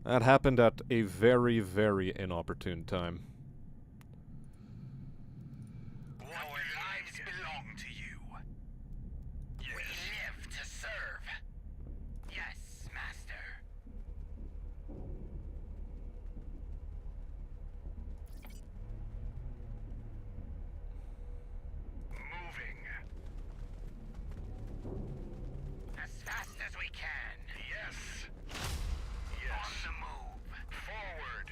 That happened at a very, very inopportune time. Our lives belong to you. Yes. We live to serve. Yes, Master. Moving. As fast as we can. Yes. Yes. On the move. Forward.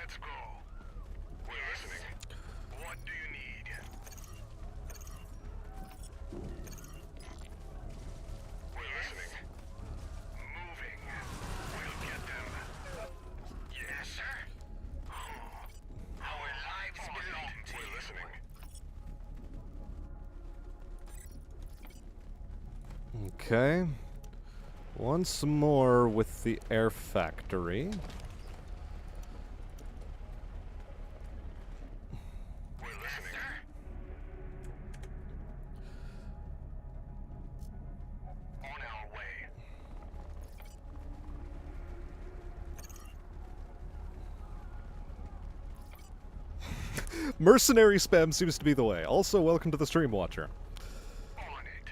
Let's go. We're listening. What do you need? We're listening. Moving. We'll get them. Yes, sir. Our lives belong to you. We're listening. Okay. Once more with the air factory. We're listening. On our way. Mercenary spam seems to be the way. Also, welcome to the stream, Watcher. On it.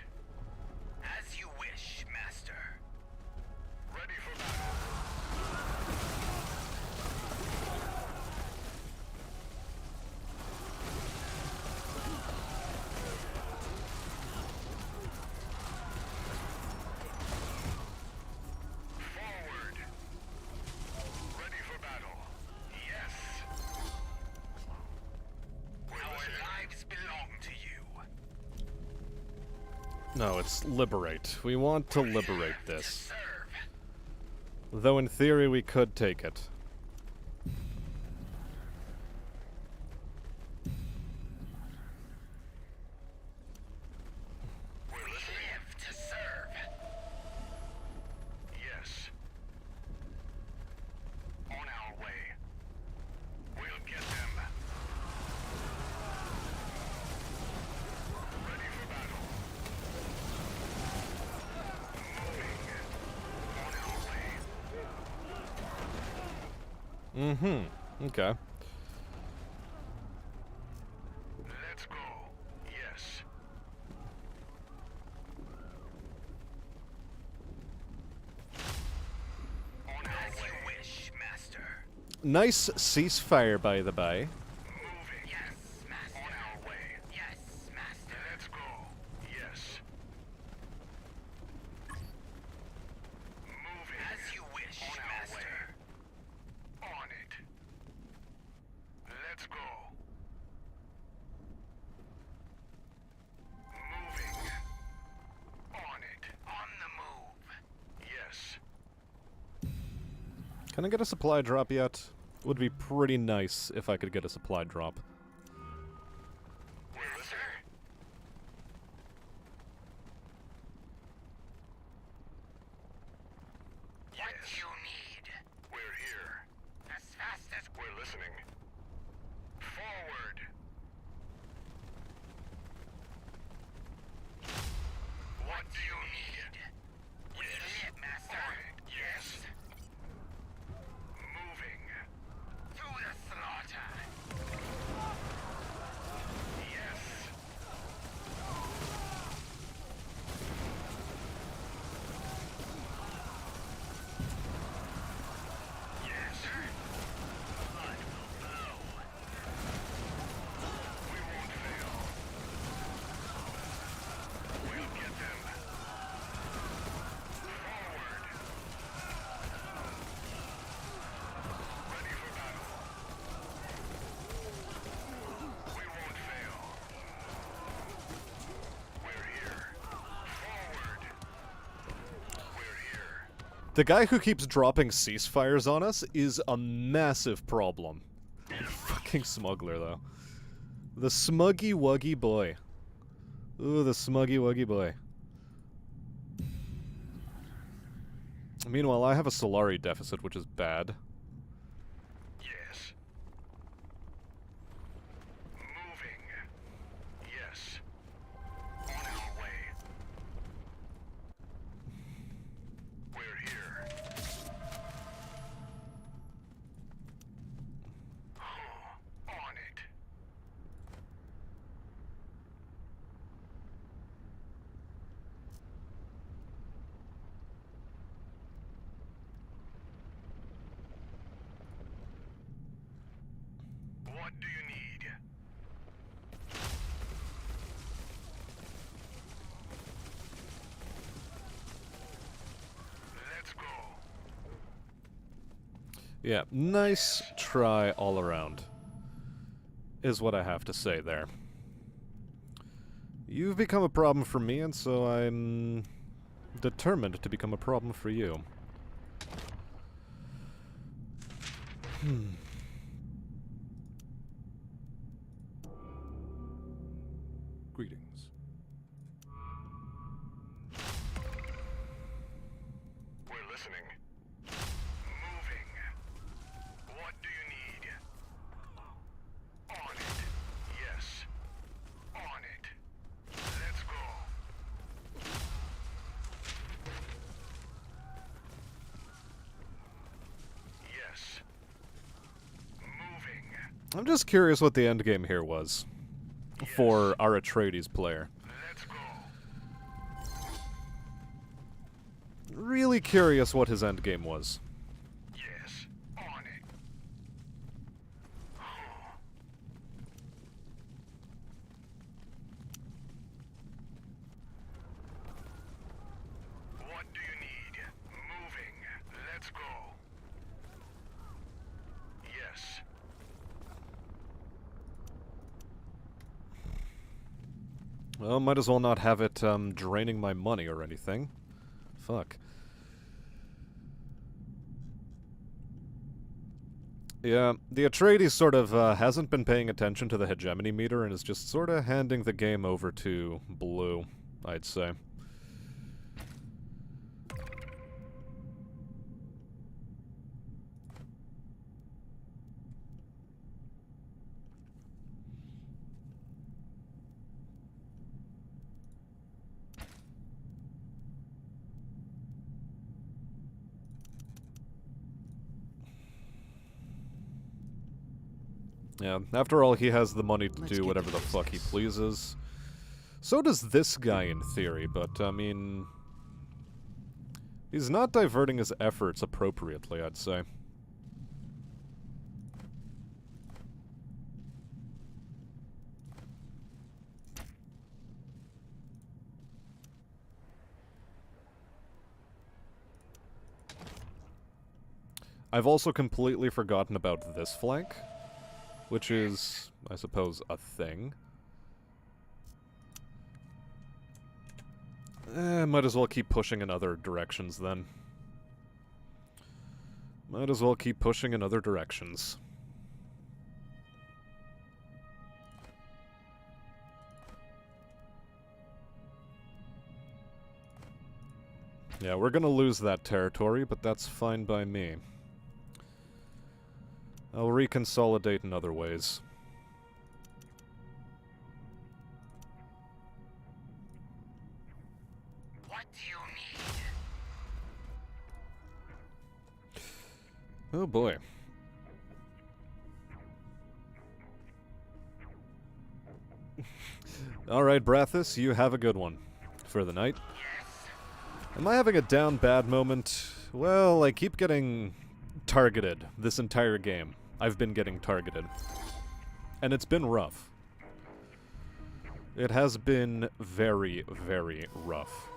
As you wish, Master. Ready for battle. Forward. Ready for battle. Yes. Our lives belong to you. No, it's liberate. We want to liberate To this. serve. Though in theory we could take it. We live to serve. Yes. On our way. We'll get them. Ready for battle. Moving. On our way. Mm-hmm. Okay. Let's go. Nice ceasefire, by the by. Moving. Yes, Master. On our way. Yes, Master. Let's go. Yes. Moving. As you wish, on Master. On it. Let's go. Moving. On it. On the move. Yes. Can I get a supply drop yet? Would be pretty nice if I could get a supply drop. We're listening. What do you need? We're here. As fast as we're listening. Forward. What do you need? We need it, Master. Yes. Moving. To the slaughter. Yes. Yes, sir. Blood will flow. We won't fail. We'll get them. Forward. Ready for battle. We won't fail. We're here. Forward. We're here. The guy who keeps dropping ceasefires on us is a massive problem. Fucking smuggler, though. The smuggy wuggy boy. Ooh, the smuggy wuggy boy. Meanwhile, I have a Solari deficit, which is bad. Yes. Moving. Yes. On our way. We're here. On it. What do you need? Let's go. Yeah, nice try all around. Is what I have to say there. You've become a problem for me, and so I'm determined to become a problem for you. Greetings. We're listening. Moving. What do you need? On it. Yes. On it. Let's go. Yes. Moving. I'm just curious what the endgame here was. For our Atreides player. Let's go. Really curious what his endgame was. Yes. On it. What do you need? Moving. Let's go. Yes. Well, might as well not have it draining my money or anything. Fuck. Yeah, the Atreides sort of hasn't been paying attention to the hegemony meter and is just sort of handing the game over to Blue, I'd say. Yeah, after all, he has the money to do whatever the fuck he pleases. So does this guy, in theory, but, I mean... he's not diverting his efforts appropriately, I'd say. I've also completely forgotten about this flank, which is, I suppose, a thing. Might as well keep pushing in other directions then. Might as well keep pushing in other directions. Yeah, we're gonna lose that territory, but that's fine by me. I'll reconsolidate in other ways. What do you need? Oh boy. Alright, Brathis, you have a good one for the night. Am I having a down bad moment? Well, I keep getting targeted this entire game. I've been getting targeted. And it's been rough. It has been very, very rough.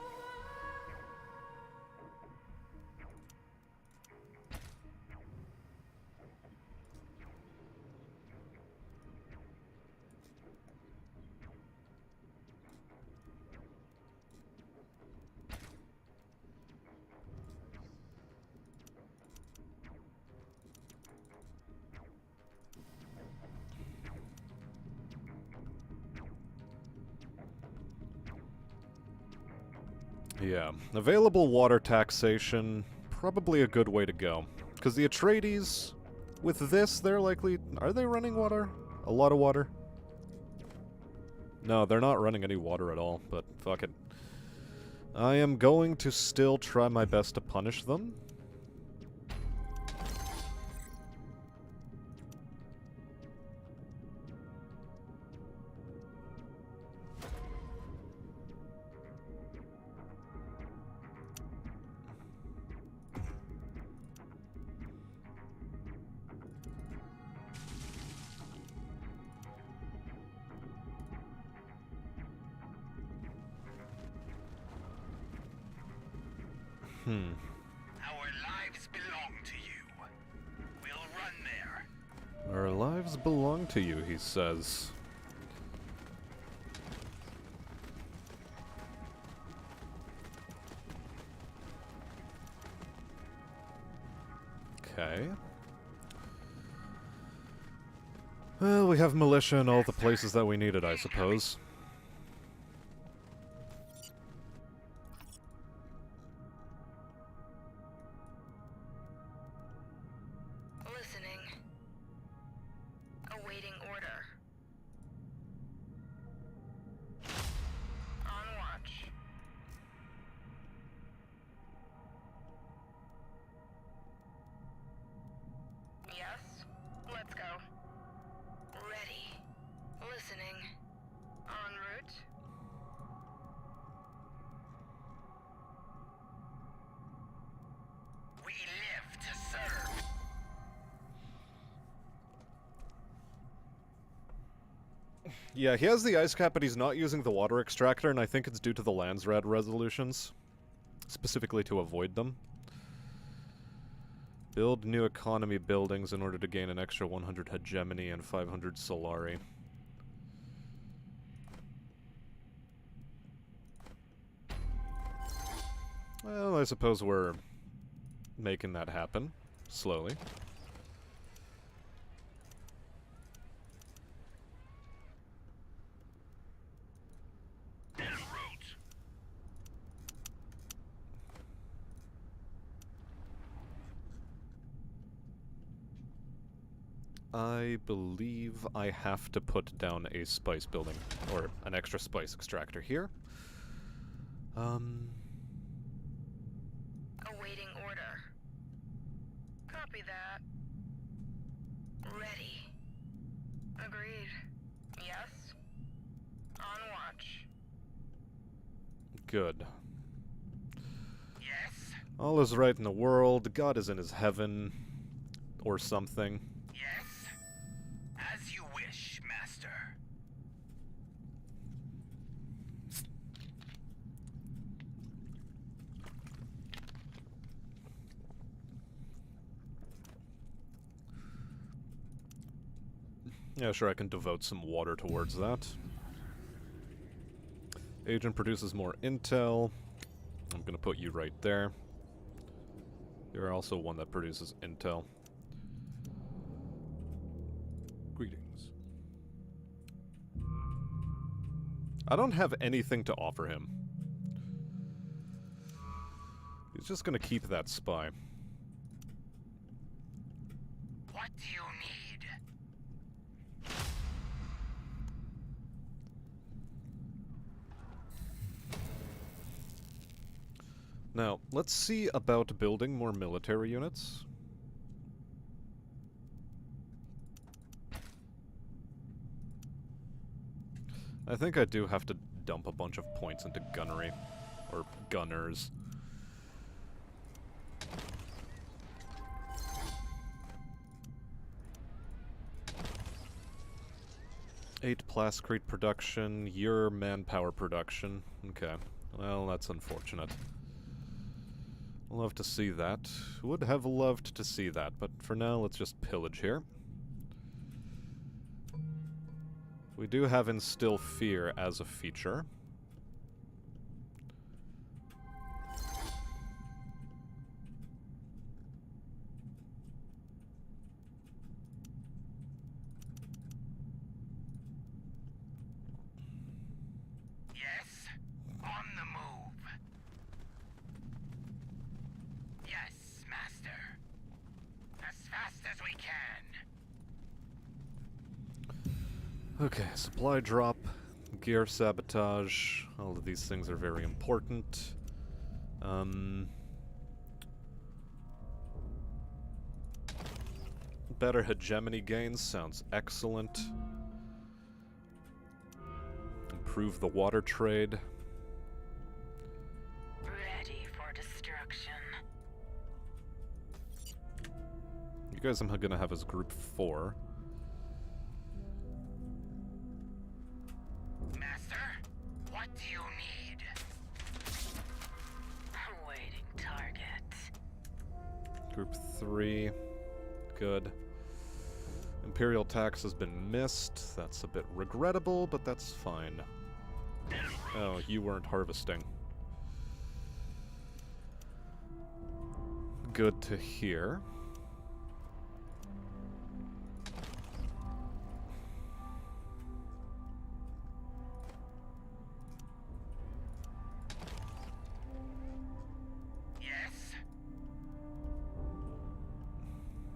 Yeah. Available water taxation, probably a good way to go. Because the Atreides, with this, they're likely... Are they running water? A lot of water? No, they're not running any water at all, but fuck it. I am going to still try my best to punish them. Our lives belong to you. We'll run there. Our lives belong to you, he says. Okay. Well, we have militia in all the places that we need it, I suppose. Listening. Awaiting order. On watch. Yes? Let's go. Ready. Listening. En route. We live to serve. Yeah, he has the ice cap, but he's not using the water extractor, and I think it's due to the Landsrad resolutions. Specifically to avoid them. Build new economy buildings in order to gain an extra 100 hegemony and 500 Solari. Well, I suppose we're making that happen. Slowly. En route. I believe I have to put down a spice building, or an extra spice extractor here. Awaiting order. Copy that. Ready. Agreed. Yes? On watch. Good. Yes. All is right in the world, God is in his heaven, or something. Yes. As you wish, Master. Yeah, sure, I can devote some water towards that. Agent produces more intel. I'm gonna put you right there. You're also one that produces intel. Greetings. I don't have anything to offer him. He's just gonna keep that spy. What do you need? Now, let's see about building more military units. I think I do have to dump a bunch of points into gunnery. Or gunners. Eight plascrete production, your manpower production. Okay. Well, that's unfortunate. Love to see that. Would have loved to see that, but for now, let's just pillage here. We do have Instill Fear as a feature. Yes? On the move. Yes, Master. As fast as we can. Okay, supply drop, gear sabotage, all of these things are very important. Better hegemony gains sounds excellent. Improve the water trade. Ready for destruction. You guys I'm gonna have as group 4. Master, what do you need? Awaiting target. Group 3. Good. Imperial tax has been missed. That's a bit regrettable, but that's fine. Oh, you weren't harvesting. Good to hear. Yes?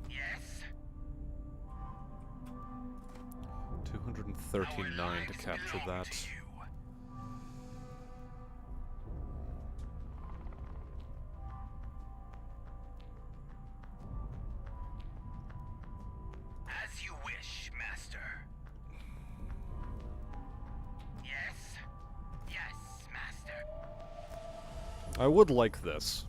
Yes? 239 to capture that. As you wish, Master. Yes? Yes, Master. I would like this.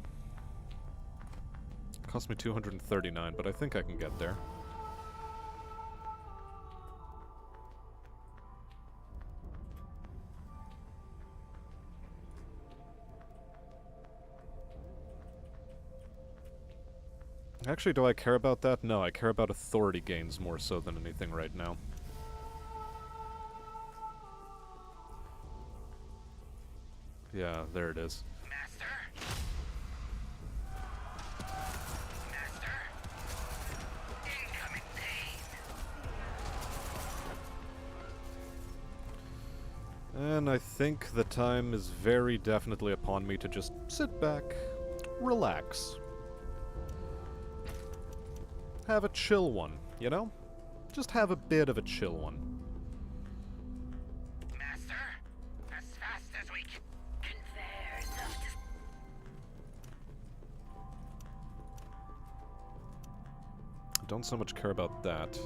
Cost me 239, but I think I can get there. Actually, do I care about that? No, I care about authority gains more so than anything right now. Yeah, there it is. Master? Master? Incoming pain. And I think the time is very definitely upon me to just sit back, relax. Have a chill one, you know? Just have a bit of a chill one. Master? As fast as we can. Conveyors of Don't so much care about that.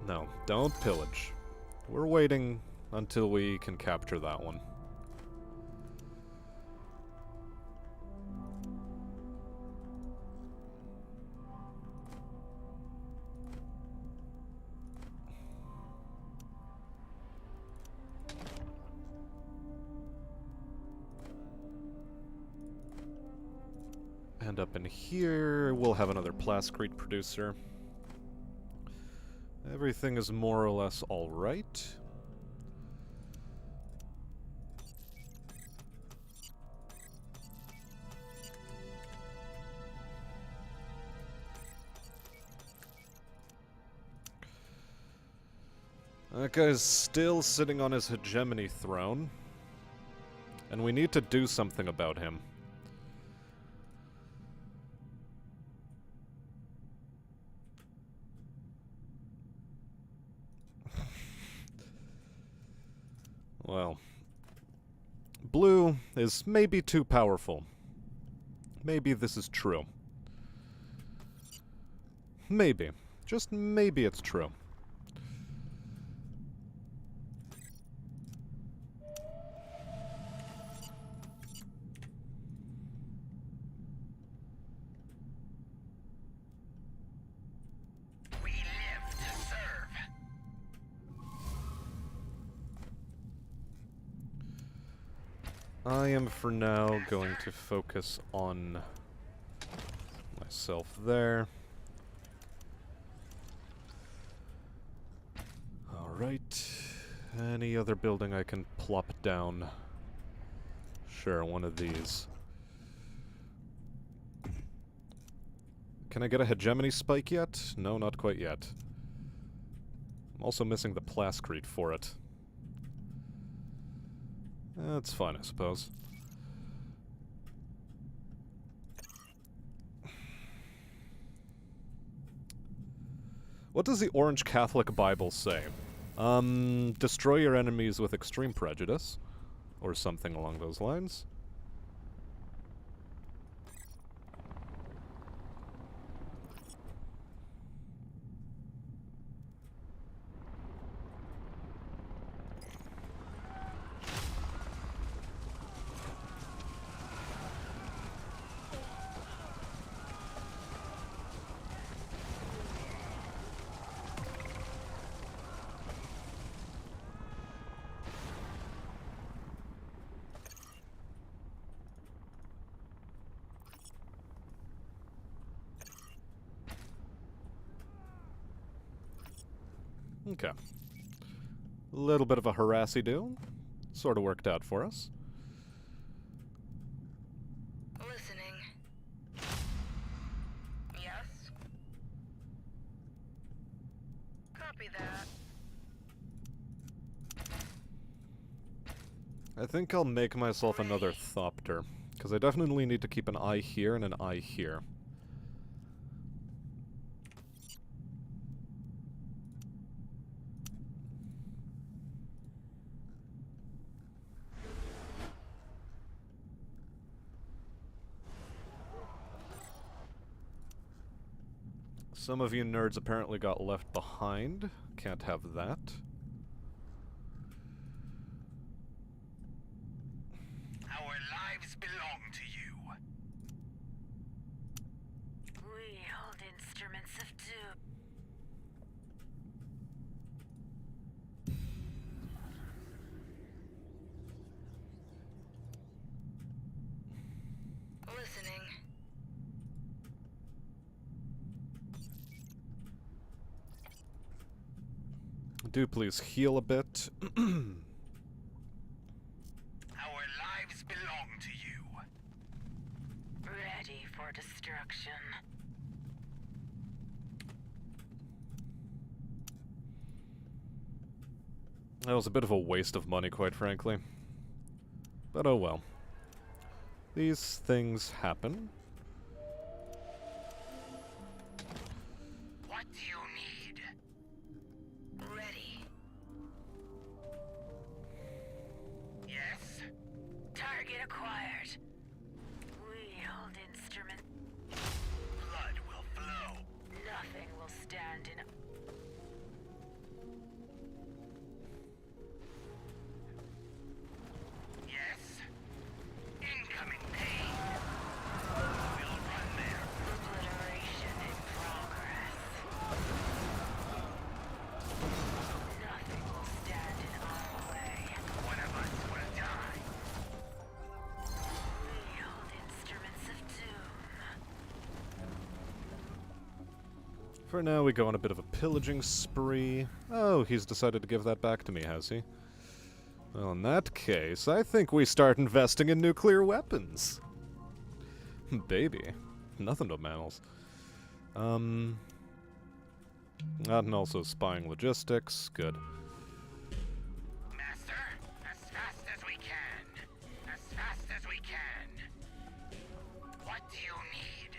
No, don't pillage. We're waiting until we can capture that one. And up in here, we'll have another plascrete producer. Everything is more or less alright. That guy's still sitting on his hegemony throne. And we need to do something about him. Well, blue is maybe too powerful. Maybe this is true. Maybe. Just maybe it's true. We live to serve. I am for now going to focus on myself there. Alright. Any other building I can plop down? Sure, one of these. Can I get a hegemony spike yet? No, not quite yet. I'm also missing the plascrete for it. That's fine, I suppose. What does the Orange Catholic Bible say? Destroy your enemies with extreme prejudice. Or something along those lines. Okay. A little bit of a harassy-do. Sort of worked out for us. Listening. Yes? Copy that. I think I'll make myself another Thopter, because I definitely need to keep an eye here and an eye here. Some of you nerds apparently got left behind. Can't have that. Our lives belong to you. We hold instruments of doom. Listening. Do please heal a bit. Our lives belong to you. Ready for destruction. That was a bit of a waste of money, quite frankly. But oh well. These things happen. What do you need? Ready. Yes? Target acquired. We hold instrument. Blood will flow. Nothing will stand in. Yes? Incoming pain. For now, we go on a bit of a pillaging spree. Oh, he's decided to give that back to me, has he? Well, in that case, I think we start investing in nuclear weapons. Baby. Nothing but mammals. And also spying logistics. Good. Master, as fast as we can. As fast as we can. What do you need?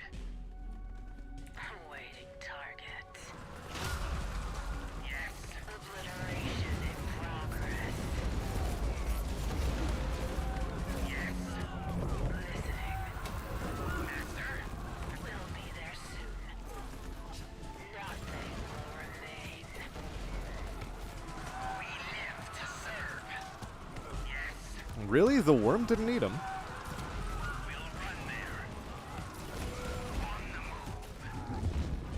Awaiting target. Yes. Obliteration in progress. Yes. Listening. Master, We'll be there soon. Nothing will remain. we live to serve. Yes. Really? The worm didn't eat him? We'll run there. On the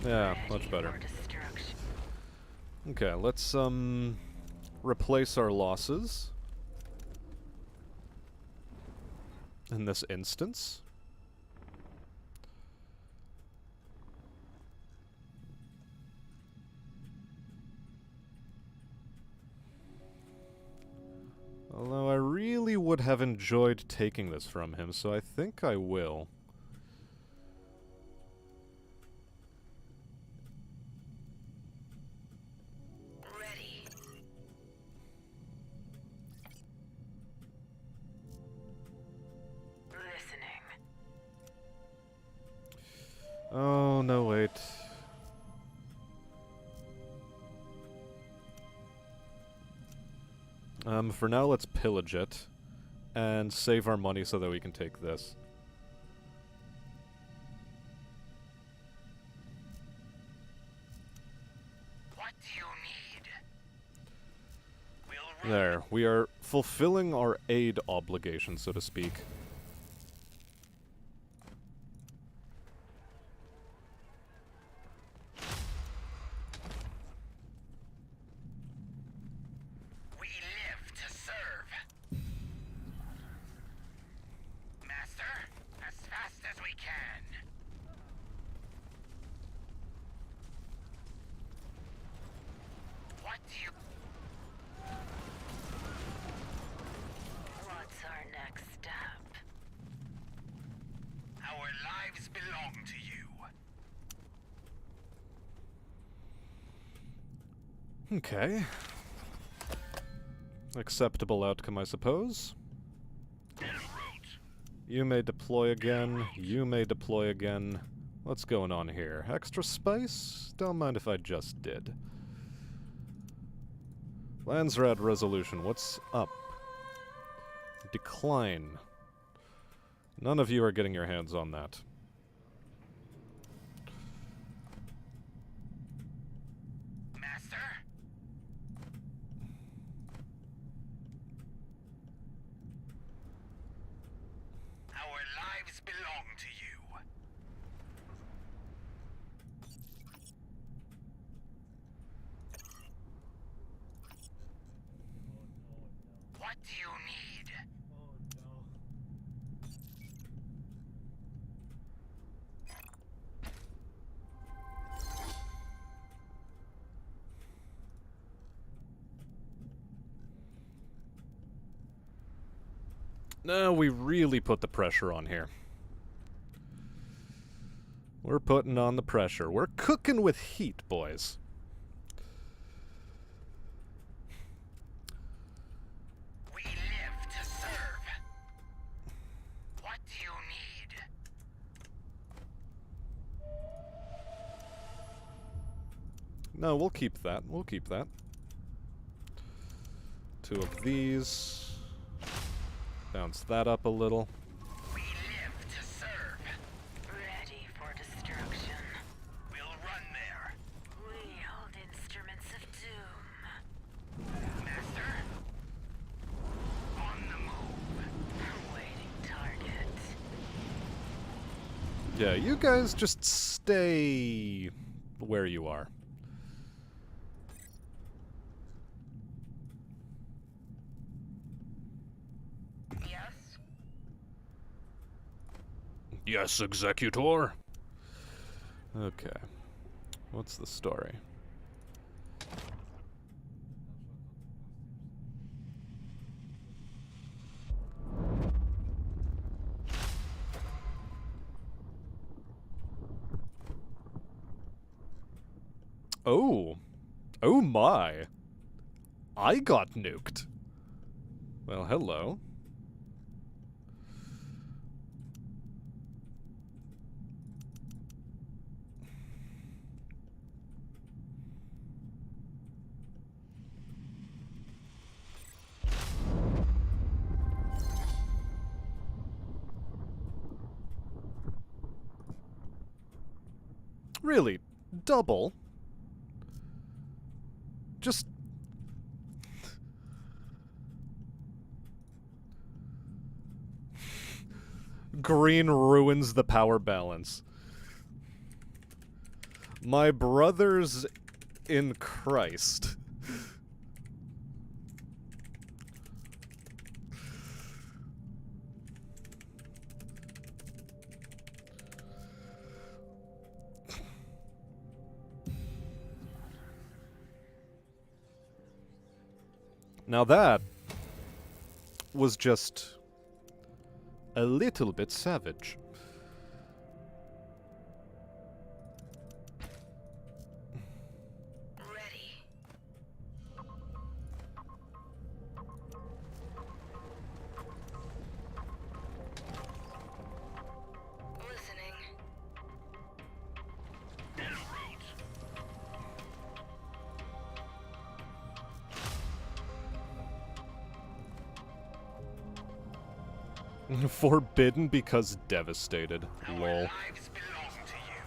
move. Yeah, much Ready better. for destruction. Okay, let's, replace our losses. In this instance. Although I really would have enjoyed taking this from him, so I think I will. Ready. Listening. Oh, no, wait. For now, let's pillage it. And save our money so that we can take this. What do you need? We'll run. There, we are fulfilling our aid obligation, so to speak. We live to serve. Master, as fast as we can. What do you... What's our next step? Our lives belong to you. Okay. Acceptable outcome, I suppose. En route. You may deploy again. You may deploy again. What's going on here? Extra spice? Don't mind if I just did. Landsrat resolution. What's up? Decline. None of you are getting your hands on that. Master? Our lives belong to you. What do you need? No, we really put the pressure on here. We're putting on the pressure. We're cooking with heat, boys. We live to serve. What do you need? No, we'll keep that. We'll keep that. 2 of these. Bounce that up a little. We live to serve. Ready for destruction. We'll run there. Wield instruments of doom. Master? On the move. Awaiting target. Yeah, you guys just stay where you are. Yes? Yes, Executor. Okay. What's the story? Oh. Oh my. I got nuked. Well, hello. Really? Double? Just... Green ruins the power balance. My brothers in Christ. Now that was just a little bit savage. Ready. Listening. En route. Forbidden because devastated. Our Lol. lives belong to you.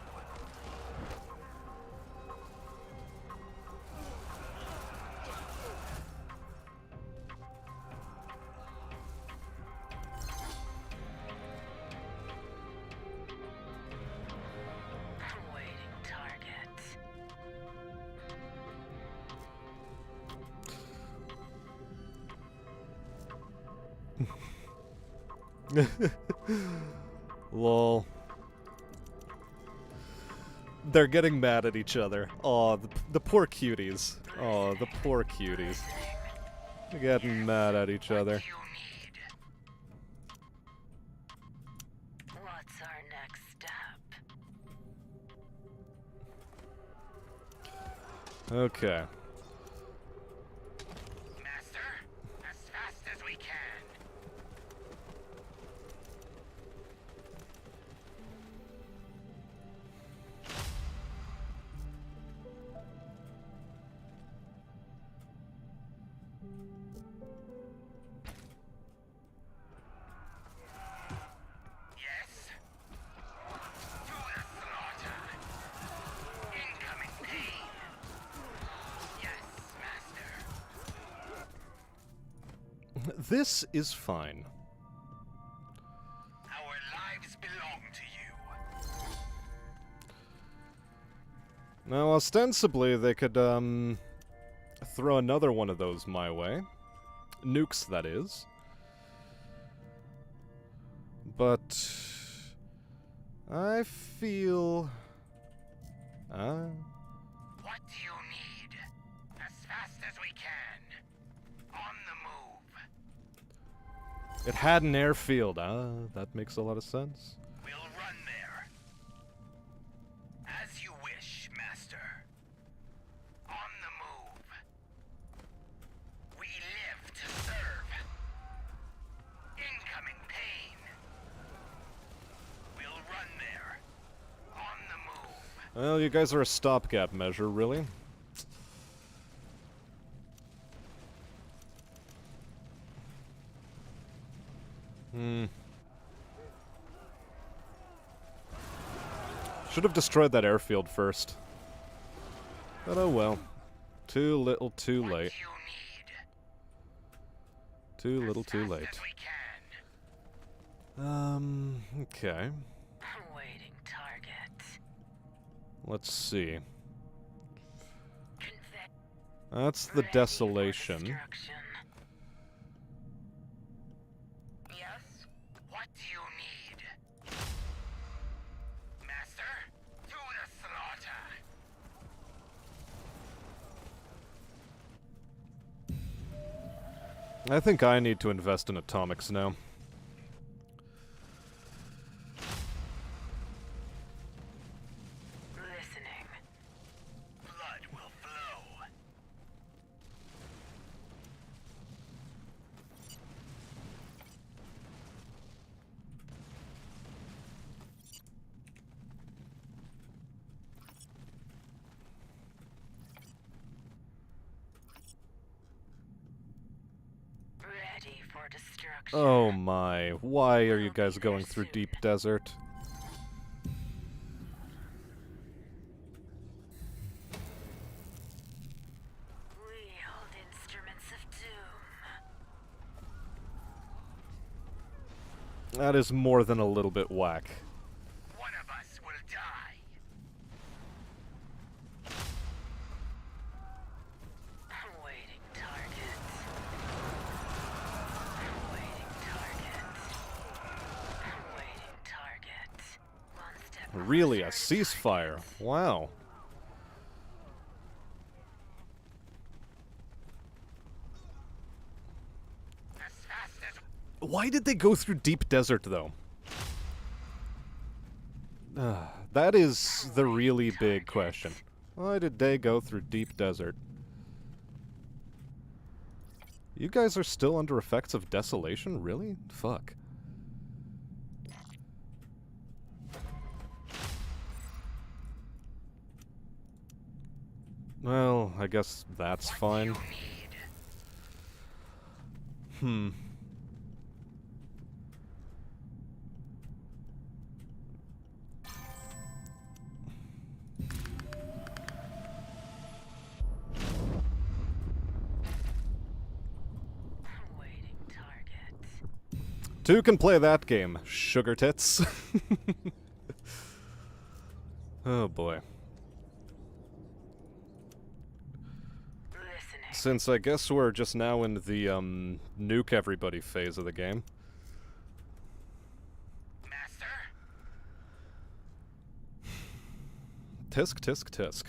Awaiting target. Lol. They're getting mad at each other. Aw, the poor cuties. Aw, the poor cuties. They're getting mad at each other. You need. What's our next step? Okay. Master, as fast as we can. Yes. To the slaughter. Incoming pain. Yes, master. This is fine. Our lives belong to you. Now, ostensibly, they could, throw another one of those my way. Nukes, that is. But... I feel... What do you need? As fast as we can. On the move. It had an airfield. That makes a lot of sense. We'll run there. As you wish, master. On the move. We live to serve. Incoming pain. We'll run there. On the move. Well, you guys are a stopgap measure, really. Should have destroyed that airfield first. But oh well. Too little, too What late. you need. Too little, too As late. fast as we can. Okay. Awaiting target. Let's see. Convey. That's the Ready for desolation. destruction. Yes? What do you need? Master, to the slaughter. I think I need to invest in atomics now. Listening. Blood will flow. Ready for destruction. Oh my, why are you guys going through deep desert? Wield instruments of doom. That is more than a little bit whack. One of us will die. Awaiting target. Awaiting target. Awaiting target. One step Really, a closer to ceasefire? target. Wow. As fast as Why did they go through deep desert, though? That is the really big question. Why did they go through deep desert? You guys are still under effects of desolation? Really? Fuck. Well, I guess that's fine. Hmm. Awaiting target. Two can play that game, sugar tits. Oh boy. Listening. Since I guess we're just now in the, nuke everybody phase of the game. Master, Tisk, tisk, tisk.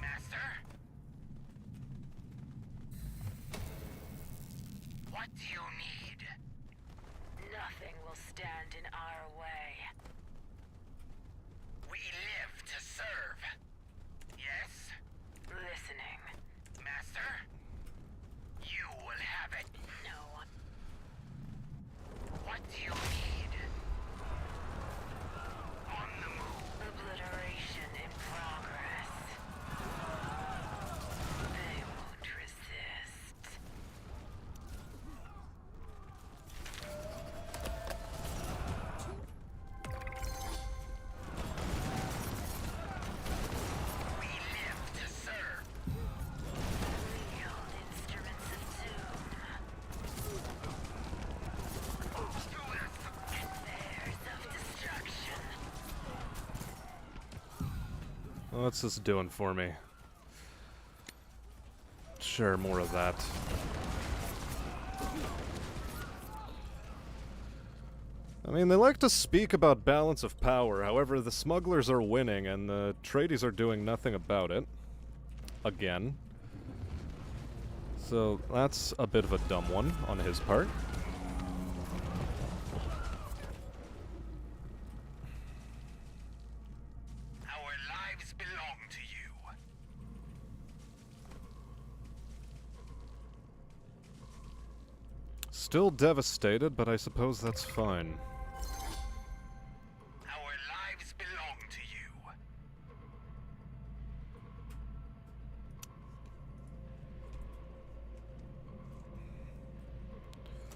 Master. What do you need? Nothing will stand in our way. We live to serve. Yes, Listening. Master? You will have it. No. What do you need? On the move. Obliteration in progress. They won't resist. We live to serve. Wield instruments of doom. Conveyors of destruction. What's this doing for me? Sure, more of that. I mean, they like to speak about balance of power, however, the smugglers are winning and the tradies are doing nothing about it. Again. So, that's a bit of a dumb one on his part. Our lives belong to you. Still devastated, but I suppose that's fine. Our lives belong to you.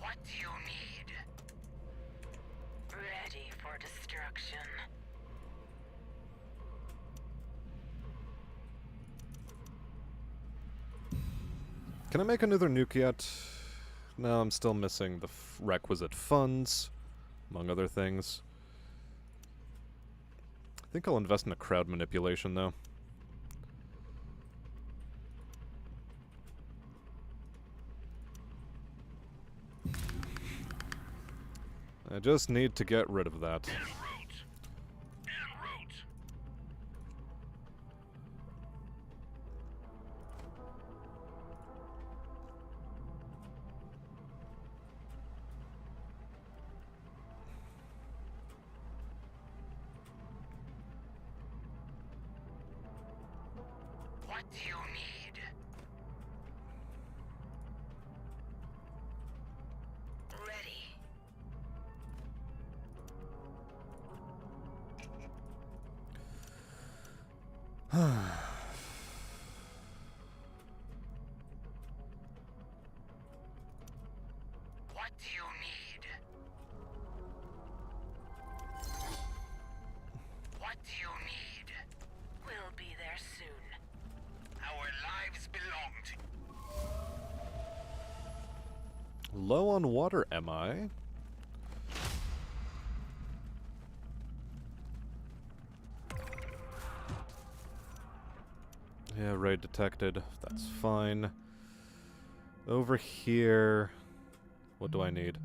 What do you need? Ready for destruction. Can I make another nuke yet? No, I'm still missing the requisite funds, among other things. I think I'll invest in a crowd manipulation, though. I just need to get rid of that. En route. En route. do you need? Ready. What do you need? What do you need? We'll be there soon. Our lives belong to Low on water, am I? Yeah, raid detected. That's fine. Over here... What do I need?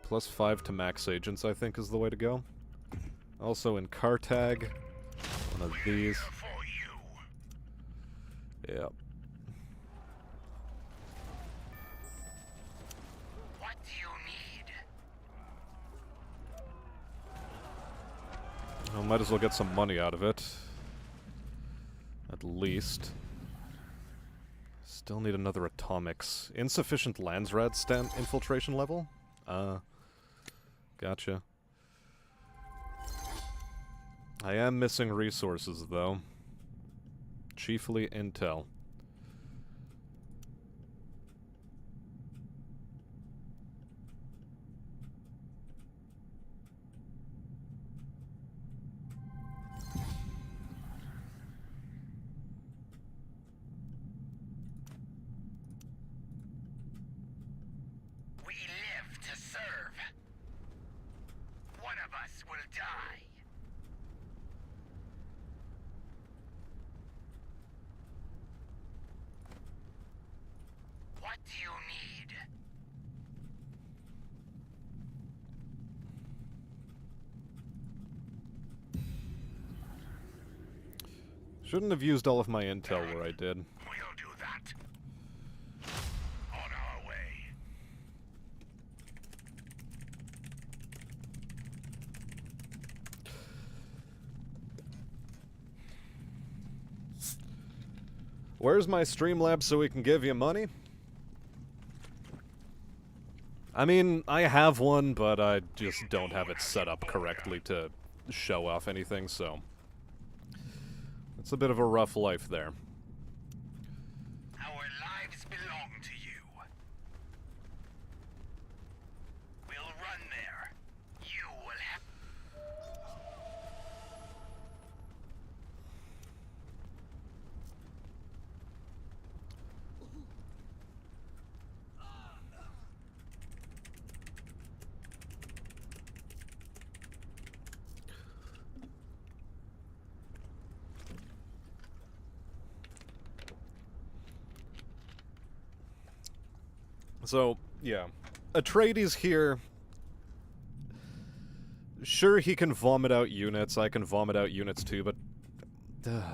+5 to max agents, I think, is the way to go. Also in car tag, one of these. for you. Yep. What do you need? I might as well get some money out of it. At least. Still need another atomics. Insufficient Landsrad infiltration level? Gotcha. I am missing resources, though. Chiefly intel. We live to serve. One of us will die. What do you need? Shouldn't have used all of my intel where I did. We'll do that. On our way. Where's my Streamlabs so we can give you money? I mean, I have one, but I just don't have it set up correctly to show off anything, so... It's a bit of a rough life there. Our lives belong to you. We'll run there. You will have... So, yeah. Atreides here... Sure, he can vomit out units, I can vomit out units too, but...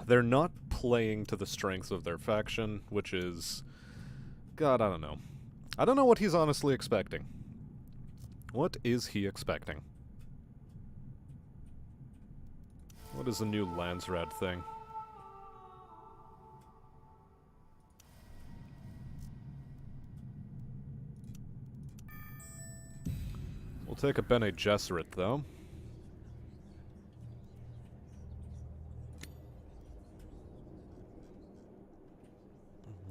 they're not playing to the strengths of their faction, which is... God, I don't know. I don't know what he's honestly expecting. What is he expecting? What is the new Landsrad thing? We'll take a Bene Gesserit, though.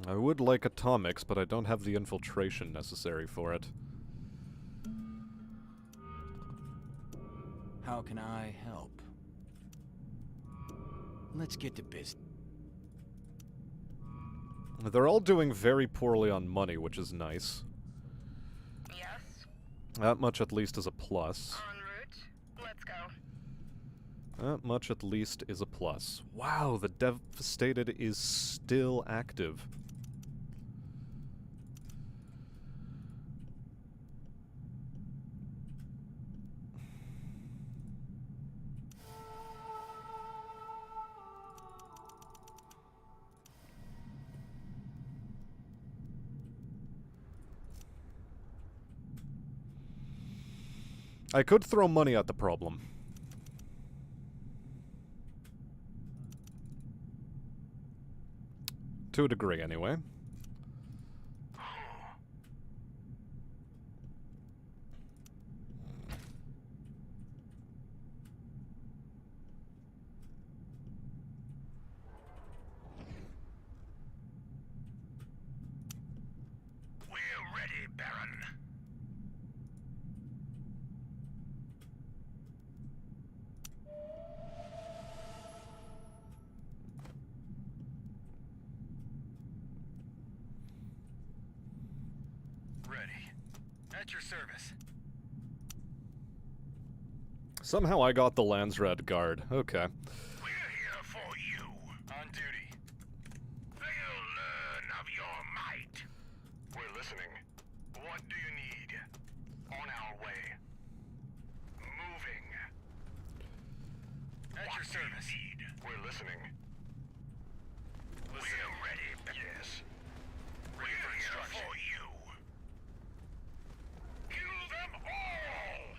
I would like atomics, but I don't have the infiltration necessary for it. How can I help? Let's get to business. They're all doing very poorly on money, which is nice. Yes? That much at least is a plus. En route? Let's go. That much at least is a plus. Wow, the Devastated is still active. I could throw money at the problem. To a degree, anyway. We're ready, Baron. Ready. At your service. Somehow I got the Landsred Guard. Okay. We're here for you. On duty. They'll learn of your might. We're listening. What do you need? On our way. Moving. At your service. We're listening. Listen. We're ready. Yes. We're Ready for here instruction. for you. Kill them all.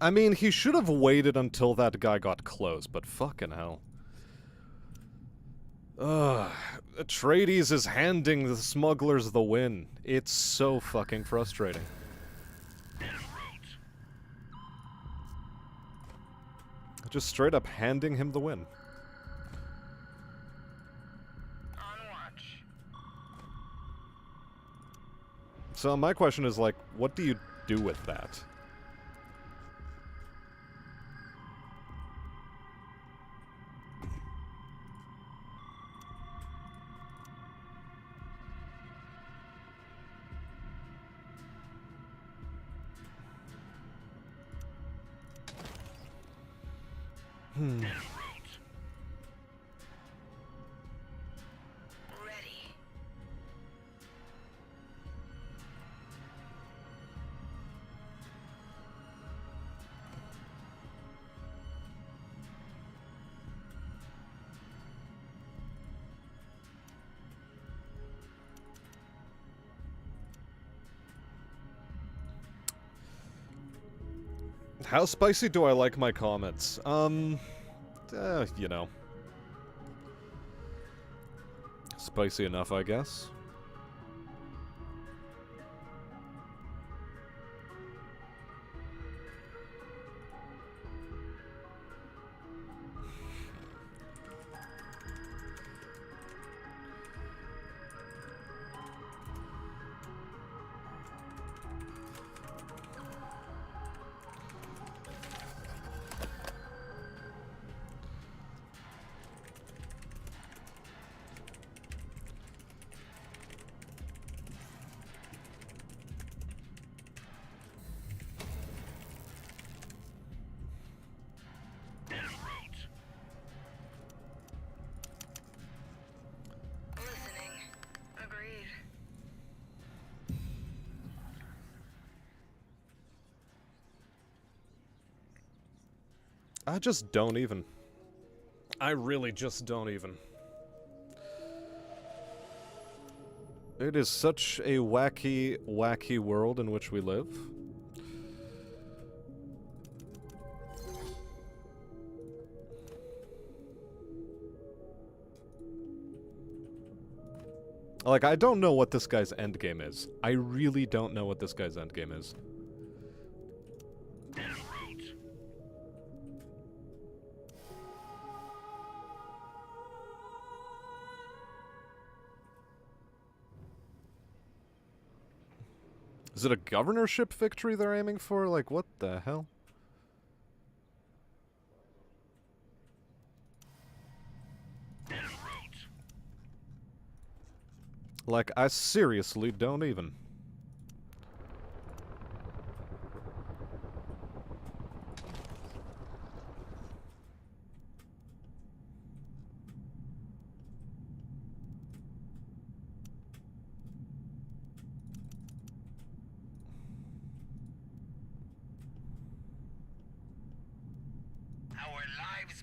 I mean, he should have waited until that guy got close, but fucking hell. Ugh. Atreides is handing the smugglers the win. It's so fucking frustrating. En route. Just straight up handing him the win. On watch. So my question is, like, what do you do with that? En route. Ready. How spicy do I like my comments? You know. Spicy enough, I guess. En route. Listening. Agreed. I just don't even. I really just don't even. It is such a wacky, wacky world in which we live. Like, I don't know what this guy's endgame is. I really don't know what this guy's endgame is. En route. Is it a governorship victory they're aiming for? Like, what the hell? En route. Like, I seriously don't even.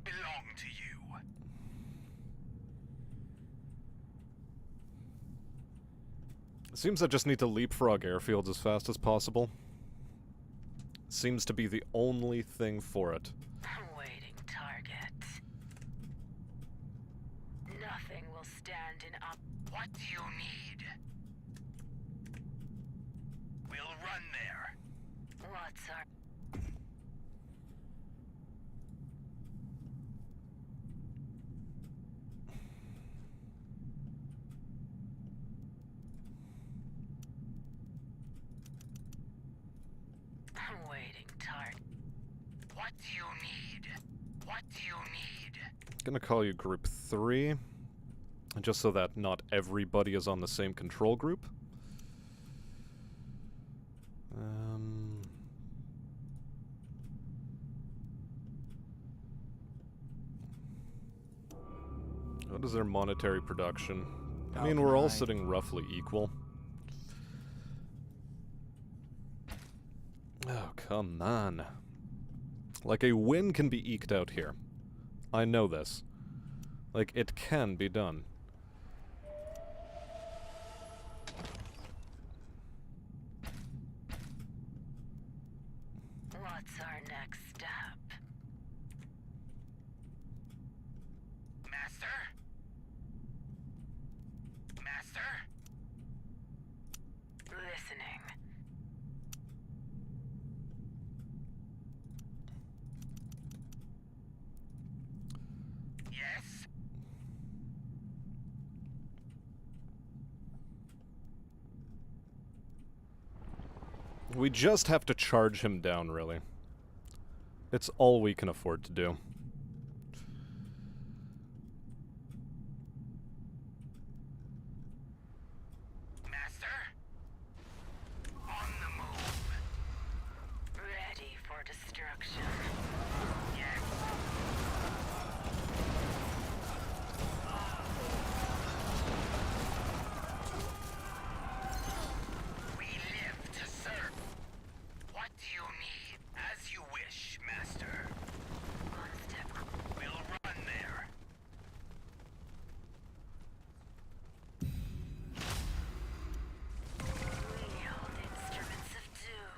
belong to you. It seems I just need to leapfrog airfields as fast as possible. Seems to be the only thing for it. Waiting target. Nothing will stand in up. What do you need? We'll run there. What's our... Waiting target. What do you need? What do you need? Gonna call you Group 3, just so that not everybody is on the same control group. What is their monetary production? I mean, we're all sitting roughly equal. Oh, come on. Like, a win can be eked out here. I know this. Like, it can be done. What's our next step? Master? Master? Listening. Yes? We just have to charge him down, really. It's all we can afford to do. Master? On the move. Ready for destruction. Yes? We live to serve. What do you need? As you wish, Master. One step. We'll run there. Wield instruments of doom.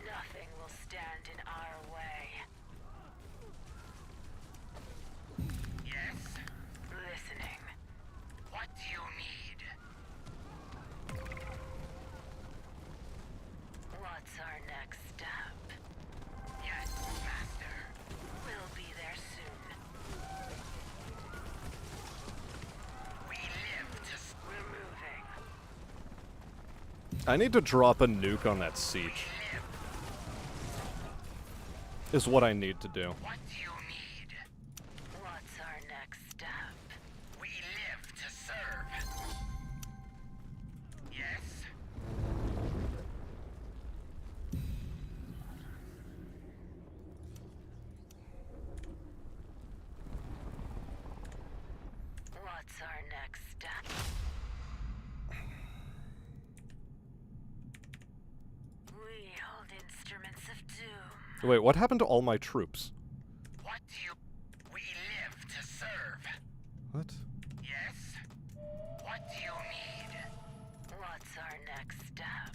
Nothing will stand in our way. Yes? Listening. What do you need? What's our next step? Yes, Master. We'll be there soon. We live to We're moving. I need to drop a nuke on that siege. Is what I need to do. What do you need? What's our next step? We live to serve. Yes? What's our next step? Wield instruments of doom. Wait, what happened to all my troops? What do you... We live to serve. What? Yes? What do you need? What's our next step?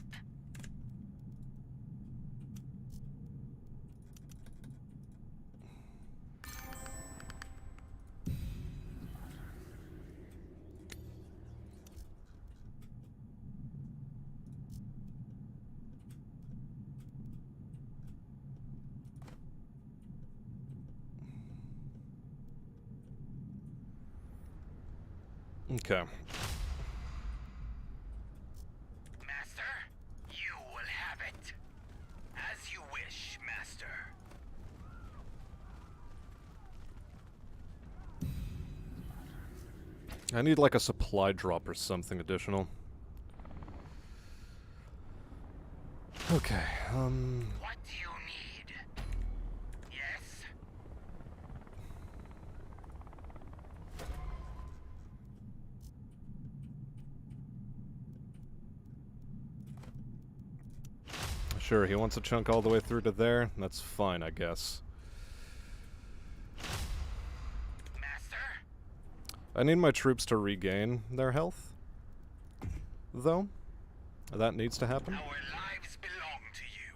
Okay. Master, you will have it. As you wish, Master. I need like a supply drop or something additional. Okay, What do you need? Yes? sure, he wants a chunk all the way through to there. That's fine, I guess. I need my troops to regain their health, though. That needs to happen. Our lives belong to you.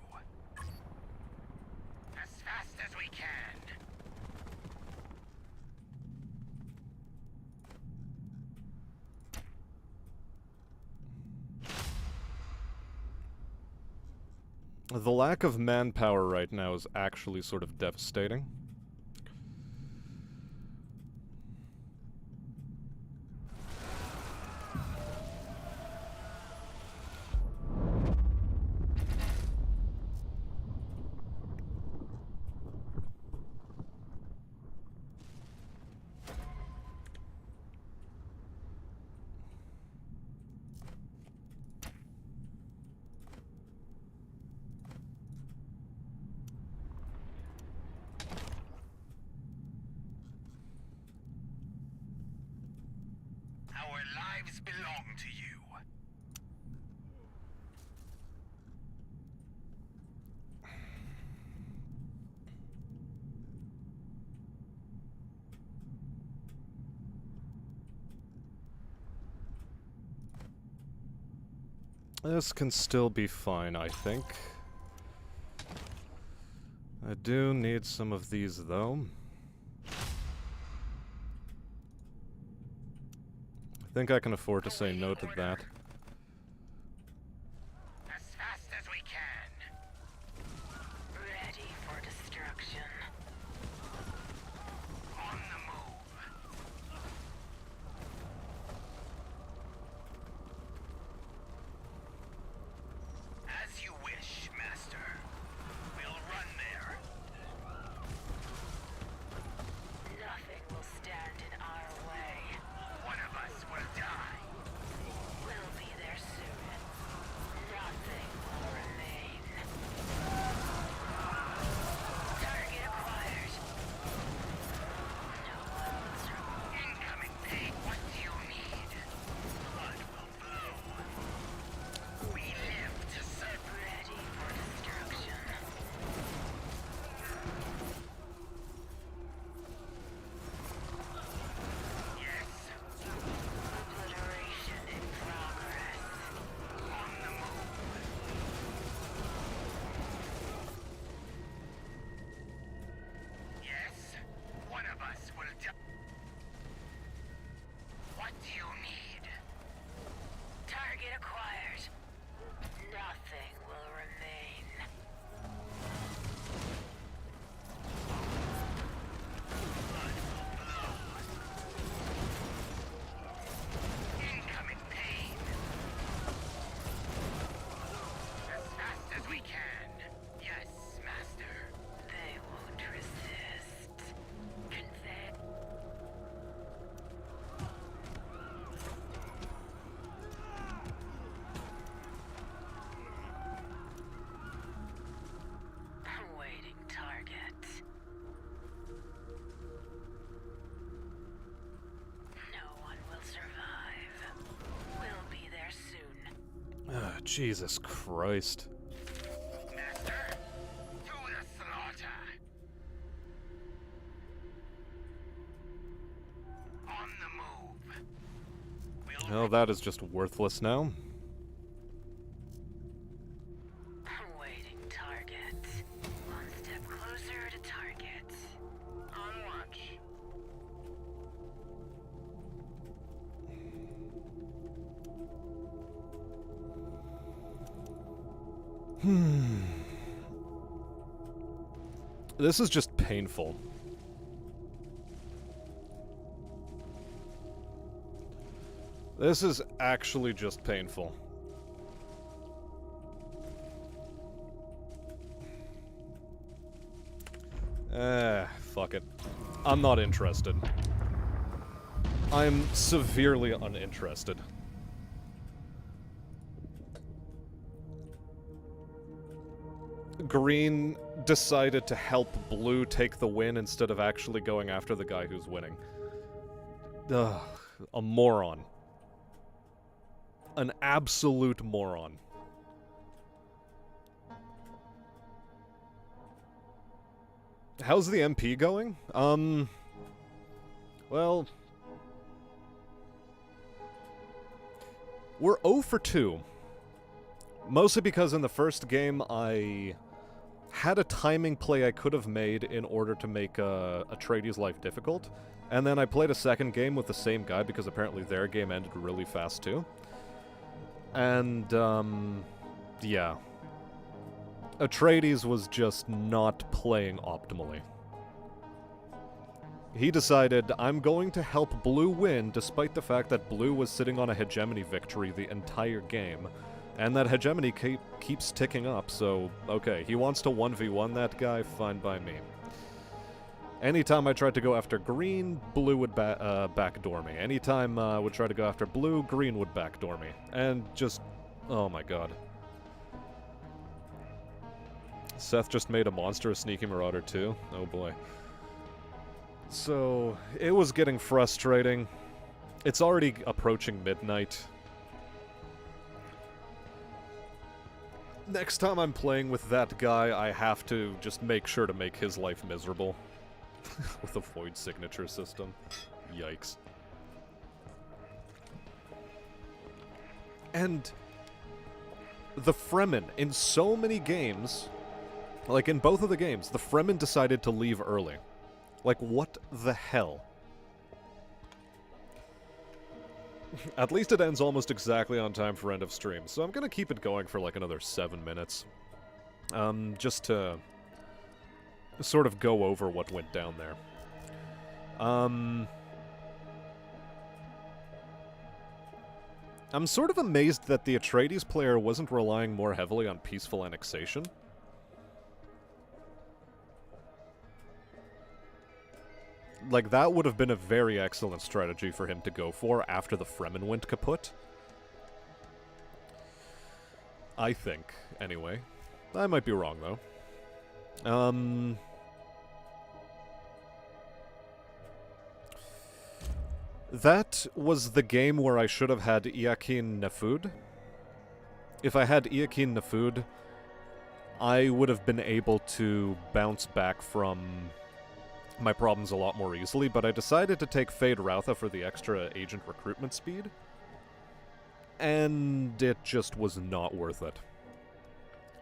As fast as we can. The lack of manpower right now is actually sort of devastating. Our lives belong to you. This can still be fine, I think. I do need some of these, though. I think I can afford to say no to that. As fast as we can. Ready for destruction. On the move. As you wish, Master. We'll run there. Nothing will stand in our way. One of us will die. We'll be there soon. Nothing will remain. Target acquired. No one will survive. Incoming pain. What do you need? Blood will flow. We live to serve. Ready for destruction. Yes. Obliteration in progress. On the move. Yes. One of us will die. What do you need? Target acquired. Nothing will remain. Incoming pain. As fast as we can. Yes, Master. They won't resist. Can they? Awaiting target. No one will survive. We'll be there soon. Ah, Jesus Christ. Master, to the slaughter. On the move. Well, that is just worthless now. Awaiting target. One step closer to target. On watch. This is just painful. This is actually just painful. Fuck it. I'm not interested. I'm severely uninterested. Green decided to help Blue take the win instead of actually going after the guy who's winning. Ugh, a moron. An absolute moron. How's the MP going? Well, We're 0 for 2. Mostly because in the first game I had a timing play I could have made in order to make Atreides' life difficult, and then I played a second game with the same guy because apparently their game ended really fast too. And, yeah. Atreides was just not playing optimally. He decided, I'm going to help Blue win despite the fact that Blue was sitting on a hegemony victory the entire game. And that hegemony keeps ticking up, so, okay, he wants to 1v1 that guy, fine by me. Anytime I tried to go after green, Blue would backdoor me. Anytime I would try to go after Blue, green would backdoor me. And just, oh my god. Seth just made a monster a sneaky marauder too? Oh boy. So, it was getting frustrating. It's already approaching midnight. Next time I'm playing with that guy, I have to just make sure to make his life miserable. With a void signature system. Yikes. And the Fremen, in so many games, like in both of the games, the Fremen decided to leave early. Like, what the hell? At least it ends almost exactly on time for end of stream, so I'm gonna keep it going for like another 7 minutes. Just to sort of go over what went down there. I'm sort of amazed that the Atreides player wasn't relying more heavily on peaceful annexation. Like, that would have been a very excellent strategy for him to go for after the Fremen went kaput. I think, anyway. I might be wrong, though. That was the game where I should have had Iakin Nefud. If I had Iakin Nefud, I would have been able to bounce back from my problems a lot more easily, but I decided to take Fade Rautha for the extra agent recruitment speed, and it just was not worth it.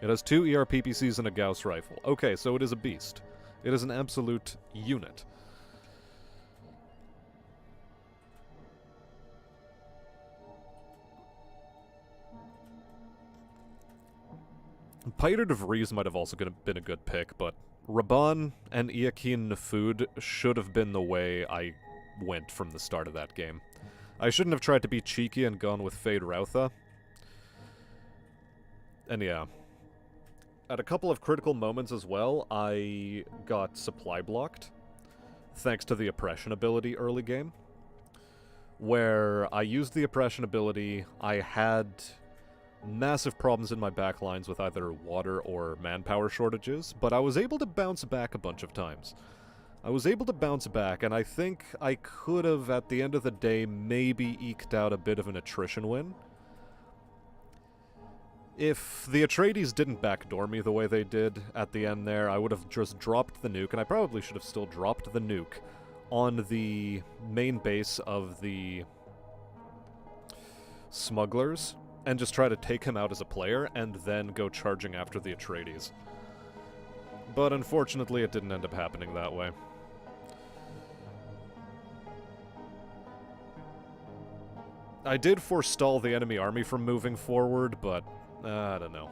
It has 2 ERPPCs and a Gauss rifle. Okay, so it is a beast. It is an absolute unit. Piter de Vries might have also been a good pick, but Raban and Iakin Nefud should have been the way I went from the start of that game. I shouldn't have tried to be cheeky and gone with Fade Rautha. And yeah. At a couple of critical moments as well, I got supply blocked, thanks to the Oppression ability early game, where I used the Oppression ability, I had massive problems in my backlines with either water or manpower shortages, but I was able to bounce back a bunch of times. I was able to bounce back, and I think I could have, at the end of the day, maybe eked out a bit of an attrition win. If the Atreides didn't backdoor me the way they did at the end there, I would have just dropped the nuke, and I probably should have still dropped the nuke on the main base of the smugglers, and just try to take him out as a player, and then go charging after the Atreides. But unfortunately, it didn't end up happening that way. I did forestall the enemy army from moving forward, but I don't know.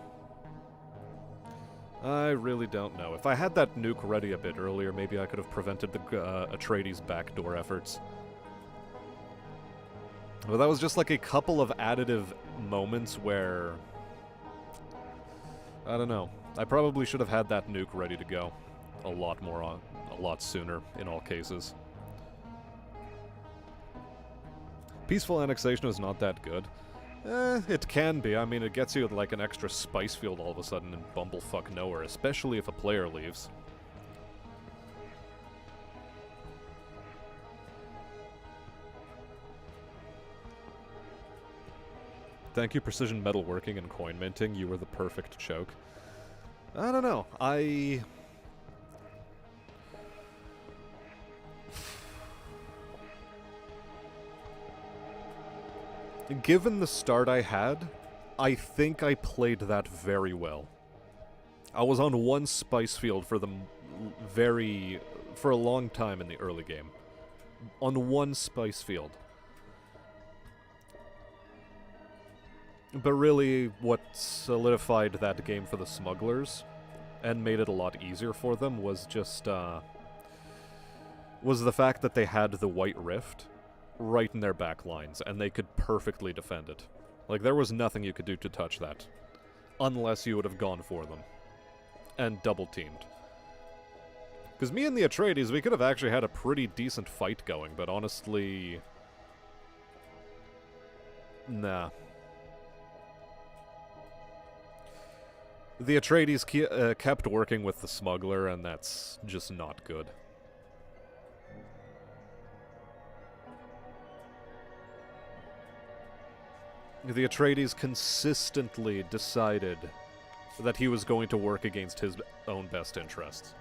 I really don't know. If I had that nuke ready a bit earlier, maybe I could have prevented the Atreides' backdoor efforts. Well, that was just like a couple of additive moments where, I don't know. I probably should have had that nuke ready to go a lot sooner in all cases. Peaceful annexation is not that good. It can be. I mean, it gets you like an extra spice field all of a sudden in bumblefuck nowhere, especially if a player leaves. Thank you, Precision Metalworking and Coin Minting. You were the perfect choke. I don't know. Given the start I had, I think I played that very well. I was on one spice field for for a long time in the early game. On one spice field. But really, what solidified that game for the smugglers and made it a lot easier for them was just, was the fact that they had the White Rift right in their back lines, and they could perfectly defend it. Like, there was nothing you could do to touch that. Unless you would have gone for them. And double-teamed. Because me and the Atreides, we could have actually had a pretty decent fight going, but honestly... Nah. The Atreides kept working with the smuggler, and that's just not good. The Atreides consistently decided that he was going to work against his own best interests.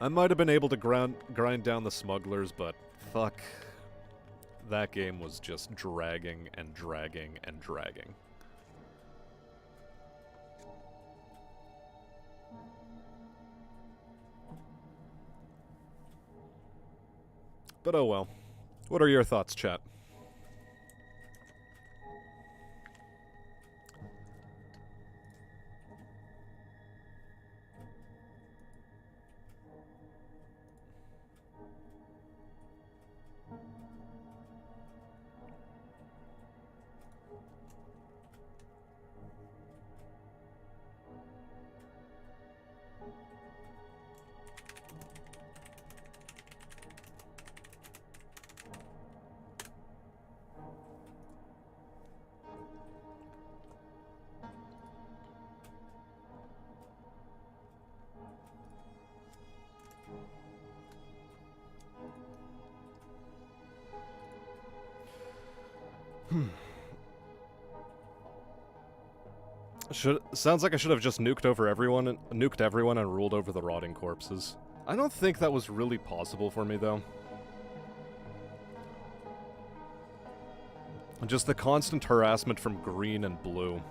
I might have been able to grind down the smugglers, but fuck. That game was just dragging and dragging and dragging. But oh well. What are your thoughts, chat? Sounds like I should have just nuked everyone and ruled over the rotting corpses. I don't think that was really possible for me, though. Just the constant harassment from green and blue.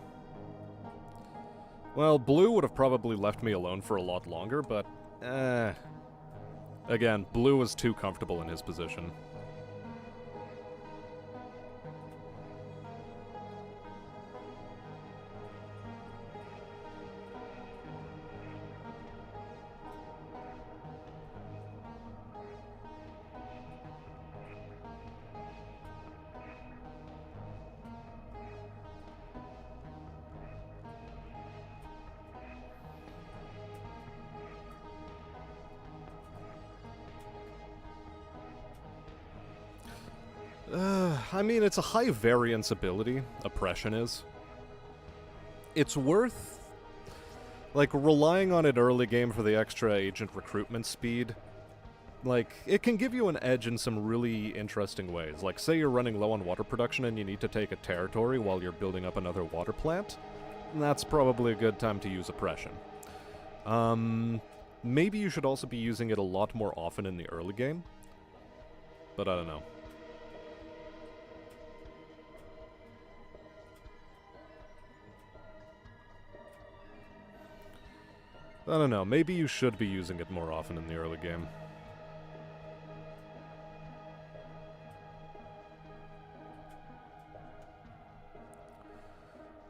Well, blue would have probably left me alone for a lot longer, but again, blue was too comfortable in his position. I mean, it's a high variance ability, Oppression is. It's worth, like, relying on it early game for the extra agent recruitment speed. Like, it can give you an edge in some really interesting ways. Like, say you're running low on water production and you need to take a territory while you're building up another water plant. That's probably a good time to use Oppression. Maybe you should also be using it a lot more often in the early game. But I don't know. I don't know, maybe you should be using it more often in the early game.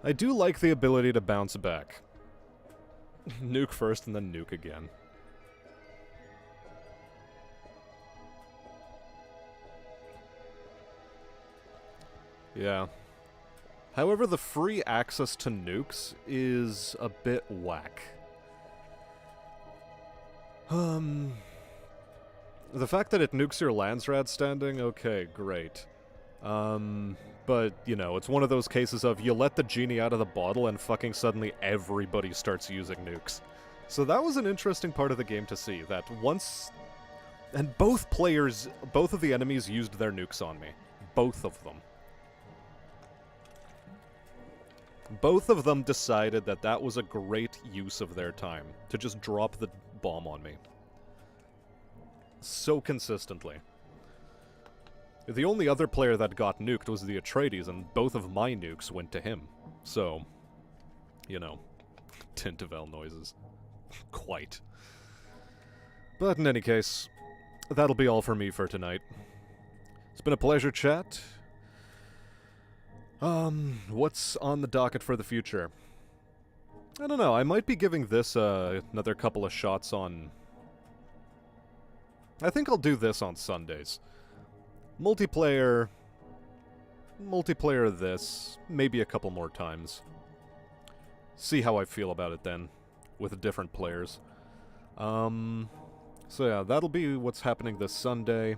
I do like the ability to bounce back. Nuke first and then nuke again. Yeah. However, the free access to nukes is a bit whack. The fact that it nukes your Landsrad standing, okay, great. But, you know, it's one of those cases of you let the genie out of the bottle and fucking suddenly everybody starts using nukes. So that was an interesting part of the game to see, that once... And both of the enemies used their nukes on me. Both of them. Both of them decided that that was a great use of their time, to just drop the bomb on me. so consistently. The only other player that got nuked was the Atreides, and both of my nukes went to him. So, you know, Tintavel noises. Quite. But in any case, that'll be all for me for tonight. It's been a pleasure, chat. What's on the docket for the future? I don't know, I might be giving this another couple of shots on... I think I'll do this on Sundays. Multiplayer this, maybe a couple more times. See how I feel about it then, with different players. So yeah, that'll be what's happening this Sunday.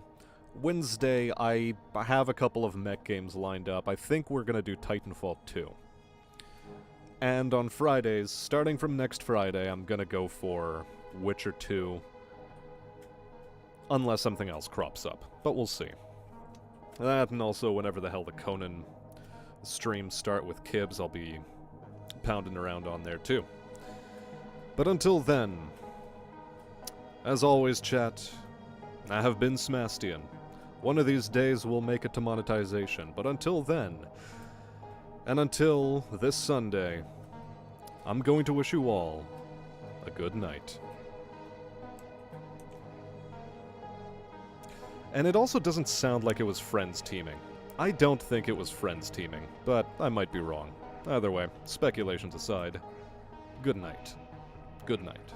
Wednesday, I have a couple of mech games lined up. I think we're gonna do Titanfall 2. And on Fridays, starting from next Friday, I'm gonna go for Witcher 2. Unless something else crops up, but we'll see. That, and also whenever the hell the Conan streams start with Kibs, I'll be pounding around on there too. But until then, as always, chat, I have been Smastian. One of these days we'll make it to monetization, but until then, and until this Sunday, I'm going to wish you all a good night. And it also doesn't sound like it was friends teaming. I don't think it was friends teaming, but I might be wrong. Either way, speculations aside, good night. Good night.